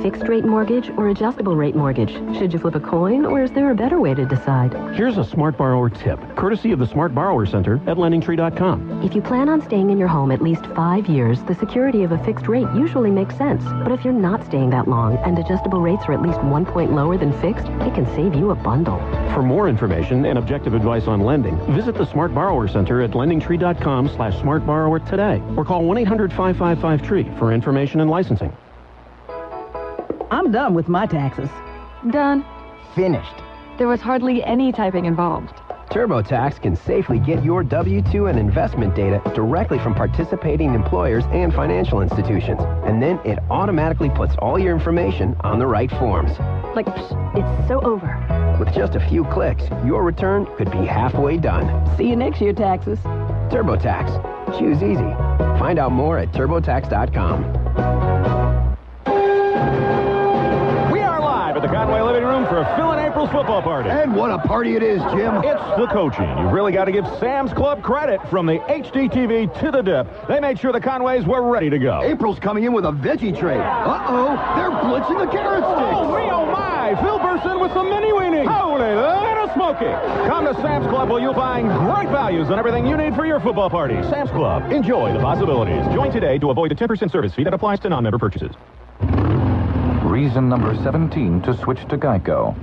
Fixed rate mortgage or adjustable rate mortgage? Should you flip a coin, or is there a better way to decide? Here's a smart borrower tip, courtesy of the Smart Borrower Center at LendingTree.com. If you plan on staying in your home at least 5 years, the security of a fixed rate usually makes sense. But if you're not staying that long and adjustable rates are at least 1 point lower than fixed, it can save you a bundle. For more information and objective advice on lending, visit the Smart Borrower Center at LendingTree.com/smartborrower today, or call 1-800-555-TREE for information and licensing. I'm done with my taxes. Done. Finished. There was hardly any typing involved. TurboTax can safely get your W-2 and investment data directly from participating employers and financial institutions. And then it automatically puts all your information on the right forms. Like, it's so over. With just a few clicks, your return could be halfway done. See you next year, taxes. TurboTax. Choose easy. Find out more at TurboTax.com. At the Conway Living Room for Phil and April's football party. And what a party it is, Jim. It's the coaching. You've really got to give Sam's Club credit. From the HDTV to the dip, they made sure the Conways were ready to go. April's coming in with a veggie tray. Uh-oh, they're blitzing the carrot sticks. Oh, me, oh, my. Hey, Phil Burson with some mini-weenie. Holy little smoky. Come to Sam's Club where you'll find great values on everything you need for your football party. Sam's Club. Enjoy the possibilities. Join today to avoid the 10% service fee that applies to non-member purchases. Reason number 17 to switch to Geico.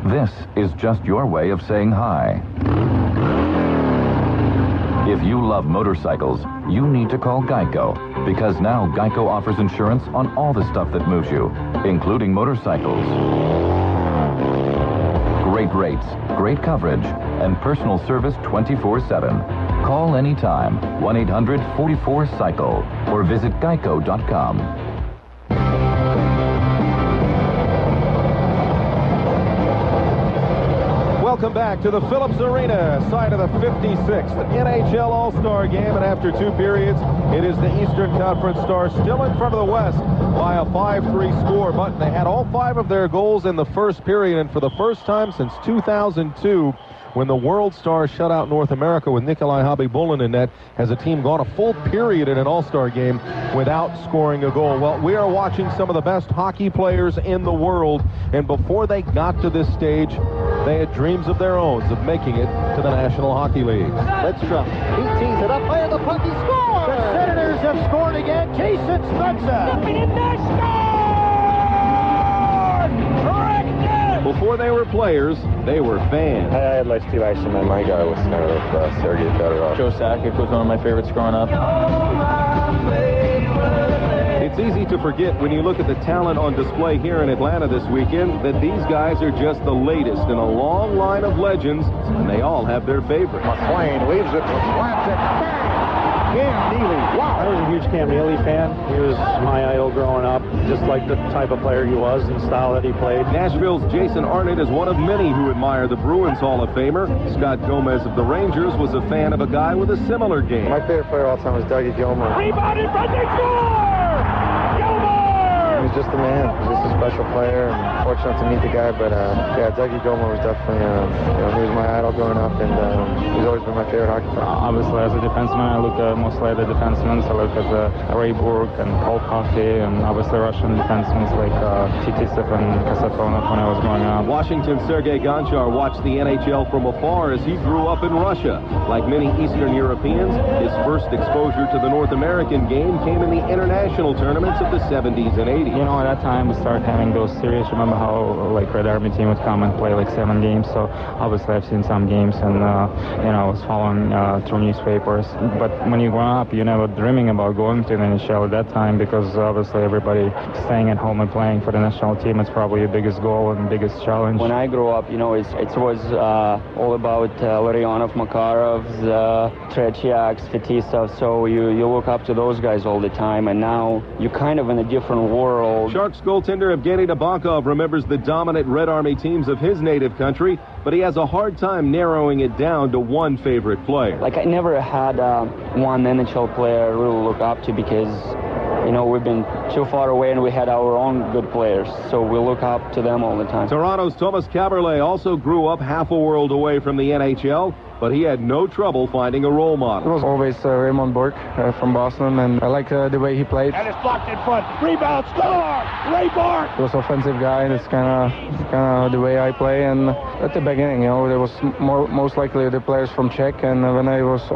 This is just your way of saying hi. If you love motorcycles, you need to call Geico, because now Geico offers insurance on all the stuff that moves you, including motorcycles. Great rates, great coverage, and personal service 24/7. Call anytime, 1-800-44-CYCLE, or visit geico.com. Welcome back to the Phillips Arena, site of the 56th NHL All-Star Game, and after 2 periods, it is the Eastern Conference Stars still in front of the West by a 5-3 score, but they had all 5 of their goals in the first period, and for the first time since 2002, when the World Stars shut out North America with Nikolai Habibulin in net, has a team gone a full period in an All-Star game without scoring a goal. Well, we are watching some of the best hockey players in the world, and before they got to this stage, they had dreams of their own of making it to the National Hockey League. Lidstrom, he tees it up, play the puck, he scores! The Senators have scored again. Jason Spezza. Before they were players, they were fans. I had like Steve Eisenman. My guy was kind of Sergei Fedorov. Joe Sakic was one of my favorites growing up. It's easy to forget when you look at the talent on display here in Atlanta this weekend that these guys are just the latest in a long line of legends, and they all have their favorites. McLean leaves it for Slantic. Cam Neely. Wow. I was a huge Cam Neely fan. He was my idol growing up, just like the type of player he was and the style that he played. Nashville's Jason Arnott is one of many who admire the Bruins Hall of Famer. Scott Gomez of the Rangers was a fan of a guy with a similar game. My favorite player of all time was Dougie Gilmour. Rebounded by the score! He was just a man. He was just a special player. I'm fortunate to meet the guy, but yeah, Dougie Gilmour was definitely, he was my idol growing up, and he's always been my favorite hockey player. Obviously, as a defenseman, I look mostly at the defensemen. So I look at Ray Bourque and Paul Coffey, and obviously Russian defensemen like Titisov and Kasatonov when I was growing up. Washington's Sergei Gonchar watched the NHL from afar as he grew up in Russia. Like many Eastern Europeans, his first exposure to the North American game came in the international tournaments of the 70s and 80s. You know, at that time we started having those series. Remember how like Red Army team would come and play like 7 games. So obviously I've seen some games, and you know, I was following through newspapers. But when you grow up, you're never dreaming about going to the NHL at that time, because obviously everybody staying at home and playing for the national team is probably your biggest goal and biggest challenge. When I grew up, you know, it was all about Larionov, Makarovs, Tretiaks, Fetisov. So you look up to those guys all the time, and now you're kind of in a different world. Sharks goaltender Evgeny Nabokov remembers the dominant Red Army teams of his native country, but he has a hard time narrowing it down to one favorite player. Like, I never had one NHL player I really look up to, because, you know, we've been too far away and we had our own good players, so we look up to them all the time. Toronto's Thomas Caberlet also grew up half a world away from the NHL, but he had no trouble finding a role model. It was always Raymond Bourque from Boston, and I like the way he played. And it's blocked in front. Rebound, score! Ray Bourque! He was an offensive guy, and it's kind of the way I play. And at the beginning, you know, there was most likely the players from Czech, and when I was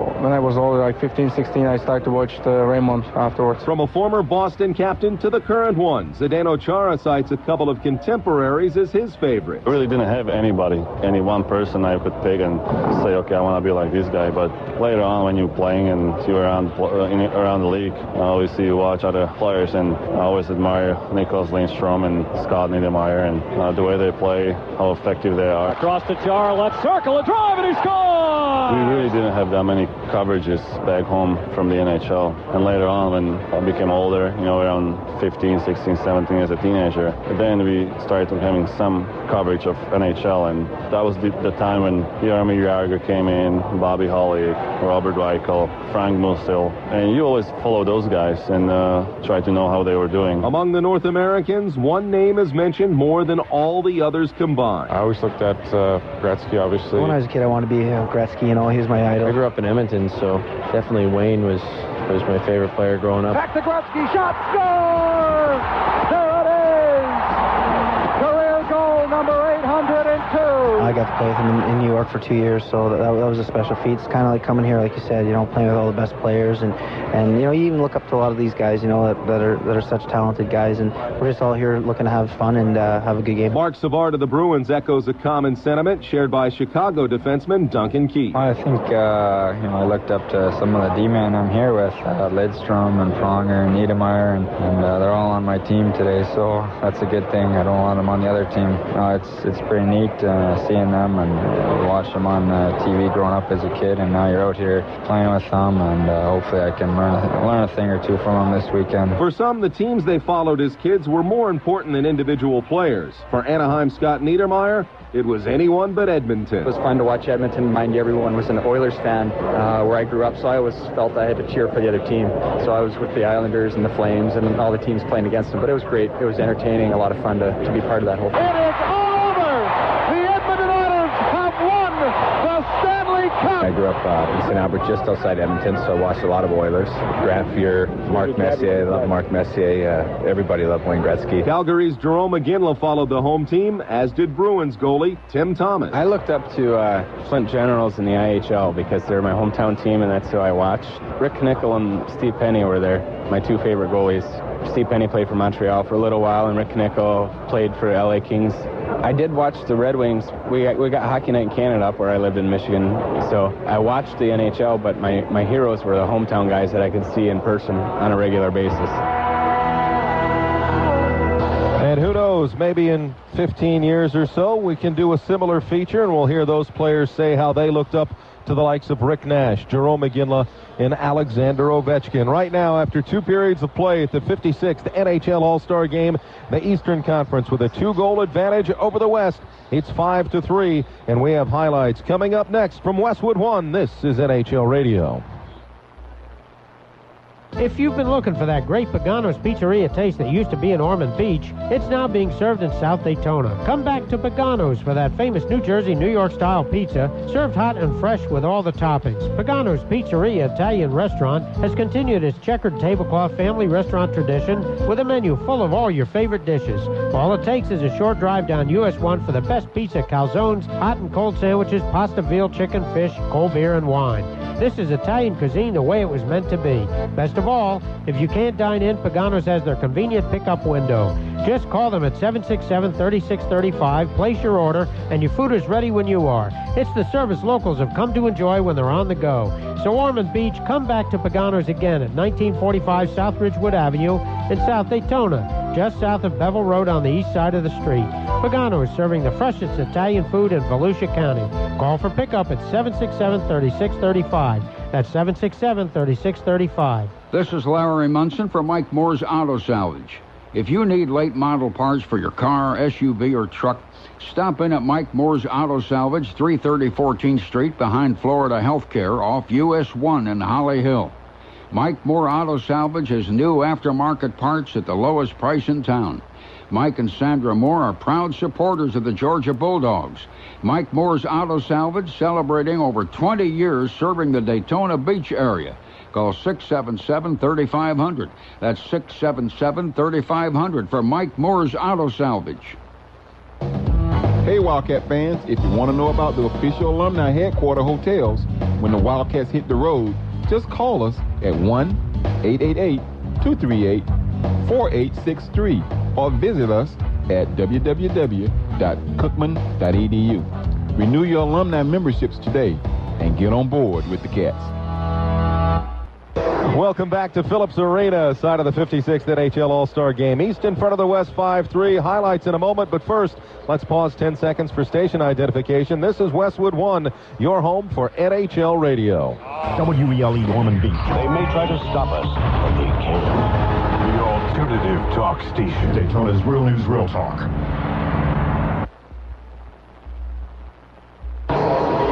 older, like 15, 16, I started to watch Raymond afterwards. From a former Boston captain to the current one, Zdeno Chara cites a couple of contemporaries as his favorite. I really didn't have any one person I could pick and say, okay, I want to be like this guy. But later on, when you're playing and you're around the league, obviously you watch other players, and I always admire Nicholas Lindstrom and Scott Niedermayer, and the way they play, how effective they are. Across to Chara, left circle, a drive, and he scores! We really didn't have that many coverages back home from the NHL. And later on, when I became older, you know, around 15, 16, 17 as a teenager, then we started having some coverage of NHL, and that was the time when Jaromir Jagr came in, Bobby Holly, Robert Weichel, Frank Musil, and you always follow those guys and try to know how they were doing. Among the North Americans, one name is mentioned more than all the others combined. I always looked at Gretzky, obviously. When I was a kid, I wanted to be Gretzky, you know, he was my idol. I grew up in Edmonton, so definitely Wayne was my favorite player growing up. Back to Gretzky, shot, score! There it is! Career goal number got to play with him in New York for 2 years, so that was a special feat. It's kind of like coming here, like you said, playing with all the best players, and you even look up to a lot of these guys, that are such talented guys, and we're just all here looking to have fun and have a good game. Mark Savard of the Bruins echoes a common sentiment shared by Chicago defenseman Duncan Keith. I think, I looked up to some of the D-men I'm here with, Lidstrom and Pronger and Niedermeyer, and they're all on my team today, so that's a good thing. I don't want them on the other team. It's pretty neat seeing them and watch them on TV growing up as a kid, and now you're out here playing with them, and hopefully I can learn a thing or two from them this weekend. For some, the teams they followed as kids were more important than individual players. For Anaheim Scott Niedermeyer, it was anyone but Edmonton. It was fun to watch Edmonton. Mind you, everyone was an Oilers fan where I grew up, so I always felt I had to cheer for the other team. So I was with the Islanders and the Flames and all the teams playing against them. But it was great. It was entertaining, a lot of fun to be part of that whole thing. It is all over! The Edmonton Oilers have won the Stanley Cup! I grew up in St. Albert, just outside Edmonton, so I watched a lot of Oilers. Grant Fuhr, Mark Messier. I love Mark Messier. Everybody loved Wayne Gretzky. Calgary's Jerome McGinley followed the home team, as did Bruins goalie Tim Thomas. I looked up to Flint Generals in the IHL because they're my hometown team, and that's who I watched. Rick Knickel and Steve Penny were there, my two favorite goalies. Steve Penny played for Montreal for a little while, and Rick Knickel played for LA Kings. I did watch the Red Wings. We got Hockey Night in Canada up where I lived in Michigan, so I watched the NHL, but my heroes were the hometown guys that I could see in person on a regular basis. And who knows, maybe in 15 years or so, we can do a similar feature, and we'll hear those players say how they looked up to the likes of Rick Nash, Jerome McGinley, and Alexander Ovechkin. Right now, after 2 periods of play at the 56th NHL All-Star Game, the Eastern Conference with a 2-goal advantage over the West. It's 5-3, and we have highlights coming up next from Westwood One. This is NHL Radio. If you've been looking for that great Pagano's Pizzeria taste that used to be in Ormond Beach, it's now being served in South Daytona. Come back to Pagano's for that famous New Jersey, New York-style pizza, served hot and fresh with all the toppings. Pagano's Pizzeria Italian restaurant has continued its checkered tablecloth family restaurant tradition with a menu full of all your favorite dishes. All it takes is a short drive down US 1 for the best pizza, calzones, hot and cold sandwiches, pasta, veal, chicken, fish, cold beer, and wine. This is Italian cuisine the way it was meant to be. Best of all, if you can't dine in, Pagano's has their convenient pickup window. Just call them at 767-3635, place your order, and your food is ready when you are. It's the service locals have come to enjoy when they're on the go. So Ormond Beach, come back to Pagano's again at 1945 South Ridgewood Avenue in South Daytona, just south of Bevel Road on the east side of the street. Pagano is serving the freshest Italian food in Volusia County. Call for pickup at 767-3635. That's 767-3635. This is Larry Munson from Mike Moore's Auto Salvage. If you need late model parts for your car, SUV, or truck, stop in at Mike Moore's Auto Salvage, 330 14th Street behind Florida Healthcare off US 1 in Holly Hill. Mike Moore Auto Salvage has new aftermarket parts at the lowest price in town. Mike and Sandra Moore are proud supporters of the Georgia Bulldogs. Mike Moore's Auto Salvage celebrating over 20 years serving the Daytona Beach area. Call 677-3500. That's 677-3500 for Mike Moore's Auto Salvage. Hey, Wildcat fans, if you want to know about the official alumni headquarter hotels when the Wildcats hit the road, just call us at 1-888-238-4863 or visit us at www.cookman.edu. Renew your alumni memberships today and get on board with the Cats. Welcome back to Phillips Arena, side of the 56th NHL All-Star Game. East in front of the West 5-3. Highlights in a moment, but first, let's pause 10 seconds for station identification. This is Westwood One, your home for NHL Radio. WELE Ormond Beach. They may try to stop us, but they can't. The alternative talk station. Daytona's Real News, Real Talk.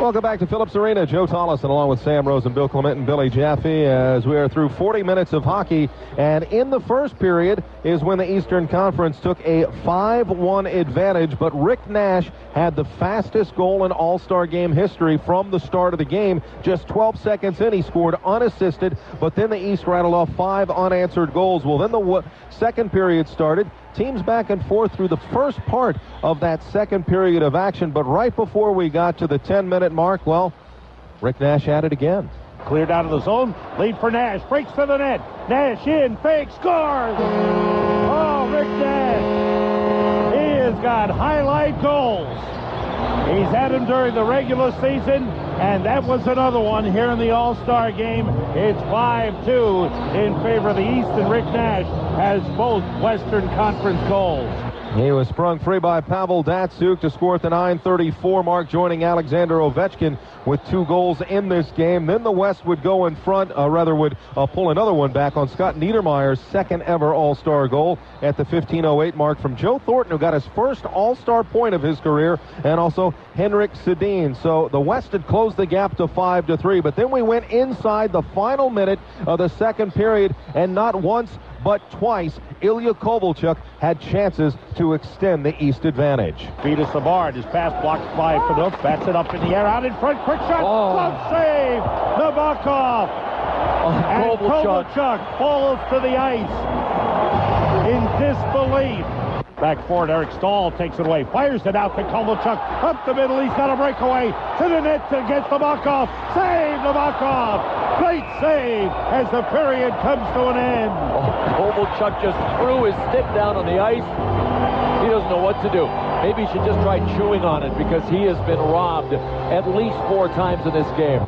Welcome back to Phillips Arena. Joe Tollison along with Sam Rose and Bill Clement and Billy Jaffe as we are through 40 minutes of hockey. And in the first period is when the Eastern Conference took a 5-1 advantage, but Rick Nash had the fastest goal in All-Star Game history from the start of the game. Just 12 seconds in, he scored unassisted, but then the East rattled off 5 unanswered goals. Well, then the second period started. teams back and forth through the first part of that second period of action, but right before we got to the 10-minute mark, well, Rick Nash had it again. Cleared out of the zone. Lead for Nash. Breaks to the net. Nash in. Fake. Scores. Oh, Rick Nash. He has got highlight goals. He's had them during the regular season, and that was another one here in the All-Star game. It's 5-2 in favor of the East, and Rick Nash has both Western Conference goals. He was sprung free by Pavel Datsyuk to score at the 9:34 mark, joining Alexander Ovechkin with 2 goals in this game. Then the West would go in front, would pull another one back on Scott Niedermayer's second ever All-Star goal at the 15:08 mark from Joe Thornton, who got his first All-Star point of his career, and also Henrik Sedin. So the West had closed the gap to 5-3, but then we went inside the final minute of the second period, and not once but twice, Ilya Kovalchuk had chances to extend the East advantage. Vitas Savard, his pass blocked by Phaneuf, bats it up in the air, out in front, quick shot, glove save, Nabokov, and Kovalchuk falls to the ice in disbelief. Back forward, Eric Stahl takes it away, fires it out to Kovalchuk, up the middle, he's got a breakaway, to the net against Nabokov, save Nabokov, great save as the period comes to an end. Kovalchuk just threw his stick down on the ice. He doesn't know what to do. Maybe he should just try chewing on it, because he has been robbed at least 4 times in this game.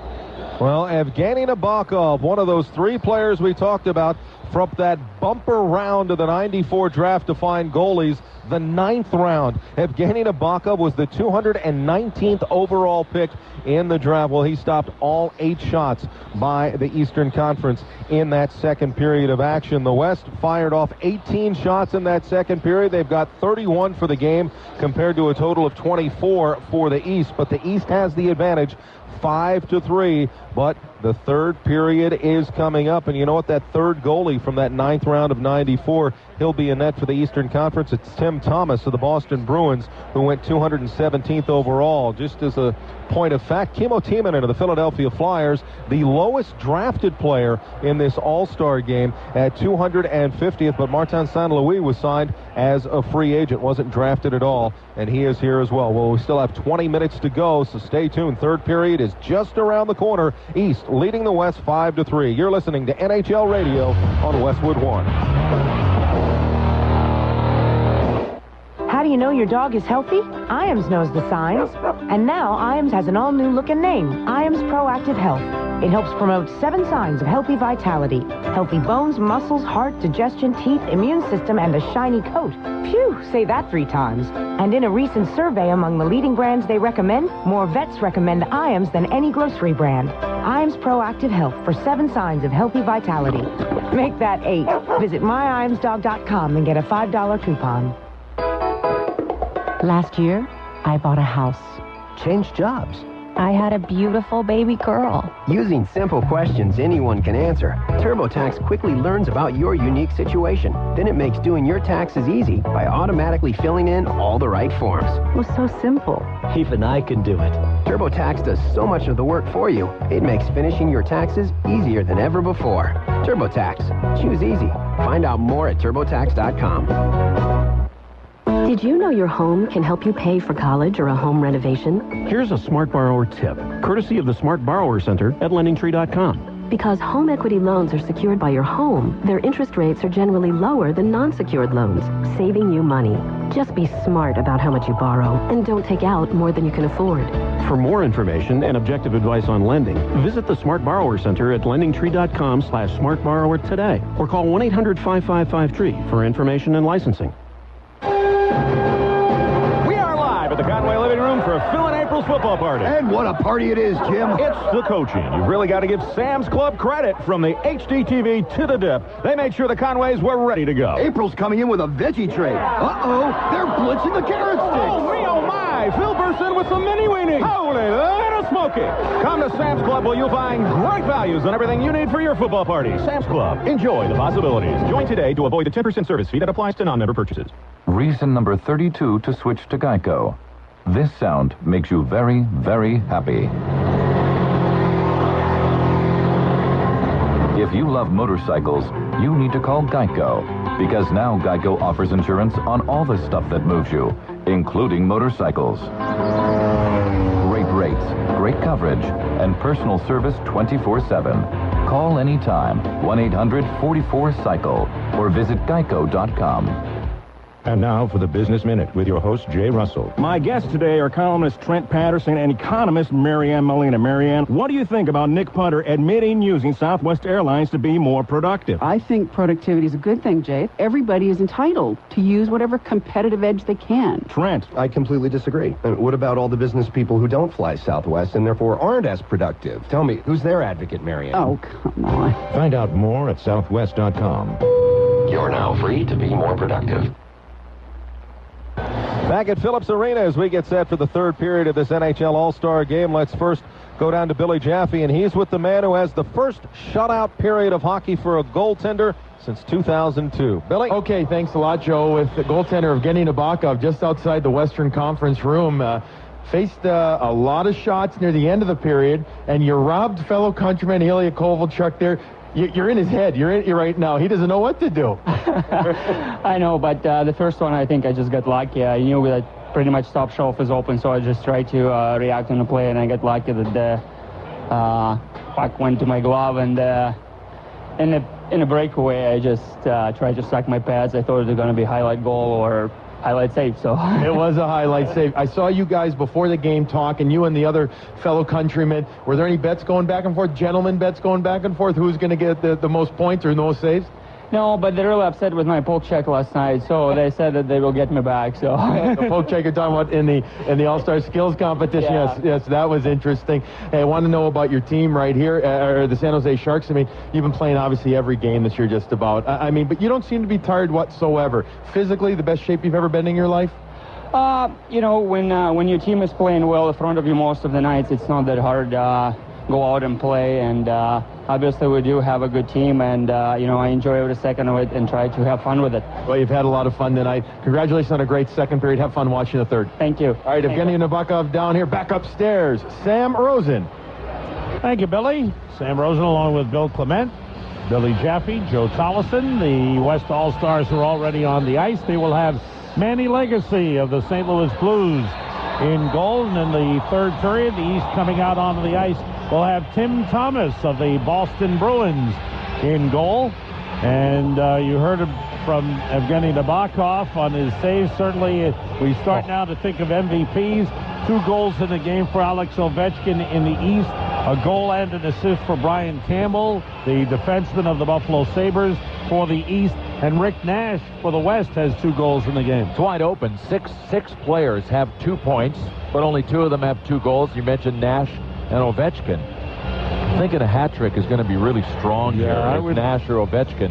Well, Evgeny Nabokov, one of those 3 players we talked about from that bumper round of the 94 draft to find goalies, the 9th round. Evgeny Nabokov was the 219th overall pick in the draft. Well, he stopped all 8 shots by the Eastern Conference in that second period of action. The West fired off 18 shots in that second period. They've got 31 for the game compared to a total of 24 for the East, but the East has the advantage 5-3, but the third period is coming up, and you know what? That third goalie from that 9th round of 94, he'll be in net for the Eastern Conference. It's Tim Thomas of the Boston Bruins, who went 217th overall. Just as a point of fact, Kimmo Timonen of the Philadelphia Flyers, the lowest drafted player in this All-Star game at 250th, but Martin St. Louis was signed as a free agent, wasn't drafted at all, and he is here as well. Well, we still have 20 minutes to go, so stay tuned. Third period is just around the corner. East leading the West 5-3. You're listening to NHL Radio on Westwood One. How do you know your dog is healthy? IAMS knows the signs. And now IAMS has an all-new look and name, IAMS Proactive Health. It helps promote 7 signs of healthy vitality. Healthy bones, muscles, heart, digestion, teeth, immune system, and a shiny coat. Phew, say that 3 times. And in a recent survey among the leading brands they recommend, more vets recommend IAMS than any grocery brand. IAMS Proactive Health for 7 signs of healthy vitality. Make that 8. Visit myiamsdog.com and get a $5 coupon. Last year, I bought a house. Changed jobs. I had a beautiful baby girl. Using simple questions anyone can answer, TurboTax quickly learns about your unique situation. Then it makes doing your taxes easy by automatically filling in all the right forms. It was so simple. Even I can do it. TurboTax does so much of the work for you, it makes finishing your taxes easier than ever before. TurboTax. Choose easy. Find out more at TurboTax.com. Did you know your home can help you pay for college or a home renovation? Here's a Smart Borrower tip, courtesy of the Smart Borrower Center at LendingTree.com. Because home equity loans are secured by your home, their interest rates are generally lower than non-secured loans, saving you money. Just be smart about how much you borrow, and don't take out more than you can afford. For more information and objective advice on lending, visit the Smart Borrower Center at LendingTree.com/SmartBorrower today, or call 1-800-555-TREE for information and licensing. At the Conway Living Room for Phil and April's football party. And what a party it is, Jim. It's the coaching. You've really got to give Sam's Club credit. From the HDTV to the dip, they made sure the Conways were ready to go. April's coming in with a veggie tray. Uh-oh, they're blitzing the carrot sticks. Oh, me, oh, my. Phil bursts in with some mini weenies. Holy little smoky. Come to Sam's Club where you'll find great values on everything you need for your football party. Sam's Club. Enjoy the possibilities. Join today to avoid the 10% service fee that applies to non-member purchases. Reason number 32 to switch to Geico. This sound makes you very, very happy. If you love motorcycles, you need to call Geico. Because now Geico offers insurance on all the stuff that moves you, including motorcycles. Great rates, great coverage, and personal service 24/7. Call anytime, 1-800-44-CYCLE, or visit geico.com. And now for the Business Minute with your host, Jay Russell. My guests today are columnist Trent Patterson and economist Marianne Molina. Marianne, what do you think about Nick Punter admitting using Southwest Airlines to be more productive? I think productivity is a good thing, Jay. Everybody is entitled to use whatever competitive edge they can. Trent. I completely disagree. What about all the business people who don't fly Southwest and therefore aren't as productive? Tell me, who's their advocate, Marianne? Oh, come on. Find out more at southwest.com. You're now free to be more productive. Back at Phillips Arena as we get set for the third period of this NHL All-Star Game. Let's first go down to Billy Jaffe, and he's with the man who has the first shutout period of hockey for a goaltender since 2002. Billy? Okay, thanks a lot, Joe. With the goaltender Evgeny Nabokov just outside the Western Conference room, faced a lot of shots near the end of the period, and you robbed fellow countryman Ilya Kovalchuk there. You're in his head. You're in it right now. He doesn't know what to do. I know, but the first one, I think I just got lucky. I knew that pretty much top shelf is open, so I just tried to react on the play, and I got lucky that the puck went to my glove, and in a breakaway, I just tried to suck my pads. I thought it was going to be highlight goal or highlight save, so. It was a highlight save. I saw you guys before the game talking, you and the other fellow countrymen. Were there any bets going back and forth, gentlemen bets going back and forth? Who's going to get the most points or the most saves? No, but they're really upset with my poke check last night, so they said that they will get me back. So the poke check you're talking about in the All-Star Skills Competition. Yeah. Yes, that was interesting. Hey, I want to know about your team right here, or the San Jose Sharks. I mean, you've been playing obviously every game this year, just about. I mean, but you don't seem to be tired whatsoever. Physically, the best shape you've ever been in your life? You know, when your team is playing well in front of you most of the nights, it's not that hard. Go out and play, and obviously we do have a good team, and you know, I enjoy every second of it and try to have fun with it. Well, you've had a lot of fun tonight. Congratulations on a great second period. Have fun watching the third. Thank you. All right, Evgeny Nabokov down here, back upstairs. Sam Rosen. Thank you, Billy. Sam Rosen along with Bill Clement, Billy Jaffe, Joe Tollison. The West All-Stars are already on the ice. They will have Manny Legacy of the St. Louis Blues in goal, and in the third period, the East coming out onto the ice. We'll have Tim Thomas of the Boston Bruins in goal. And you heard from Evgeny Nabokov on his saves. Certainly, we start now to think of MVPs. 2 goals in the game for Alex Ovechkin in the East. A goal and an assist for Brian Campbell, the defenseman of the Buffalo Sabres for the East. And Rick Nash for the West has 2 goals in the game. It's wide open. Six players have 2 points, but only 2 of them have 2 goals. You mentioned Nash and Ovechkin. I think a hat trick is going to be really strong here. If Nash or Ovechkin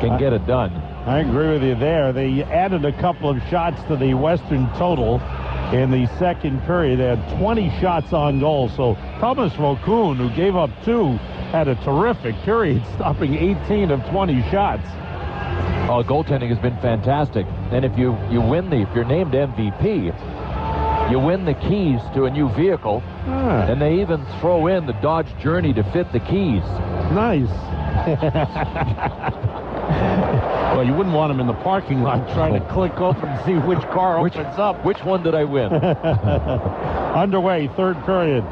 can get it done. I agree with you there. They added a couple of shots to the Western total in the second period. They had 20 shots on goal. So Thomas Vokoun, who gave up 2, had a terrific period, stopping 18 of 20 shots. Oh, goaltending has been fantastic. And if you win if you're named MVP, you win the keys to a new vehicle, and they even throw in the Dodge Journey to fit the keys. Nice. Well, you wouldn't want them in the parking lot trying to click open and see which car opens up. Which one did I win? Underway, third period.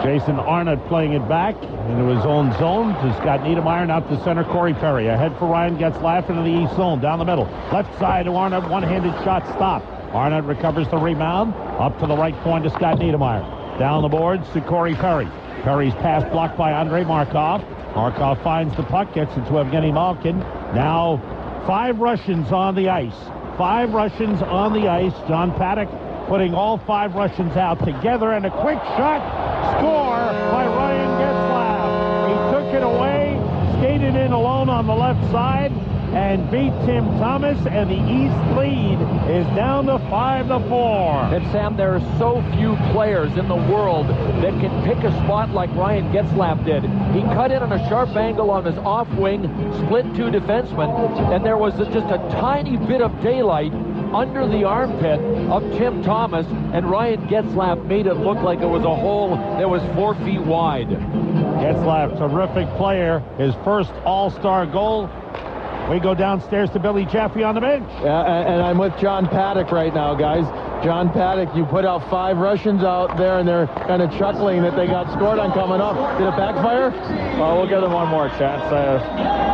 Jason Arnott playing it back into his own zone to Scott Niedermayer, and out to center Corey Perry. Ahead for Ryan Getzlaf into the east zone, down the middle. Left side to Arnott, one-handed shot stop. Arnott recovers the rebound, up to the right point to Scott Niedermayer. Down the boards to Corey Perry. Perry's pass blocked by Andrei Markov. Markov finds the puck, gets it to Evgeny Malkin. Now 5 Russians on the ice. 5 Russians on the ice. John Paddock putting all 5 Russians out together, and a quick shot. Score by Ryan Getzlaf. He took it away, skated in alone on the left side, and beat Tim Thomas, and the East lead is down to 5-4. And Sam, there are so few players in the world that can pick a spot like Ryan Getzlaf did. He cut in on a sharp angle on his off wing, split 2 defensemen, and there was just a tiny bit of daylight under the armpit of Tim Thomas, and Ryan Getzlaf made it look like it was a hole that was 4 feet wide. Getzlaf, terrific player. His first All-Star goal. We go downstairs to Billy Jaffe on the bench. Yeah, and I'm with John Paddock right now, guys. John Paddock, you put out 5 Russians out there, and they're kind of chuckling that they got scored on coming up. Did it backfire? Well, we'll give them one more chance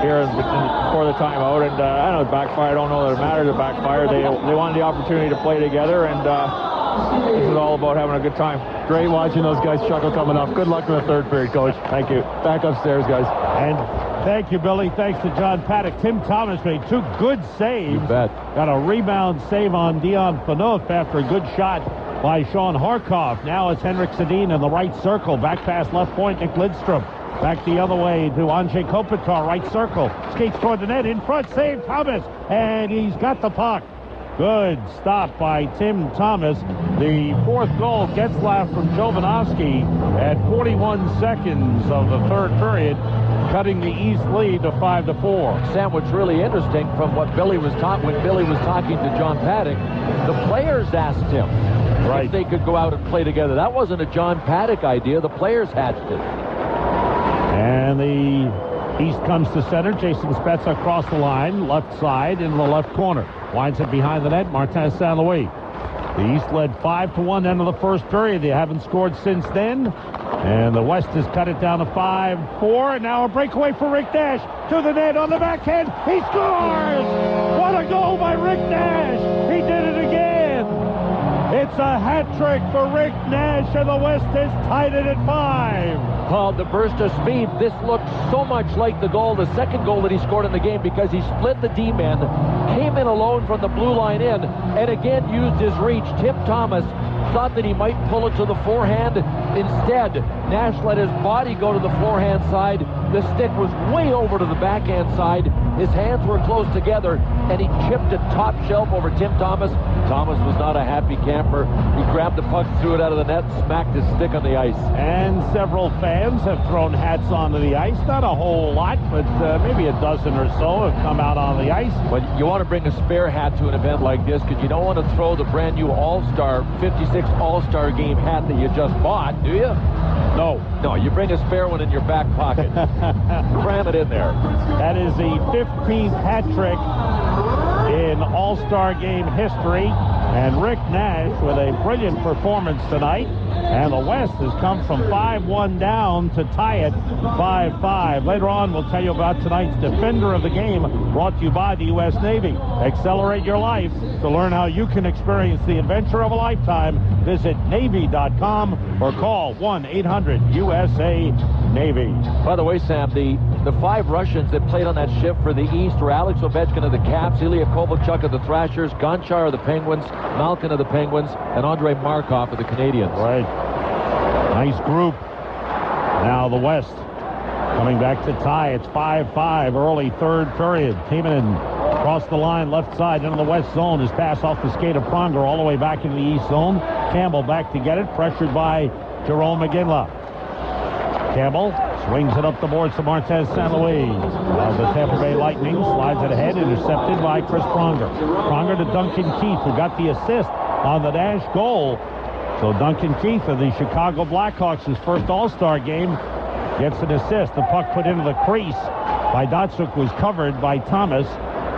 here before the timeout, and I don't know if it backfired. I don't know that it matters if it backfired. They wanted the opportunity to play together, and this is all about having a good time. Great watching those guys chuckle coming up. Good luck in the third period, Coach. Thank you. Back upstairs, guys. And thank you, Billy. Thanks to John Paddock. Tim Thomas made 2 good saves. You bet. Got a rebound save on Dion Phaneuf after a good shot by Sean Harkoff. Now it's Henrik Sedin in the right circle. Back pass left point, Nick Lidstrom. Back the other way to Andrzej Kopitar, right circle. Skates toward the net, in front, save Thomas. And he's got the puck. Good stop by Tim Thomas. The 4th goal, Getzlaf from Jovanovski at 41 seconds of the third period, cutting the East lead to 5-4. Sam, what's really interesting from what Billy was when Billy was talking to John Paddock, the players asked him if they could go out and play together. That wasn't a John Paddock idea. The players hatched it. And the East comes to center. Jason Spezza across the line, left side in the left corner. Winds it behind the net, Martin St. Louis. The East led 5-1 end of the first period. They haven't scored since then. And the West has cut it down to 5-4. And now a breakaway for Rick Nash to the net on the backhand. He scores! What a goal by Rick Nash! He did it again! It's a hat trick for Rick Nash, and the West has tied it at 5. Oh, the burst of speed. This looked so much like the second goal that he scored in the game, because he split the D-men, came in alone from the blue line in, and again used his reach. Tim Thomas thought that he might pull it to the forehand. Instead, Nash let his body go to the forehand side. The stick was way over to the backhand side. His hands were close together, and he chipped it top shelf over Tim Thomas. Thomas was not a happy camper. He grabbed the puck, threw it out of the net, smacked his stick on the ice. And several fans have thrown hats onto the ice. Not a whole lot, but maybe a dozen or so have come out on the ice. But you want to bring a spare hat to an event like this, because you don't want to throw the brand new All-Star 56 All-Star Game hat that you just bought, do you? No, you bring a spare one in your back pocket. Cram it in there. That is the 15th hat trick in All-Star Game history. And Rick Nash with a brilliant performance tonight. And the West has come from 5-1 down to tie it 5-5. Later on, we'll tell you about tonight's Defender of the Game, brought to you by the U.S. Navy. Accelerate your life. To learn how you can experience the adventure of a lifetime, visit Navy.com or call 1-800-USA-NAVY. By the way, Sam, the 5 Russians that played on that shift for the East were Alex Ovechkin of the Caps, Ilya Kovalchuk of the Thrashers, Gonchar of the Penguins, Malkin of the Penguins, and Andrei Markov of the Canadiens. Right. Nice group. Now the West coming back to tie. It's 5-5 early third period. Timonen across the line, left side into the West zone. His pass off the skate of Pronger all the way back into the East zone. Campbell back to get it, pressured by Jerome McGinley. Campbell swings it up the boards to Martin St. Louis. The Tampa Bay Lightning slides it ahead, intercepted by Chris Pronger. Pronger to Duncan Keith, who got the assist on the Nash goal. So Duncan Keith of the Chicago Blackhawks, his first All-Star game, gets an assist. The puck put into the crease by Datsuk was covered by Thomas.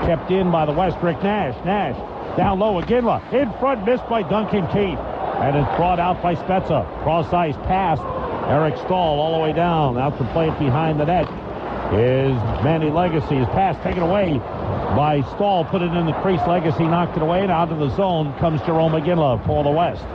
Kept in by the West, Rick Nash. Nash down low, Iginla in front, missed by Duncan Keith. And it's brought out by Spezza. Cross ice, past Eric Stahl all the way down. Out to play it behind the net is Manny Legacy. His pass taken away by Stahl. Put it in the crease. Legacy knocked it away, and out of the zone comes Jerome Iginla for the West.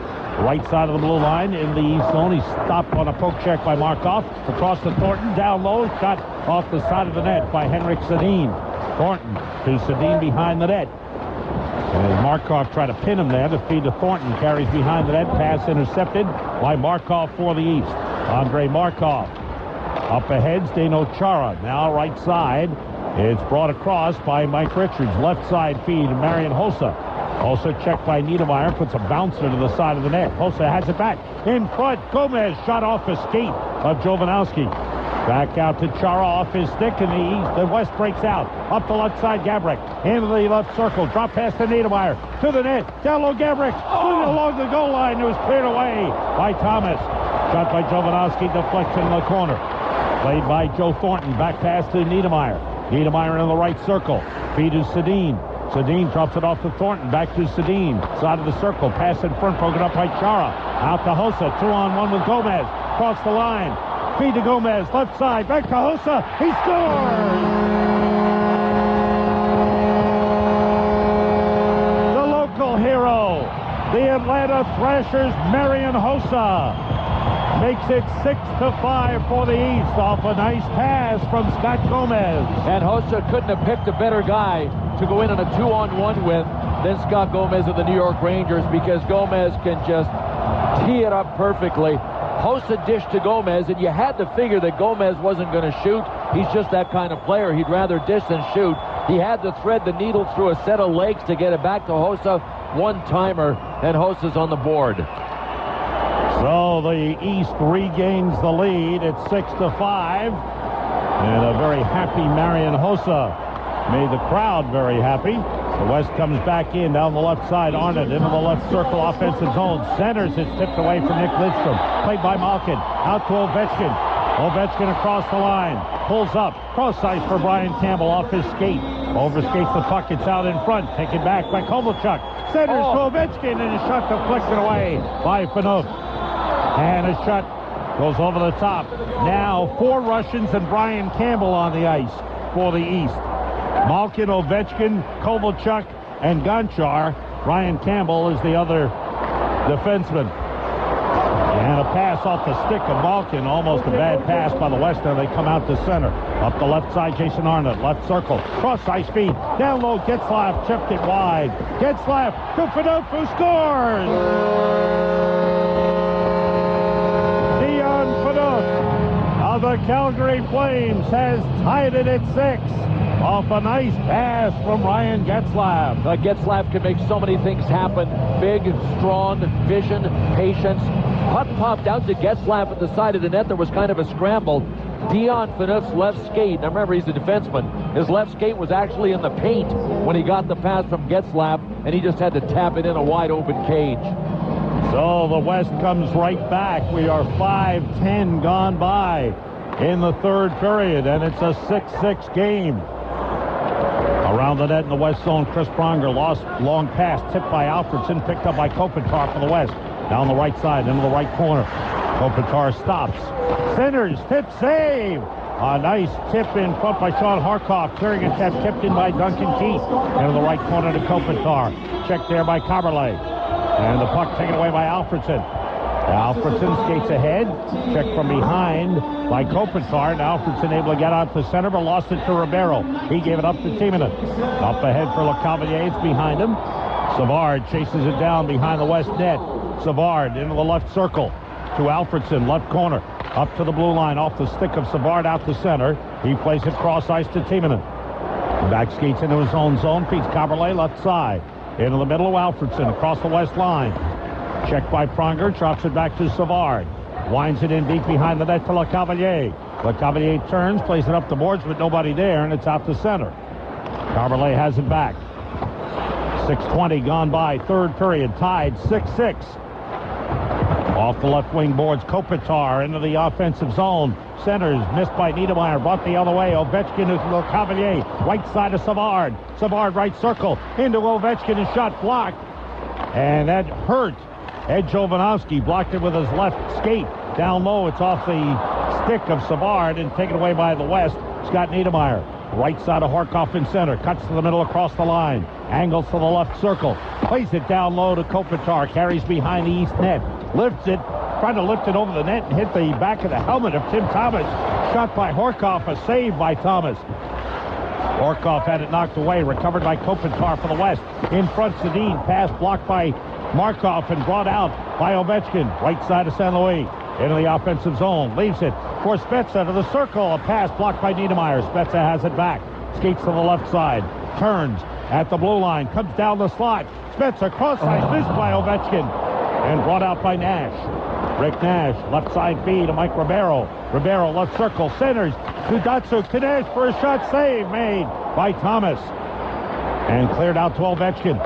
Right side of the blue line in the East zone. He's stopped on a poke check by Markov. Across to Thornton. Down low. Shot off the side of the net by Henrik Sedin. Thornton to Sedin behind the net. And Markov tried to pin him there. The feed to Thornton. Carries behind the net. Pass intercepted by Markov for the East. Andrei Markov. Up ahead, Zdeno Chara. Now right side. It's brought across by Mike Richards. Left side feed to Marian Hossa. Also checked by Niedermeyer, puts a bouncer to the side of the net. Hossa has it back. In front, Gomez shot off a skate of Jovanovski. Back out to Chara off his stick, and the West breaks out. Up the left side, Gabrick. Into the left circle. Drop pass to Niedermeyer. To the net. Down low, Gabrick. Swinging along the goal line. It was cleared away by Thomas. Shot by Jovanovski, deflection in the corner. Played by Joe Thornton. Back pass to Niedermeyer. Niedermeyer in the right circle. Feed to Sedin. Sedin drops it off to Thornton. Back to Sedin. Side of the circle. Pass in front. Broken up by Chara. Out to Hossa. 2-on-1 with Gomez. Cross the line. Feed to Gomez. Left side. Back to Hossa. He scores! The local hero. The Atlanta Thrashers, Marian Hossa, makes it 6-5 for the East off a nice pass from Scott Gomez. And Hossa couldn't have picked a better guy to go in on a 2-on-1 with than Scott Gomez of the New York Rangers, because Gomez can just tee it up perfectly. Hossa dished to Gomez, and you had to figure that Gomez wasn't going to shoot. He's just that kind of player. He'd rather dish than shoot. He had to thread the needle through a set of legs to get it back to Hossa. One-timer, and Hossa's on the board. So the East regains the lead. It's 6-5. And a very happy Marian Hossa made the crowd very happy. The West comes back in down the left side. Arnott into the left circle offensive zone. Centers. It's tipped away from Nick Lidstrom. Played by Malkin. Out to Ovechkin. Ovechkin across the line. Pulls up. Cross ice for Brian Campbell off his skate. Overskates the puck. It's out in front. Taken back by Kovalchuk. Centers to Ovechkin, and a shot deflected away by Phaneuf. And a shot goes over the top. Now 4 Russians and Brian Campbell on the ice for the East. Malkin, Ovechkin, Kovalchuk, and Gonchar. Brian Campbell is the other defenseman. And a pass off the stick of Malkin. Almost a bad pass by the Western. They come out to center. Up the left side, Jason Arnott. Left circle. Cross ice feed. Down low, Getzlaf chipped it wide. Getzlaf to Phaneuf, who scores! Dion Phaneuf of the Calgary Flames has tied it at 6. Off a nice pass from Ryan Getzlaf. Getzlaf can make so many things happen. Big, strong, vision, patience. Puck popped out to Getzlaf at the side of the net. There was kind of a scramble. Dion Phaneuf's left skate, now remember he's a defenseman, his left skate was actually in the paint when he got the pass from Getzlaf, and he just had to tap it in a wide open cage. So the West comes right back. We are 5:10 gone by in the third period, and it's a 6-6 game. Around the net in the West zone, Chris Pronger lost long pass, tipped by Alfredson, picked up by Kopitar for the West. Down the right side, into the right corner. Kopitar stops. Centers, tip, save. A nice tip in front by Sean Harkoff. Clearing it, that's tipped in by Duncan Keith. Into the right corner to Kopitar. Checked there by Carberlay. And the puck taken away by Alfredson. Alfredson skates ahead. Checked from behind by Kopitar. And Alfredson able to get out to center, but lost it to Ribeiro. He gave it up to Timonen. Up ahead for LeCavalier. It's behind him. Savard chases it down behind the West net. Savard into the left circle to Alfredson, left corner. Up to the blue line, off the stick of Savard, out to center. He plays it cross ice to Timonen. Back skates into his own zone, feeds Carberlay left side. Into the middle of Alfredson, across the West line. Checked by Pronger, drops it back to Savard. Winds it in deep behind the net to LeCavalier. LeCavalier turns, plays it up the boards, but nobody there, and it's out to center. Carberlay has it back. 6:20 gone by, third period, tied 6-6. Off the left wing boards, Kopitar into the offensive zone. Centers, missed by Niedermeyer, brought the other way. Ovechkin to LeCavalier, right side of Savard. Savard, right circle, into Ovechkin, and shot blocked. And that hurt. Ed Jovanovski blocked it with his left skate. Down low, it's off the stick of Savard and taken away by the West. Scott Niedermeyer, right side of Harkoff in center, cuts to the middle across the line. Angles to the left circle, plays it down low to Kopitar, carries behind the East net. Lifts it, trying to lift it over the net and hit the back of the helmet of Tim Thomas. Shot by Horkoff, a save by Thomas. Horkoff had it knocked away, recovered by Kopitar for the West. In front, Sedin, pass blocked by Markov and brought out by Ovechkin. Right side of St. Louis, into the offensive zone, leaves it for Spezza to the circle. A pass blocked by Niedermeyer. Spezza has it back, skates to the left side, turns at the blue line, comes down the slot. Spezza cross ice, missed by Ovechkin. And brought out by Nash. Rick Nash, left side feed to Mike Ribeiro. Ribeiro, left circle, centers to Datsuk, to Nash for a shot, save made by Thomas. And cleared out to Ovechkin.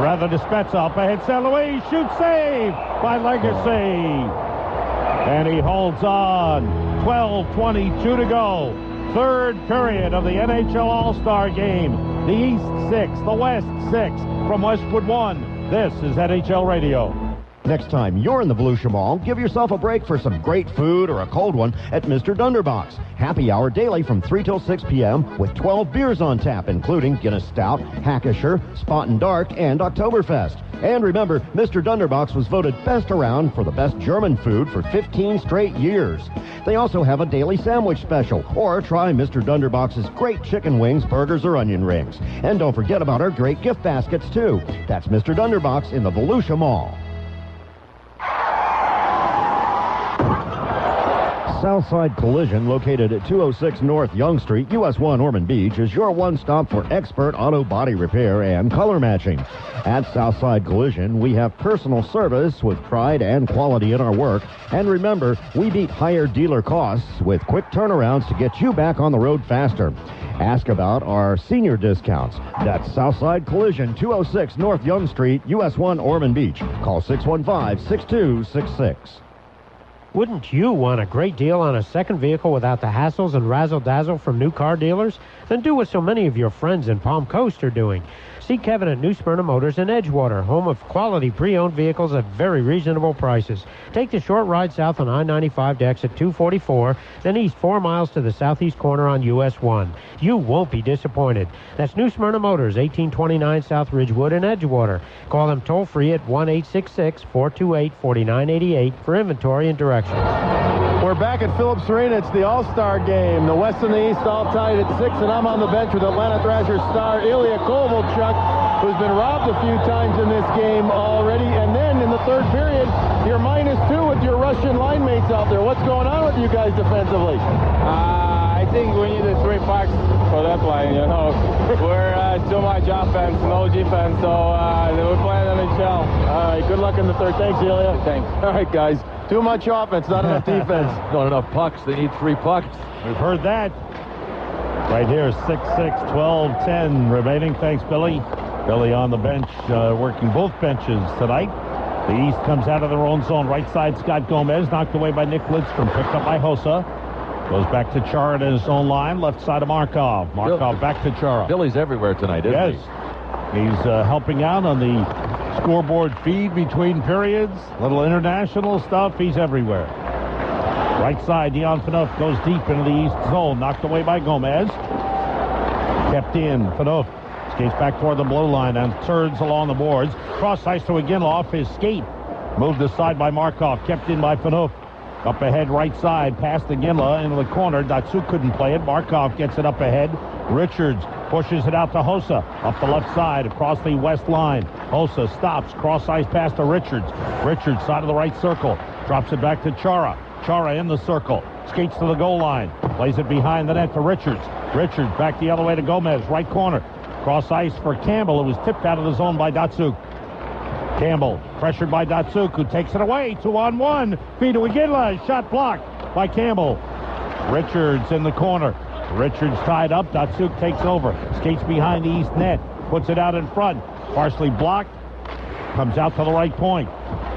Rather to Spezza, up ahead, St. Louis, shoots, save by Legacy. And he holds on. 12:22 to go. third period of the NHL All-Star Game. The East 6, the West 6. From Westwood 1, this is NHL Radio. Next time you're in the Volusia Mall, give yourself a break for some great food or a cold one at Mr. Dunderbox. Happy hour daily from 3 till 6 p.m. with 12 beers on tap, including Guinness Stout, Hackisher, Spot and Dark, and Oktoberfest. And remember, Mr. Dunderbox was voted best around for the best German food for 15 straight years. They also have a daily sandwich special, or try Mr. Dunderbox's great chicken wings, burgers, or onion rings. And don't forget about our great gift baskets, too. That's Mr. Dunderbox in the Volusia Mall. Southside Collision, located at 206 North Young Street, US 1 Ormond Beach, is your one-stop for expert auto body repair and color matching. At Southside Collision, we have personal service with pride and quality in our work. And remember, we beat higher dealer costs with quick turnarounds to get you back on the road faster. Ask about our senior discounts. That's Southside Collision, 206 North Young Street, US 1 Ormond Beach. Call 615-6266. Wouldn't you want a great deal on a second vehicle without the hassles and razzle-dazzle from new car dealers? Then do what so many of your friends in Palm Coast are doing. See Kevin at New Smyrna Motors in Edgewater, home of quality pre-owned vehicles at very reasonable prices. Take the short ride south on I-95 to exit 244, then east 4 miles to the southeast corner on US 1. You won't be disappointed. That's New Smyrna Motors, 1829 South Ridgewood in Edgewater. Call them toll-free at 1-866-428-4988 for inventory and directions. We're back at Phillips Arena. It's the All-Star Game. The West and the East all tied at 6, and I'm on the bench with Atlanta Thrashers star Ilya Kovalchuk, who's been robbed a few times in this game already. And then in the third period, you're -2 with your Russian line mates out there. What's going on with you guys defensively? I think we needed 3 pucks for that line, you know. We're too much offense, no defense, so we're playing NHL. All right, good luck in the third. Thanks, Ilya. Thanks. All right, guys. Too much offense, not enough defense. Not enough pucks. They need 3 pucks. We've heard that. Right here, 6-6, 12-10 remaining. Thanks, Billy. Billy on the bench, working both benches tonight. The East comes out of their own zone. Right side, Scott Gomez, knocked away by Nick Lidstrom. Picked up by Hossa. Goes back to Chara in his own line. Left side of Markov. Markov back to Chara. Billy's everywhere tonight, isn't he? He's helping out on the scoreboard feed between periods. Little international stuff. He's everywhere. Right side, Dion Phaneuf goes deep into the East zone. Knocked away by Gomez. Kept in. Phaneuf skates back toward the blue line and turns along the boards. Cross ice to Iginla off his skate. Moved aside by Markov. Kept in by Phaneuf. Up ahead, right side, past Iginla into the corner. Datsuk couldn't play it. Markov gets it up ahead. Richards pushes it out to Hossa. Up the left side, across the west line. Hossa stops. Cross ice pass to Richards. Richards, side of the right circle. Drops it back to Chara. Chara in the circle. Skates to the goal line. Plays it behind the net to Richards. Richards back the other way to Gomez. Right corner. Cross ice for Campbell, who was tipped out of the zone by Datsuk. Campbell pressured by Datsuk, who takes it away. 2-on-1. Feed to Iginla. Shot blocked by Campbell. Richards in the corner. Richards tied up. Datsuk takes over. Skates behind the East net. Puts it out in front. Partially blocked. Comes out to the right point.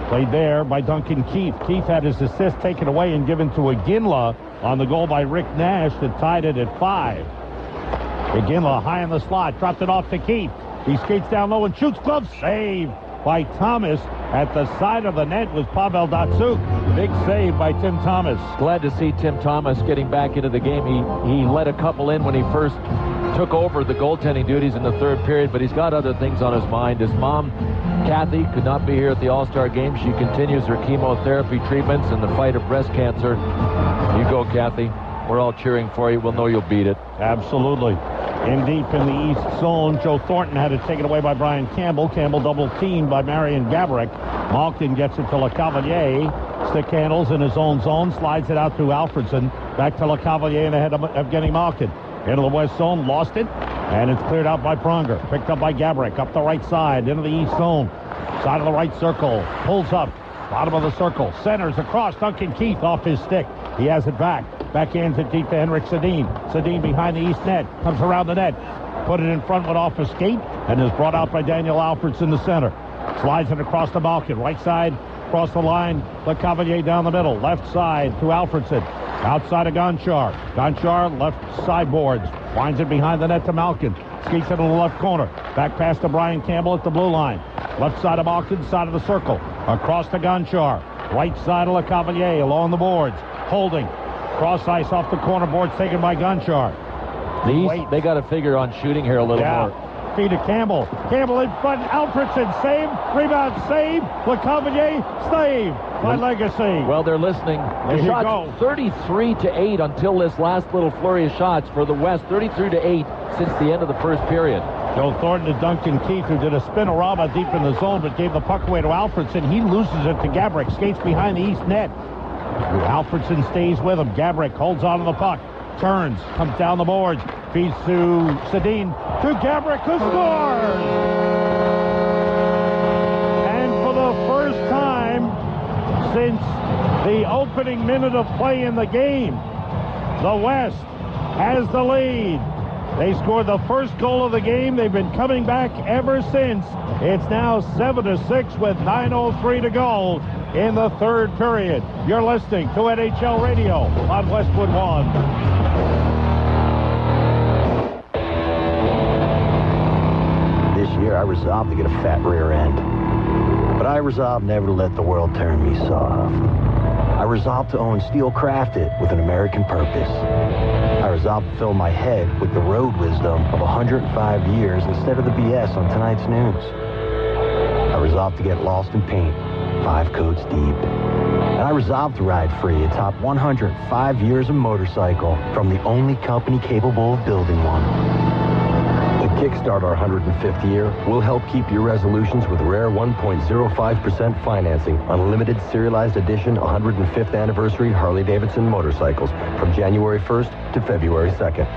Played there by Duncan Keith. Keith had his assist taken away and given to Iginla on the goal by Rick Nash that tied it at 5. Iginla high in the slot. Dropped it off to Keith. He skates down low and shoots. Glove save by Thomas. At the side of the net was Pavel Datsuk. Big save by Tim Thomas. Glad to see Tim Thomas getting back into the game. He let a couple in when he first took over the goaltending duties in the third period, but he's got other things on his mind. His mom, Kathy, could not be here at the All-Star Game. She continues her chemotherapy treatments and the fight of breast cancer. You go, Kathy. We're all cheering for you. We'll know you'll beat it. Absolutely. In deep in the East zone, Joe Thornton had it taken away by Brian Campbell. Campbell double-teamed by Marion Gaborik. Malkin gets it to LeCavalier. Stick handles in his own zone. Slides it out to Alfredson. Back to LeCavalier in ahead of Evgeny Malkin. Into the West zone. Lost it. And it's cleared out by Pronger. Picked up by Gaborik. Up the right side. Into the East zone. Side of the right circle. Pulls up. Bottom of the circle. Centers across. Duncan Keith off his stick. He has it back. Backhands it deep to Henrik Sedin. Sedin behind the East net. Comes around the net. Put it in front, went off a skate, and is brought out by Daniel Alfredson in the center. Slides it across the Malkin. Right side, across the line. LeCavalier down the middle. Left side to Alfredson. Outside of Gonchar. Gonchar, left sideboards. Winds it behind the net to Malkin. Skates it in the left corner. Back pass to Brian Campbell at the blue line. Left side of Malkin, side of the circle. Across to Gonchar. Right side of LeCavalier along the boards. Holding. Cross ice off the corner boards taken by Gonchar. They got to figure on shooting here a little more. Feed to Campbell. Campbell in front. Alfredson save. Rebound save. LeCavalier save by Legacy. Well, they're listening. The shots 33-8 until this last little flurry of shots for the West. 33-8 since the end of the first period. Joe Thornton to Duncan Keith, who did a spinorama deep in the zone but gave the puck away to Alfredson. He loses it to Gabrick. Skates behind the east net. Alfredson stays with him. Gabrick holds on to the puck. Turns. Comes down the boards. Feeds to Sedin. To Gabrick, who scores! And for the first time since the opening minute of play in the game, the West has the lead. They scored the first goal of the game. They've been coming back ever since. It's now 7-6 with 9:03 to go in the third period. You're listening to NHL Radio on Westwood One. This year, I resolved to get a fat rear end. But I resolved never to let the world turn me soft. I resolved to own steel crafted with an American purpose. I resolved to fill my head with the road wisdom of 105 years instead of the BS on tonight's news. I resolved to get lost in paint, 5 coats deep. And I resolved to ride free atop 105 years of motorcycle from the only company capable of building one. To kickstart our 105th year, we'll help keep your resolutions with rare 1.05% financing on limited serialized edition 105th anniversary Harley-Davidson motorcycles from January 1st to February 2nd.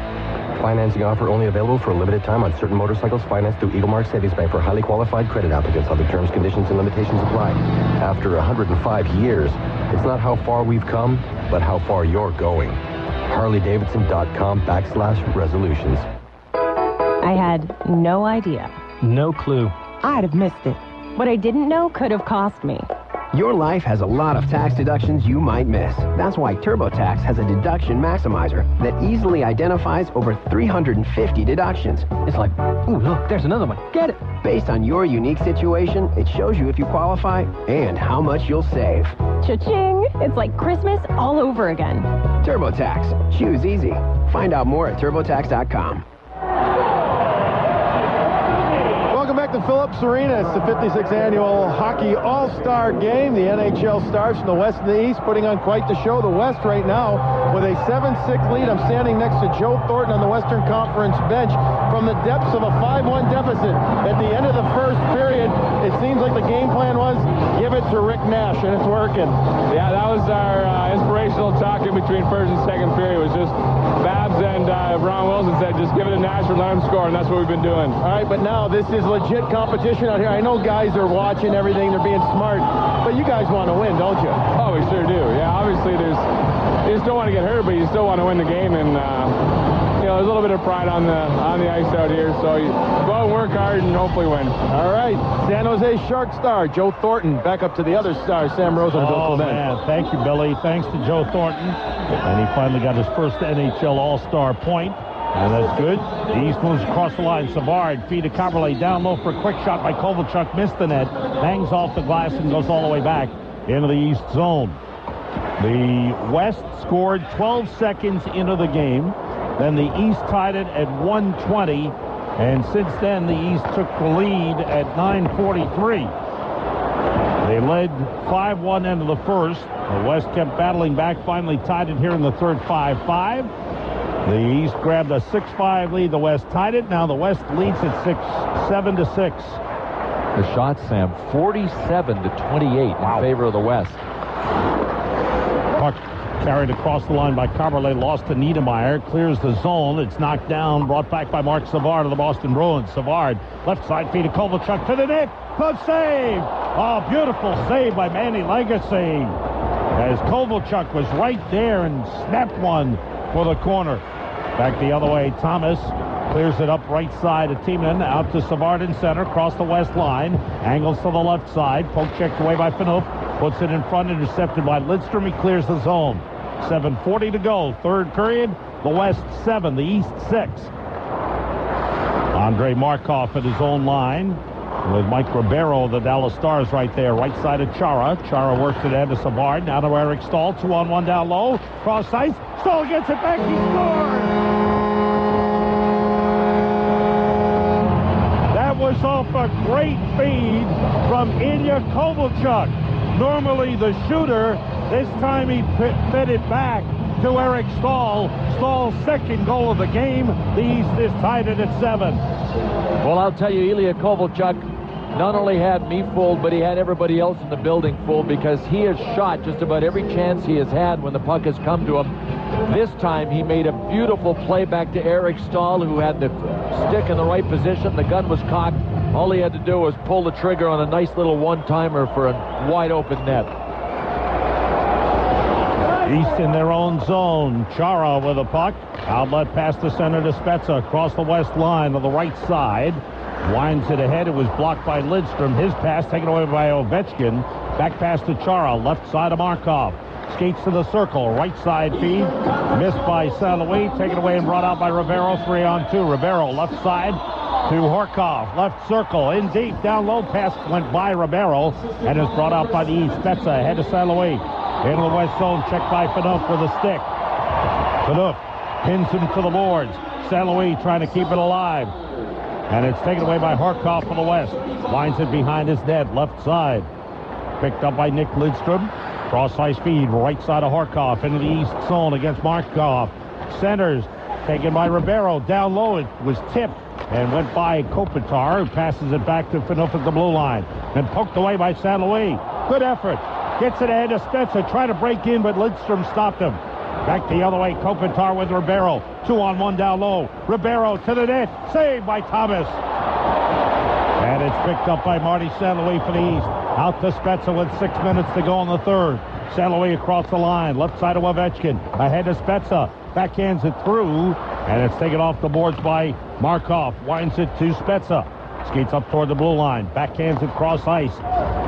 Financing offer only available for a limited time on certain motorcycles financed through Eagle Mark Savings Bank for highly qualified credit applicants. Other terms, conditions, and limitations apply. After 105 years, it's not how far we've come, but how far you're going. HarleyDavidson.com/resolutions. I had no idea. No clue. I'd have missed it. What I didn't know could have cost me. Your life has a lot of tax deductions you might miss. That's why TurboTax has a deduction maximizer that easily identifies over 350 deductions. It's like, ooh, look, there's another one. Get it. Based on your unique situation, it shows you if you qualify and how much you'll save. Cha-ching! It's like Christmas all over again. TurboTax. Choose easy. Find out more at TurboTax.com. Welcome back to Phillips Arena. It's the 56th annual Hockey All-Star Game. The NHL stars from the West and the East putting on quite the show. The West right now with a 7-6 lead. I'm standing next to Joe Thornton on the Western Conference bench from the depths of a 5-1 deficit. At the end of the first period, it seems like the game plan was give it to Rick Nash, and it's working. Yeah, that was our inspirational talk in between first and second period. It was just Babs and Ron Wilson said, just give it to Nash and let him score, and that's what we've been doing. All right, but now this is legit competition out here. I know guys are watching everything. They're being smart. But you guys want to win, don't you? Oh, we sure do. Yeah, obviously you just don't want to get hurt, but you still want to win the game. And, there's a little bit of pride on the ice out here. So you go out and work hard and hopefully win. All right. San Jose Shark star Joe Thornton. Back up to the other stars, Sam Rosen and Bill Clement. Man. Thank you, Billy. Thanks to Joe Thornton. And he finally got his first NHL All-Star point. And that's good. The East moves across the line. Savard, feed to Caberlet, down low for a quick shot by Kovalchuk. Missed the net. Bangs off the glass and goes all the way back into the East zone. The West scored 12 seconds into the game. Then the East tied it at 1:20. And since then, the East took the lead at 9:43. They led 5-1 into the first. The West kept battling back, finally tied it here in the third 5-5. The East grabbed a 6-5 lead. The West tied it. Now the West leads at 7-6. The shots, Sam, 47-28 in favor of the West. Puck carried across the line by Caberlet, lost to Niedermeyer, clears the zone. It's knocked down, brought back by Mark Savard of the Boston Bruins. Savard, left side feed to Kovalchuk to the net. Good save! Oh, beautiful save by Manny Legacy. As Kovalchuk was right there and snapped one for the corner. Back the other way, Thomas clears it up right side of Tiemann, out to Savard in center, across the west line, angles to the left side, poke checked away by Phaneuf, puts it in front, intercepted by Lidstrom, he clears the zone. 7:40 to go. Third period. The West 7, the East 6. Andre Markov at his own line with Mike Ribeiro, the Dallas Stars, right there. Right side of Chara. Chara works it into Savard. Now to Eric Stahl. 2-on-1 down low. Cross ice. Stahl gets it back. He scores! That was off a great feed from Ilya Kovalchuk. Normally the shooter. This time he fed it back to Eric Stahl. Stahl's second goal of the game. The East is tied at 7. Well, I'll tell you, Ilya Kovalchuk not only had me fooled, but he had everybody else in the building fooled, because he has shot just about every chance he has had when the puck has come to him. This time he made a beautiful play back to Eric Stahl, who had the stick in the right position. The gun was cocked. All he had to do was pull the trigger on a nice little one-timer for a wide-open net. East in their own zone. Chara with a puck. Outlet pass to center to Spezza. Across the West line to the right side. Winds it ahead. It was blocked by Lidstrom. His pass taken away by Ovechkin. Back pass to Chara. Left side of Markov. Skates to the circle. Right side feed. Missed by St. Louis. Taken away and brought out by Ribeiro. 3-on-2. Ribeiro left side to Horkov. Left circle. In deep. Down low. Pass went by Ribeiro and is brought out by the East. Spezza ahead to St. Louis. Into the West zone. Checked by Phaneuf with a stick. Phaneuf pins him to the boards. St. Louis trying to keep it alive. And it's taken away by Horkov for the West. Winds it behind his net. Left side. Picked up by Nick Lidstrom. Cross ice feed. Right side of Horkov into the East zone against Markov. Centers. Taken by Ribeiro. Down low. It was tipped and went by Kopitar, who passes it back to Phaneuf at the blue line. And poked away by St. Louis. Good effort. Gets it ahead to Spezza. Try to break in, but Lidstrom stopped him. Back the other way. Kopitar with Ribeiro. 2-on-1 down low. Ribeiro to the net. Saved by Thomas. And it's picked up by Marty St. Louis for the East. Out to Spezza with 6 minutes to go in the third. St. Louis across the line. Left side of Ovechkin. Ahead to Spezza. Backhands it through. And it's taken off the boards by Markov. Winds it to Spezza. Skates up toward the blue line. Backhands it cross ice.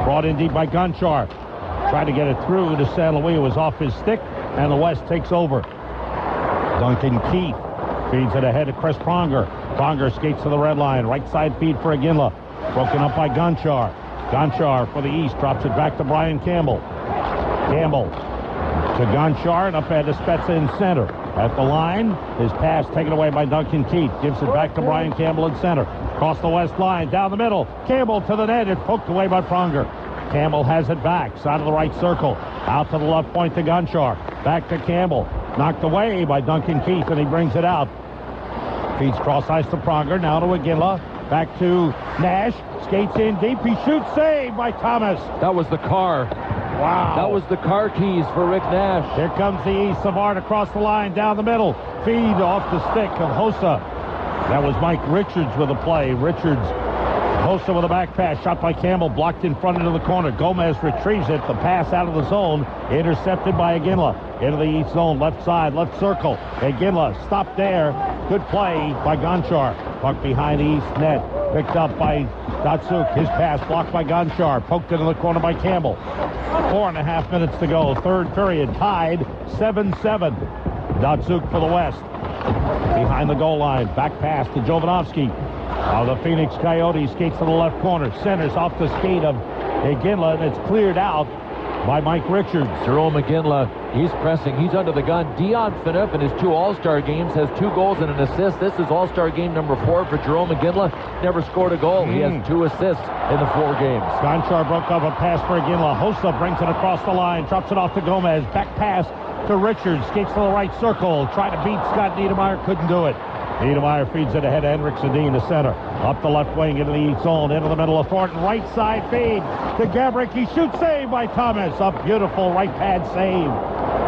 Brought in deep by Gonchar. Tried to get it through to St. Louis. It was off his stick. And the West takes over. Duncan Keith feeds it ahead to Chris Pronger. Pronger skates to the red line. Right side feed for Iginla. Broken up by Gonchar. Gonchar for the East. Drops it back to Brian Campbell. Campbell to Gonchar and up ahead to Spezza in center. At the line, his pass taken away by Duncan Keith. Gives it back to Brian Campbell in center. Across the West line, down the middle. Campbell to the net. It's poked away by Pronger. Campbell has it back. Side of the right circle. Out to the left point to Gonchar. Back to Campbell. Knocked away by Duncan Keith, and he brings it out. Feeds cross ice to Pronger. Now to Iginla. Back to Nash. Skates in deep. He shoots. Saved by Thomas. That was the car. Wow. That was the car keys for Rick Nash. Here comes the East. Savard across the line. Down the middle. Feed off the stick of Hossa. That was Mike Richards with a play. Richards. Hossa with a back pass. Shot by Campbell. Blocked in front into the corner. Gomez retrieves it. The pass out of the zone. Intercepted by Iginla. Into the East zone. Left side. Left circle. Iginla stopped there. Good play by Gonchar. Puck behind the East net. Picked up by Datsuk. His pass blocked by Gonchar. Poked into the corner by Campbell. 4.5 minutes to go. Third period. Tied 7-7. Datsuk for the West. Behind the goal line. Back pass to Jovanovski. The Phoenix Coyotes skates to the left corner. Centers off the skate of Iginla, and it's cleared out by Mike Richards. Jerome Iginla, he's pressing. He's under the gun. Dion Phaneuf in his 2 All-Star games has 2 goals and an assist. This is All-Star game number 4 for Jerome Iginla. Never scored a goal. He has 2 assists in the 4 games. Gonchar broke up a pass for Iginla. Hossa brings it across the line. Drops it off to Gomez. Back pass to Richards. Skates to the right circle. Tried to beat Scott Niedermayer. Couldn't do it. Niedermayer feeds it ahead to Henrik Sedin to center. Up the left wing into the East zone. Into the middle of Thornton. Right side feed to Gabrick. He shoots. Saved by Thomas. A beautiful right pad save.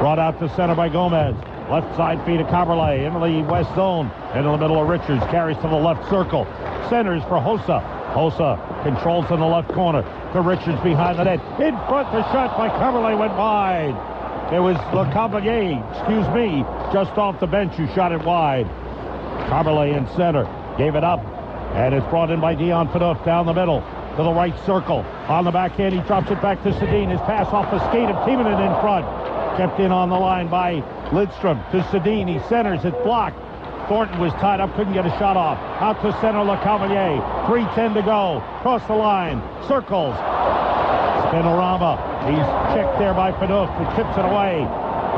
Brought out to center by Gomez. Left side feed to Caberlet. Into the West zone. Into the middle of Richards. Carries to the left circle. Centers for Hossa. Hossa controls in the left corner to Richards behind the net. In front, the shot by Caberlet went wide. It was Lecavalier, just off the bench who shot it wide. Carberlet in center, gave it up, and it's brought in by Dion Phaneuf down the middle to the right circle. On the backhand, he drops it back to Sedin. His pass off the skate of Timonen in front. Kept in on the line by Lidstrom to Sedin. He centers. It's blocked. Thornton was tied up, couldn't get a shot off. Out to center, LeCavalier. 3:10 to go. Cross the line. Circles. Spinorama. He's checked there by Phaneuf, who tips it away.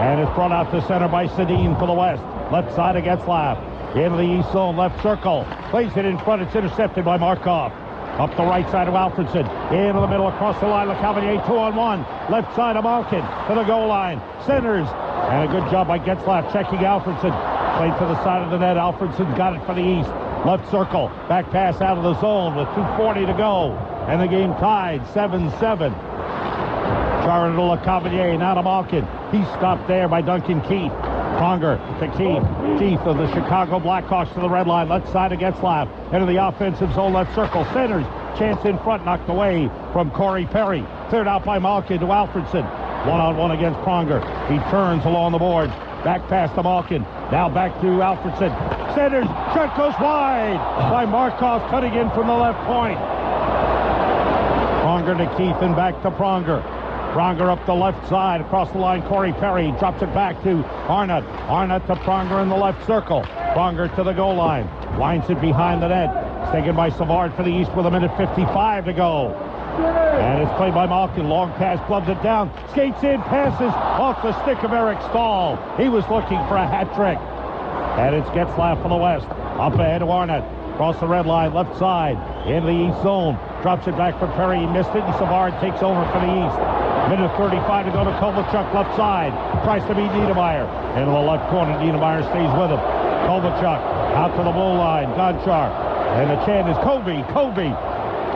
And it's brought out to center by Sedin for the West. Left side of Getzlaf. Into the east zone, left circle. Plays it in front. It's intercepted by Markov. Up the right side of Alfredson. Into the middle, across the line. LeCavalier 2-on-1. Left side of Malkin to the goal line. Centers. And a good job by Getzlaf checking Alfredson. Played to the side of the net. Alfredson got it for the east. Left circle. Back pass out of the zone with 2:40 to go. And the game tied 7-7. Chara to LeCavalier. Now to Malkin. He's stopped there by Duncan Keith. Pronger to Keith. Keith of the Chicago Blackhawks to the red line. Left side of Getzlaf. Into the offensive zone. Left circle. Centers. Chance in front. Knocked away from Corey Perry. Cleared out by Malkin to Alfredson. One-on-one against Pronger. He turns along the boards. Back pass to Malkin. Now back to Alfredson. Centers. Shot goes wide by Markov, cutting in from the left point. Pronger to Keith and back to Pronger. Pronger up the left side. Across the line, Corey Perry drops it back to Arnott. Arnott to Pronger in the left circle. Pronger to the goal line. Lines it behind the net. It's taken by Savard for the East with 1:55 to go. And it's played by Malkin. Long pass, gloves it down. Skates in, passes off the stick of Eric Stahl. He was looking for a hat trick. And it's Getzlaf for the West. Up ahead to Arnott. Across the red line, left side. In the east zone. Drops it back for Perry. He missed it, and Savard takes over for the East. 1:35 to go to Kovalchuk, left side. Tries to beat Niedermeyer. Into the left corner, Niedermeyer stays with him. Kovalchuk out to the blue line. Gonchar. And the chant is Kobe.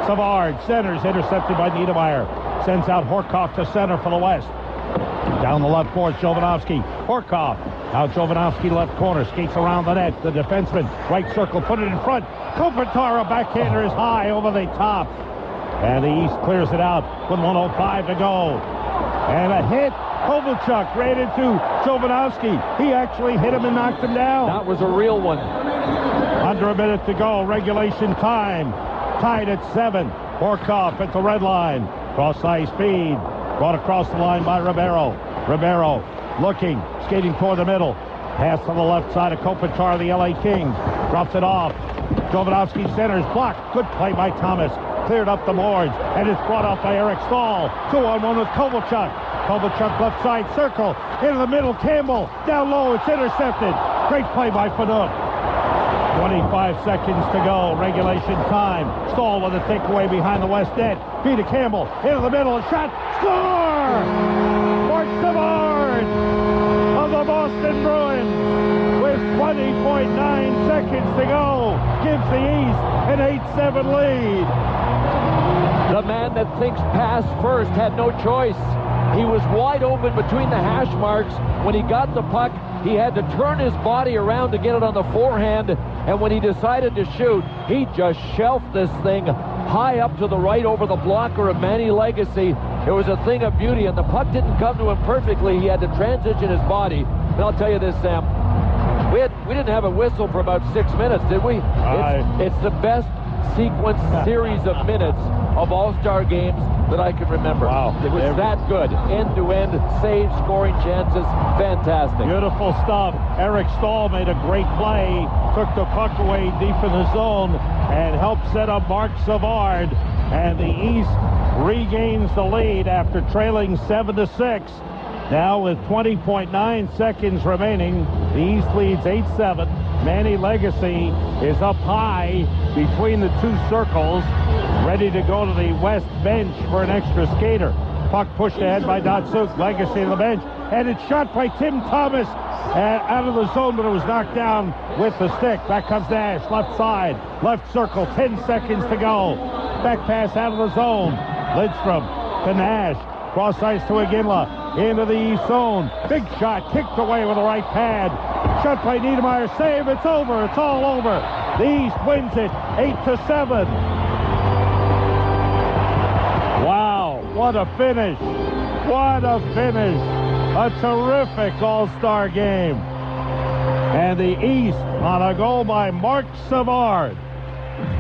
Savard centers, intercepted by Niedermeyer. Sends out Horkoff to center for the West. Down the left board, Jovanovski. Horkoff. Out Jovanovski, left corner. Skates around the net. The defenseman, right circle, put it in front. Kopitar, a backhander, is high over the top. And the East clears it out with 1:05 to go. And a hit. Kovalchuk ran into Jovanovski. He actually hit him and knocked him down. That was a real one. Under a minute to go. Regulation time. Tied at 7. Horkoff at the red line. Cross-ice speed. Brought across the line by Ribeiro. Ribeiro looking, skating toward the middle. Pass to the left side of Kopitar, the LA Kings. Drops it off. Jovanovski centers. Blocked. Good play by Thomas. Cleared up the boards. And it's brought up by Eric Stahl. 2-on-1 with Kovalchuk. Kovalchuk left side circle. Into the middle. Campbell. Down low. It's intercepted. Great play by Phaneuf. 25 seconds to go. Regulation time. Stahl with a takeaway behind the West net. Peter Campbell into the middle. A shot. Score! Mark Savard of the Boston Bruins with 20.9 seconds to go. Gives the East an 8-7 lead. The man that thinks pass first had no choice. He was wide open between the hash marks. When he got the puck, he had to turn his body around to get it on the forehand, and when he decided to shoot, he just shelved this thing high up to the right over the blocker of Manny Legacy. It was a thing of beauty, and the puck didn't come to him perfectly. He had to transition his body. And I'll tell you this, Sam, we didn't have a whistle for about 6 minutes, did we? It's the best sequence series of minutes of All-Star games that I can remember. Wow. It was that good. End-to-end, saves, scoring chances, fantastic. Beautiful stuff. Eric Stahl made a great play, took the puck away deep in the zone, and helped set up Mark Savard. And the East regains the lead after trailing 7-6. Now with 20.9 seconds remaining, the East leads 8-7. Manny Legacy is up high between the two circles, ready to go to the West bench for an extra skater. Puck pushed ahead by Datsuk. Legacy to the bench, and it's shot by Tim Thomas out of the zone, but it was knocked down with the stick. Back comes Nash, left side, left circle, 10 seconds to go. Back pass out of the zone. Lidstrom to Nash. Cross ice to Iginla. Into the east zone. Big shot kicked away with the right pad. Shot by Niedermeyer. Save. It's over. It's all over. The East wins it 8-7. Wow. What a finish. What a finish. A terrific All-Star game. And the East on a goal by Mark Savard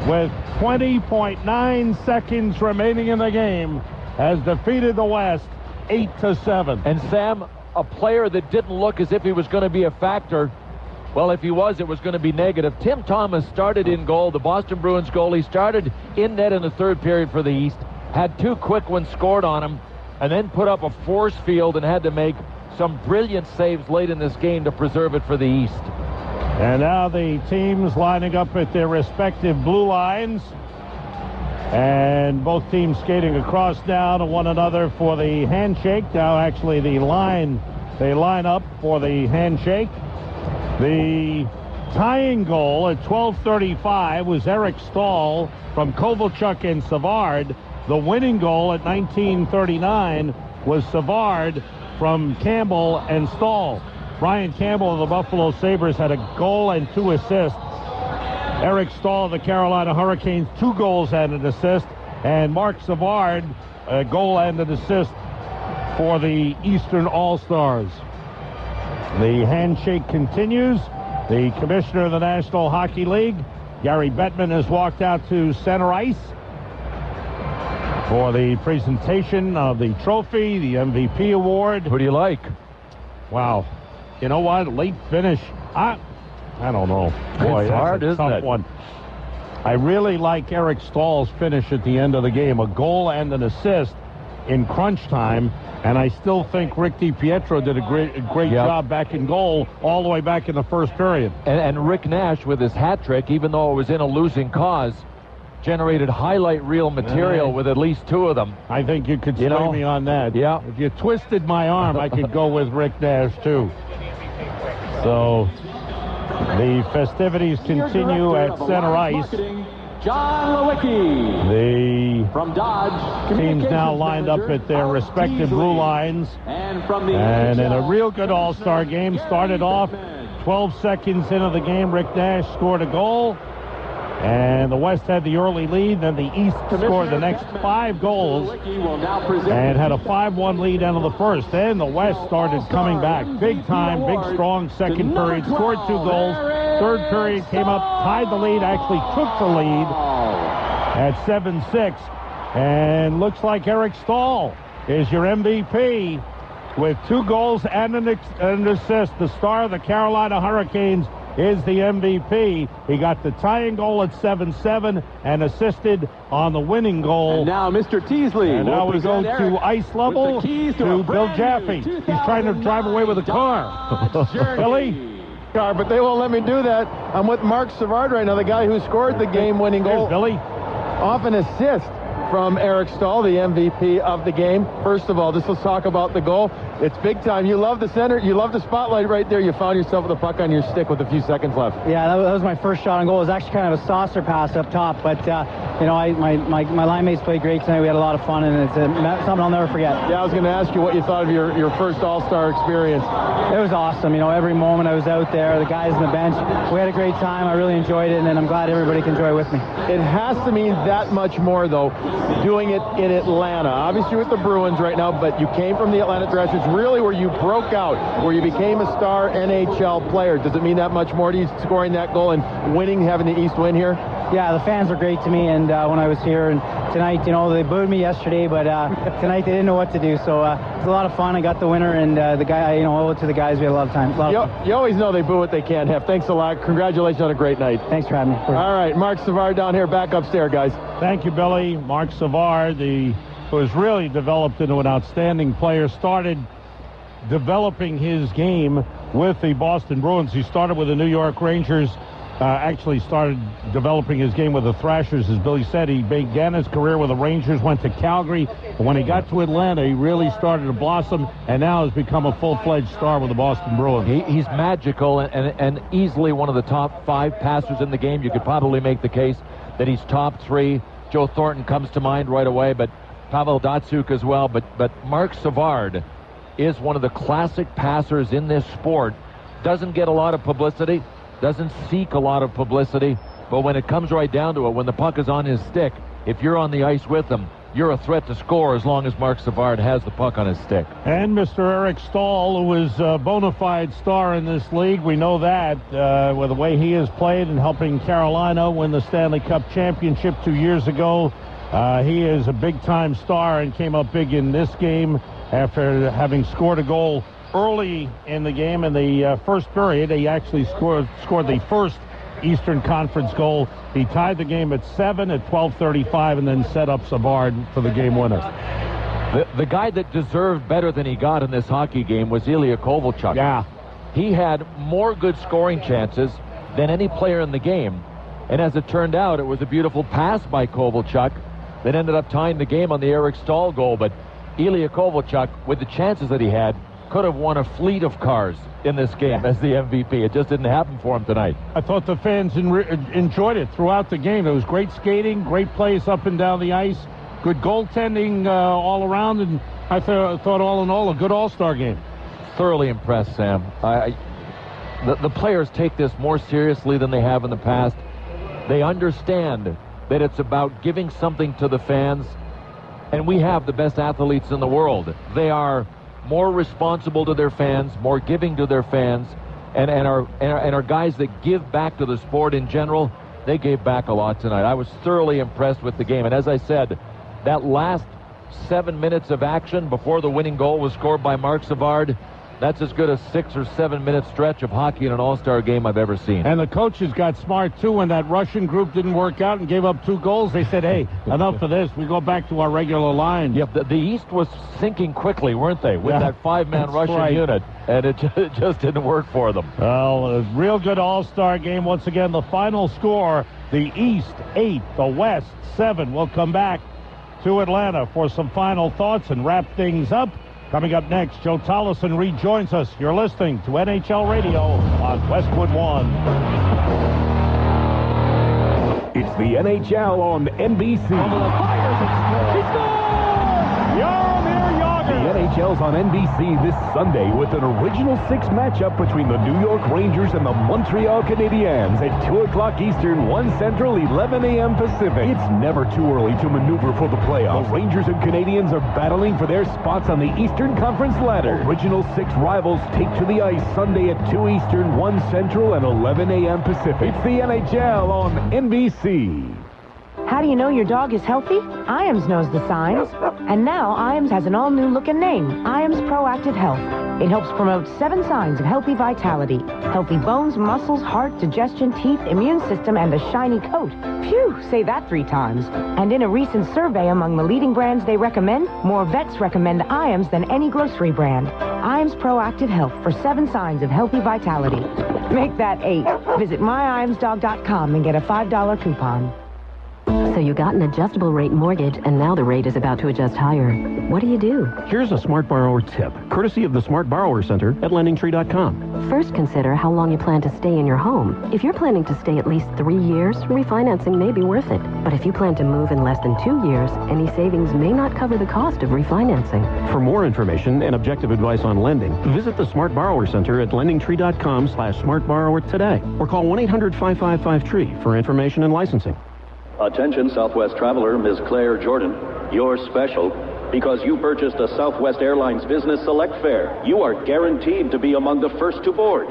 with 20.9 seconds remaining in the game has defeated the West 8-7. And Sam, a player that didn't look as if he was going to be a factor. Well, if he was, it was going to be negative. Tim Thomas started in goal. The Boston Bruins goalie started in net in the third period for the East, had 2 quick ones scored on him, and then put up a force field and had to make some brilliant saves late in this game to preserve it for the East. And now the teams lining up at their respective blue lines. And both teams skating across now to one another for the handshake. Now actually they line up for the handshake. The tying goal at 12:35 was Eric Stahl from Kovalchuk and Savard. The winning goal at 19:39 was Savard from Campbell and Stahl. Brian Campbell of the Buffalo Sabres had a goal and 2 assists. Eric Stahl of the Carolina Hurricanes, 2 goals and an assist. And Mark Savard, a goal and an assist for the Eastern All-Stars. The handshake continues. The commissioner of the National Hockey League, Gary Bettman, has walked out to center ice for the presentation of the trophy, the MVP award. Who do you like? Wow. You know what? Late finish. I don't know. Boy, it's hard, that's a isn't tough it? one. I really like Eric Stahl's finish at the end of the game. A goal and an assist in crunch time. And I still think Rick DiPietro did a great job back in goal all the way back in the first period. And Rick Nash with his hat trick, even though it was in a losing cause, generated highlight reel material with at least 2 of them. I think you could sway me on that. Yeah. If you twisted my arm, I could go with Rick Nash, too. So the festivities continue at center ice. John Lewicki. The from Dodge teams now lined up at their respective blue lines. And in a real good All-Star game, started off 12 seconds into the game, Rick Nash scored a goal. And the West had the early lead. Then the East scored the next 5 goals and had a 5-1 lead out of the first. Then the West started coming back big time, big strong second period, scored 2 goals. Third period came up, tied the lead, actually took the lead at 7-6. And looks like Eric Stahl is your MVP with 2 goals and an assist. The star of the Carolina Hurricanes is the MVP. He got the tying goal at 7-7 and assisted on the winning goal. And now Mr. Teasley. And now we go to ice level to Bill Jaffe. He's trying to drive away with a car. Billy? But they won't let me do that. I'm with Mark Savard right now, the guy who scored the game-winning goal. Billy. Off an assist from Eric Stahl, the MVP of the game. First of all, let's talk about the goal. It's big time. You love the center. You love the spotlight right there. You found yourself with a puck on your stick with a few seconds left. Yeah, that was my first shot on goal. It was actually kind of a saucer pass up top, but you know, my line mates played great tonight. We had a lot of fun, and it's something I'll never forget. Yeah, I was going to ask you what you thought of your first All-Star experience. It was awesome. You know, every moment I was out there, the guys on the bench, we had a great time. I really enjoyed it, and I'm glad everybody can enjoy it with me. It has to mean that much more, though, doing it in Atlanta. Obviously with the Bruins right now, but you came from the Atlanta Thrashers, really where you broke out, where you became a star NHL player. Does it mean that much more to you scoring that goal and winning, having the East win here? Yeah, the fans are great to me, and when I was here, and tonight, you know, they booed me yesterday, but tonight they didn't know what to do, so it was a lot of fun. I got the winner, and the guy, you know, I owe it to the guys. We had a lot of time. You always know they boo what they can't have. Thanks a lot. Congratulations on a great night. Thanks for having me. All right, Mark Savard down here, back upstairs, guys. Thank you, Billy. Mark Savard, who has really developed into an outstanding player, started developing his game with the Boston Bruins. He started with the New York Rangers, actually started developing his game with the Thrashers, as Billy said. He began his career with the Rangers, went to Calgary, but when he got to Atlanta, he really started to blossom, and now has become a full-fledged star with the Boston Bruins. He's magical and easily one of the top 5 passers in the game. You could probably make the case that he's top 3. Joe Thornton comes to mind right away, but Pavel Datsyuk as well. But Mark Savard is one of the classic passers in this sport. Doesn't get a lot of publicity, doesn't seek a lot of publicity, but when it comes right down to it, when the puck is on his stick, if you're on the ice with him, you're a threat to score as long as Mark Savard has the puck on his stick. And Mr. Eric Stahl, who is a bona fide star in this league, we know that with the way he has played and helping Carolina win the Stanley Cup championship 2 years ago. He is a big-time star and came up big in this game after having scored a goal early in the game in the first period. He actually scored the first Eastern Conference goal. He tied the game at 7 at 12:35 and then set up Savard for the game winner. The guy that deserved better than he got in this hockey game was Ilya Kovalchuk. Yeah. He had more good scoring chances than any player in the game. And as it turned out, it was a beautiful pass by Kovalchuk that ended up tying the game on the Eric Stahl goal. But Ilya Kovalchuk, with the chances that he had, could have won a fleet of cars in this game as the MVP. It just didn't happen for him tonight. I thought the fans enjoyed it throughout the game. It was great skating, great plays up and down the ice, good goaltending all around, and I thought all in all a good All-Star game. Thoroughly impressed, Sam. The players take this more seriously than they have in the past. They understand that it's about giving something to the fans, and we have the best athletes in the world. They are more responsible to their fans, more giving to their fans, and are guys that give back to the sport in general. They gave back a lot tonight. I was thoroughly impressed with the game, and as I said, that last 7 minutes of action before the winning goal was scored by Marc Savard, that's as good a 6 or 7 minute stretch of hockey in an All-Star game I've ever seen. And the coaches got smart, too. When that Russian group didn't work out and gave up 2 goals, they said, hey, enough of this. We go back to our regular line. Yep, the East was sinking quickly, weren't they, with that 5-man Russian unit, and it just didn't work for them. Well, a real good All-Star game. Once again, the final score, the East 8, the West 7. We'll come back to Atlanta for some final thoughts and wrap things up. Coming up next, Joe Tollison rejoins us. You're listening to NHL Radio on Westwood One. It's the NHL on NBC. The NHL's on NBC this Sunday with an original 6 matchup between the New York Rangers and the Montreal Canadiens at 2 o'clock Eastern, 1 Central, 11 a.m. Pacific. It's never too early to maneuver for the playoffs. The Rangers and Canadiens are battling for their spots on the Eastern Conference ladder. Original 6 rivals take to the ice Sunday at 2 Eastern, 1 Central, and 11 a.m. Pacific. It's the NHL on NBC. How do you know your dog is healthy? IAMS knows the signs. And now IAMS has an all-new looking name, IAMS Proactive Health. It helps promote 7 signs of healthy vitality. Healthy bones, muscles, heart, digestion, teeth, immune system, and a shiny coat. Phew, say that 3 times. And in a recent survey among the leading brands they recommend, more vets recommend IAMS than any grocery brand. IAMS Proactive Health for 7 signs of healthy vitality. Make that 8. Visit myiamsdog.com and get a $5 coupon. So you got an adjustable rate mortgage, and now the rate is about to adjust higher. What do you do? Here's a Smart Borrower tip, courtesy of the Smart Borrower Center at LendingTree.com. First, consider how long you plan to stay in your home. If you're planning to stay at least 3 years, refinancing may be worth it. But if you plan to move in less than 2 years, any savings may not cover the cost of refinancing. For more information and objective advice on lending, visit the Smart Borrower Center at LendingTree.com/SmartBorrower today, or call 1-800-555-TREE for information and licensing. Attention Southwest traveler, Ms. Claire Jordan. You're special because you purchased a Southwest Airlines Business Select fare. You are guaranteed to be among the first to board.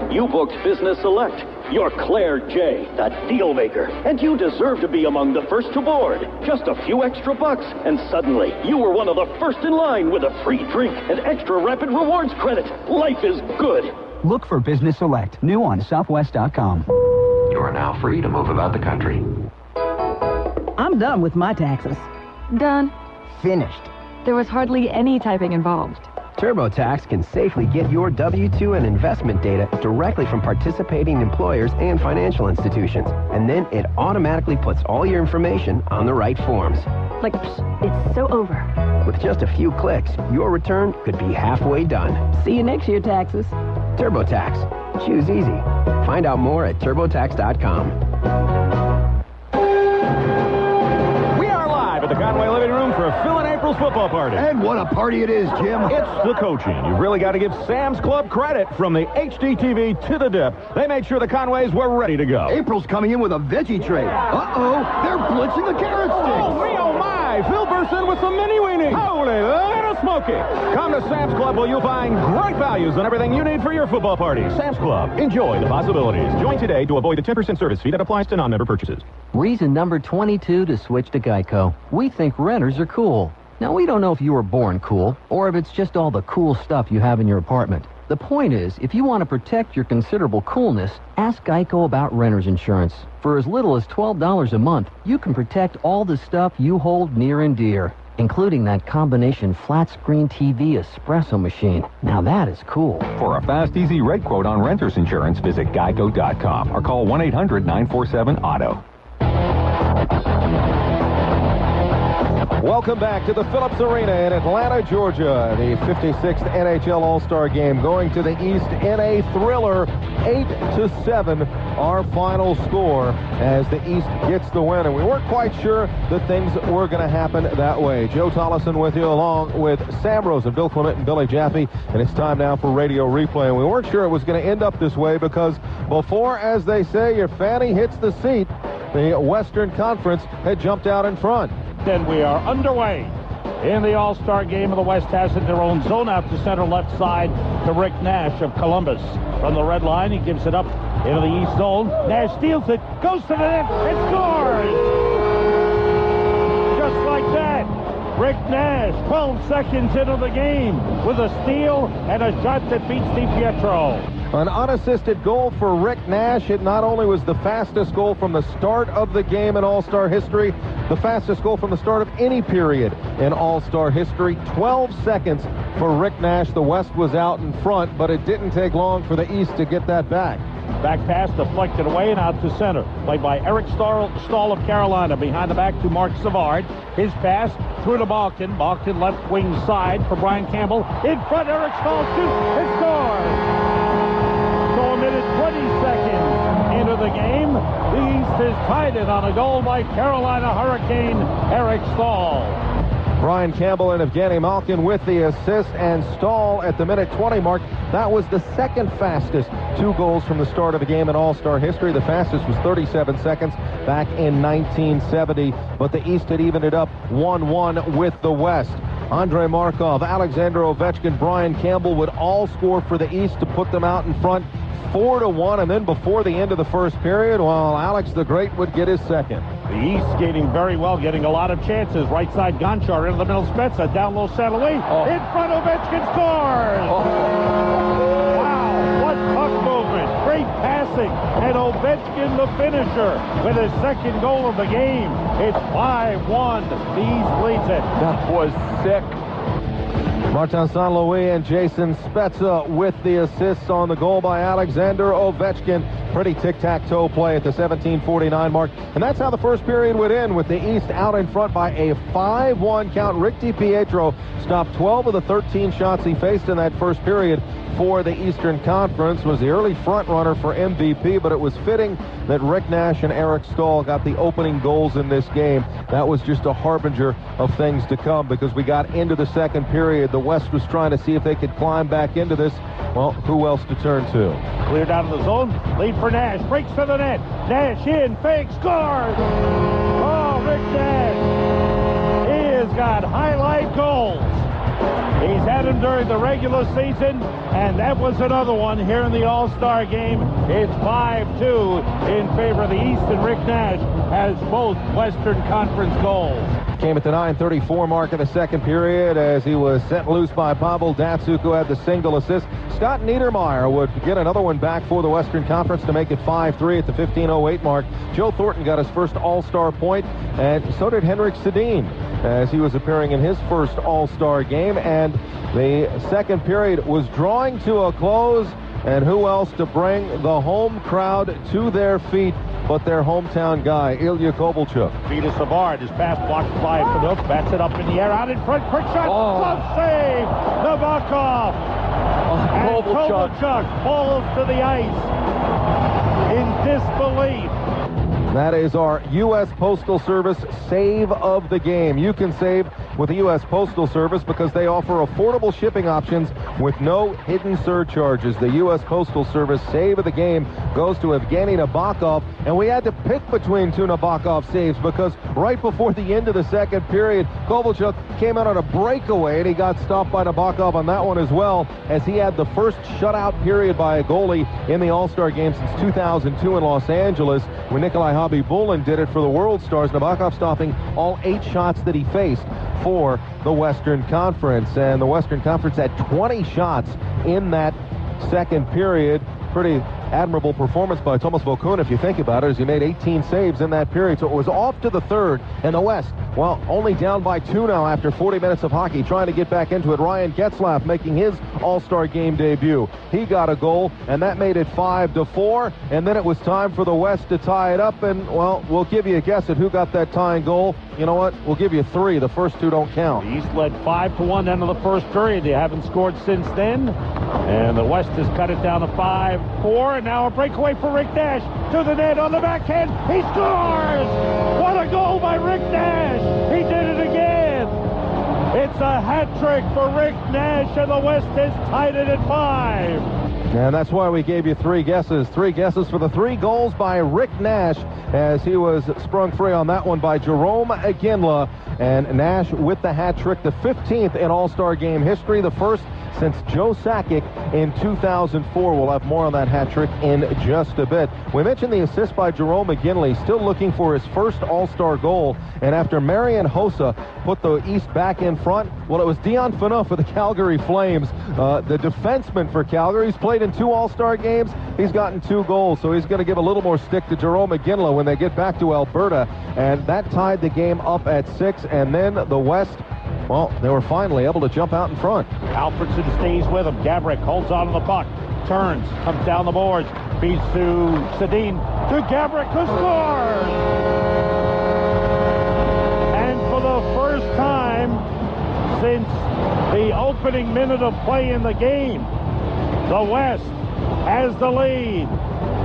You booked Business Select. You're Claire J., that deal maker. And you deserve to be among the first to board. Just a few extra bucks, and suddenly you were one of the first in line with a free drink and extra rapid rewards credit. Life is good. Look for Business Select, new on Southwest.com. You are now free to move about the country. I'm done with my taxes. Done. Finished. There was hardly any typing involved. TurboTax can safely get your W-2 and investment data directly from participating employers and financial institutions. And then it automatically puts all your information on the right forms. Like, it's so over. With just a few clicks, your return could be halfway done. See you next year, taxes. TurboTax. Choose easy. Find out more at TurboTax.com. At the Conway Living Room for Phil and April's football party. And what a party it is, Jim. It's the coaching. You've really got to give Sam's Club credit. From the HDTV to the dip, they made sure the Conways were ready to go. April's coming in with a veggie tray. Uh-oh, they're blitzing the carrot sticks. Oh my! Phil bursts in with some mini weenie. Holy little smoky. Come to Sam's Club where you'll find great values on everything you need for your football party. Sam's Club. Enjoy the possibilities. Join today to avoid the 10% service fee that applies to non-member purchases. Reason number 22 to switch to Geico. We think renters are cool. Now, we don't know if you were born cool, or if it's just all the cool stuff you have in your apartment. The point is, if you want to protect your considerable coolness, ask Geico about renter's insurance. For as little as $12 a month, you can protect all the stuff you hold near and dear, including that combination flat-screen TV espresso machine. Now that is cool. For a fast, easy rate quote on renter's insurance, visit geico.com or call 1-800-947-AUTO. Welcome back to the Phillips Arena in Atlanta, Georgia. The 56th NHL All-Star Game going to the East in a thriller, 8-7, our final score as the East gets the win. And we weren't quite sure that things were going to happen that way. Joe Tollison with you along with Sam Rosen, Bill Clement, and Billy Jaffe. And it's time now for radio replay. And we weren't sure it was going to end up this way because before, as they say, your fanny hits the seat, the Western Conference had jumped out in front. Then we are underway in the All-Star Game. Of the West has it in their own zone out to center left side to Rick Nash of Columbus. From the red line, he gives it up into the East zone. Nash steals it, goes to the net, and scores! Just like that, Rick Nash, 12 seconds into the game, with a steal and a shot that beats DiPietro. An unassisted goal for Rick Nash. It not only was the fastest goal from the start of the game in All-Star history, the fastest goal from the start of any period in All-Star history. 12 seconds for Rick Nash. The West was out in front, but it didn't take long for the East to get that back. Back pass deflected away and out to center. Played by Eric Stahl of Carolina. Behind the back to Mark Savard. His pass through to Balkin. Balkin left wing side for Brian Campbell. In front, Eric Stahl shoots and scores. So a minute 20 seconds into the game. The East has tied it on a goal by Carolina Hurricane Eric Stahl. Brian Campbell and Evgeny Malkin with the assist, and Stahl at the minute 20 mark. That was the second fastest 2 goals from the start of the game in All-Star history. The fastest was 37 seconds back in 1970, but the East had evened it up 1-1 with the West. Andrei Markov, Alexander Ovechkin, Brian Campbell would all score for the East to put them out in front 4-1, and then before the end of the first period, well, Alex the Great would get his second. The East skating very well, getting a lot of chances. Right side Gonchar into the middle, Spezza, down low, Saint-Louis. In front, Ovechkin scores! Wow, what puck movement. Great passing. And Ovechkin, the finisher, with his second goal of the game. It's 5-1. The East leads it. That was sick. Martin St. Louis and Jason Spezza with the assists on the goal by Alexander Ovechkin. Pretty tic-tac-toe play at the 17:49 mark. And that's how the first period would end, with the East out in front by a 5-1 count. Rick DiPietro stopped 12 of the 13 shots he faced in that first period for the Eastern Conference. Was the early front runner for MVP, but it was fitting that Rick Nash and Eric Stahl got the opening goals in this game. That was just a harbinger of things to come, because we got into the second period. The West was trying to see if they could climb back into this. Well, who else to turn to? Cleared out of the zone. Lead for Nash. Breaks to the net. Nash in. Fake. Scores! Oh, Rick Nash. He has got highlight goals. He's had them during the regular season, and that was another one here in the All-Star Game. It's 5-2 in favor of the East, and Rick Nash has both Western Conference goals. Came at the 9:34 mark of the second period as he was sent loose by Pavel Datsyuk, who had the single assist. Scott Niedermayer would get another one back for the Western Conference to make it 5-3 at the 15:08 mark. Joe Thornton got his first All-Star point, and so did Henrik Sedin, as he was appearing in his first All-Star game. And the second period was drawing to a close, and who else to bring the home crowd to their feet but their hometown guy, Ilya Kovalchuk. Vita Savard, his pass blocked by Feduk, bats it up in the air, out in front, quick shot, glove save, Nabokov, and Kovalchuk falls to the ice in disbelief. That is our U.S. Postal Service save of the game. You can save with the U.S. Postal Service because they offer affordable shipping options with no hidden surcharges. The U.S. Postal Service save of the game goes to Evgeny Nabokov, and we had to pick between 2 Nabokov saves because right before the end of the second period, Kovalchuk came out on a breakaway, and he got stopped by Nabokov on that one as well, as he had the first shutout period by a goalie in the All-Star Game since 2002 in Los Angeles, when Nikolai Khabibulin did it for the World Stars. Nabokov stopping all 8 shots that he faced. for the Western Conference. And the Western Conference had 20 shots in that second period. Pretty admirable performance by Tomas Vokoun, if you think about it, as he made 18 saves in that period. So it was off to the third, and the West, well, only down by 2 now after 40 minutes of hockey, trying to get back into it. Ryan Getzlaf making his All-Star Game debut. He got a goal, and that made it 5-4, and then it was time for the West to tie it up, and, well, we'll give you a guess at who got that tying goal. You know what? We'll give you 3. The first 2 don't count. The East led 5-1 end of the first period. They haven't scored since then, and the West has cut it down to 5-4, and now a breakaway for Rick Nash to the net on the backhand. He scores! What a goal by Rick Nash! He did it again! It's a hat trick for Rick Nash, and the West has tied it at 5. And that's why we gave you 3 guesses. 3 guesses for the 3 goals by Rick Nash, as he was sprung free on that one by Jerome Iginla. And Nash with the hat trick, the 15th in All-Star Game history, the first since Joe Sakic in 2004. We'll have more on that hat trick in just a bit. We mentioned the assist by Jerome McGinley, still looking for his first All-Star goal. And after Marian Hossa put the East back in front, well, it was Dion Phaneuf for the Calgary Flames, the defenseman for Calgary. He's played in 2 All-Star games. He's gotten 2 goals, so he's going to give a little more stick to Jerome McGinley when they get back to Alberta. And that tied the game up at 6. And then the West, well, they were finally able to jump out in front. Alfredson stays with him. Gabrick holds on to the puck. Turns, comes down the boards. Feeds to Sedin. To Gabrick, who scores! And for the first time since the opening minute of play in the game, the West has the lead.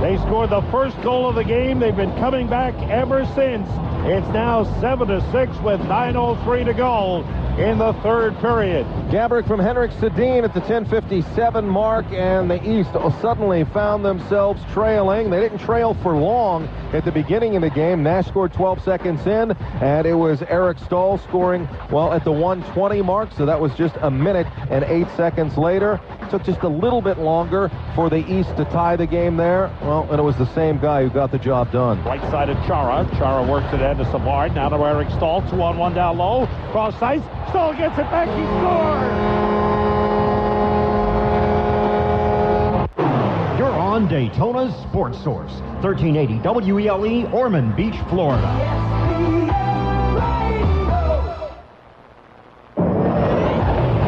They scored the first goal of the game. They've been coming back ever since. It's now 7-6 with 9:03 to go in the third period. Gabrick from Henrik Sedin at the 10:57 mark, and the East suddenly found themselves trailing. They didn't trail for long at the beginning of the game. Nash scored 12 seconds in, and it was Eric Stahl scoring, well, at the 1:20 mark, so that was just a minute and 8 seconds later. It took just a little bit longer for the East to tie the game there. Well, and it was the same guy who got the job done. Right side of Chara. Chara works it into Savard. Now to Eric Stahl. 2-on-1 down low. Cross ice. Stahl gets it back. He scores! You're on Daytona's Sports Source. 1380 WELE, Ormond Beach, Florida.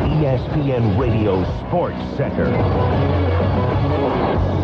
ESPN Radio Sports Center.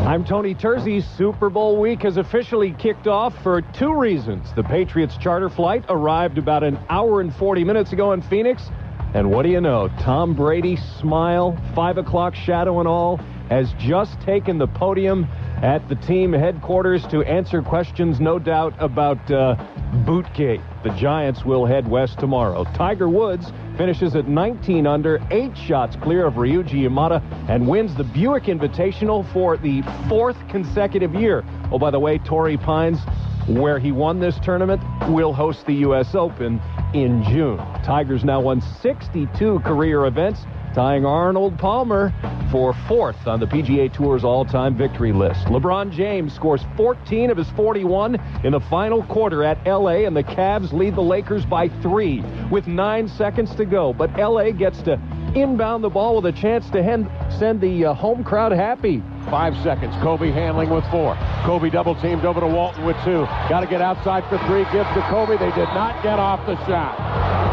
I'm Tony Terzi. Super Bowl week has officially kicked off for 2 reasons. The Patriots charter flight arrived about an hour and 40 minutes ago in Phoenix. And what do you know? Tom Brady's smile, 5 o'clock shadow and all, has just taken the podium at the team headquarters to answer questions, no doubt, about Bootgate. The Giants will head west tomorrow. Tiger Woods finishes at 19 under, 8 shots clear of Ryuji Yamada, and wins the Buick Invitational for the 4th consecutive year. Oh, by the way, Torrey Pines, where he won this tournament, will host the U.S. Open in June. Tiger's now won 62 career events, tying Arnold Palmer for 4th on the PGA Tour's all-time victory list. LeBron James scores 14 of his 41 in the final quarter at L.A., and the Cavs lead the Lakers by 3 with 9 seconds to go. But L.A. gets to inbound the ball with a chance to send the home crowd happy. 5 seconds. Kobe handling with 4. Kobe double teamed over to Walton with 2. Got to get outside for 3. Gives to Kobe. They did not get off the shot.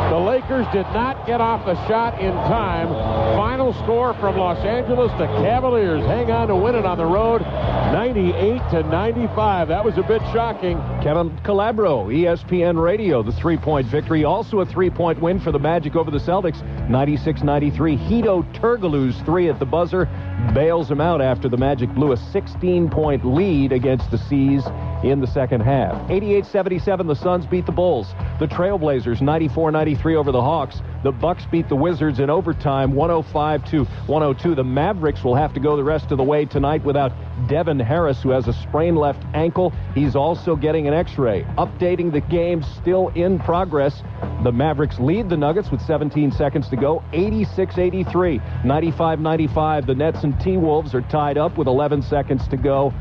The Lakers did not get off the shot in time. Final score from Los Angeles. The Cavaliers hang on to win it on the road, 98-95. That was a bit shocking. Kevin Calabro, ESPN Radio, the 3-point victory. Also a 3-point win for the Magic over the Celtics, 96-93. Hedo Turkoglu's 3 at the buzzer bails him out after the Magic blew a 16-point lead against the Seas in the second half. 88-77, the Suns beat the Bulls. The Trailblazers 94-93 over the Hawks. The Bucks beat the Wizards in overtime 105-102. The Mavericks will have to go the rest of the way tonight without Devin Harris, who has a sprained left ankle. He's also getting an x-ray. Updating the game still in progress. The Mavericks lead the Nuggets with 17 seconds to go, 86-83. 95-95. The Nets and T-Wolves are tied up with 11 seconds to go.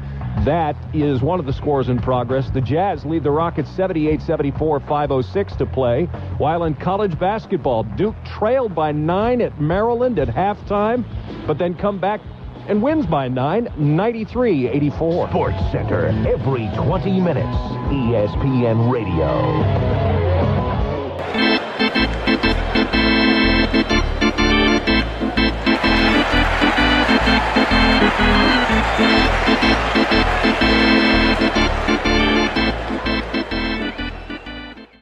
That is one of the scores in progress. The Jazz lead the Rockets 78-74, 5:06 to play. While in college basketball, Duke trailed by 9 at Maryland at halftime, but then come back and wins by 9, 93-84. Sports Center, every 20 minutes. ESPN Radio.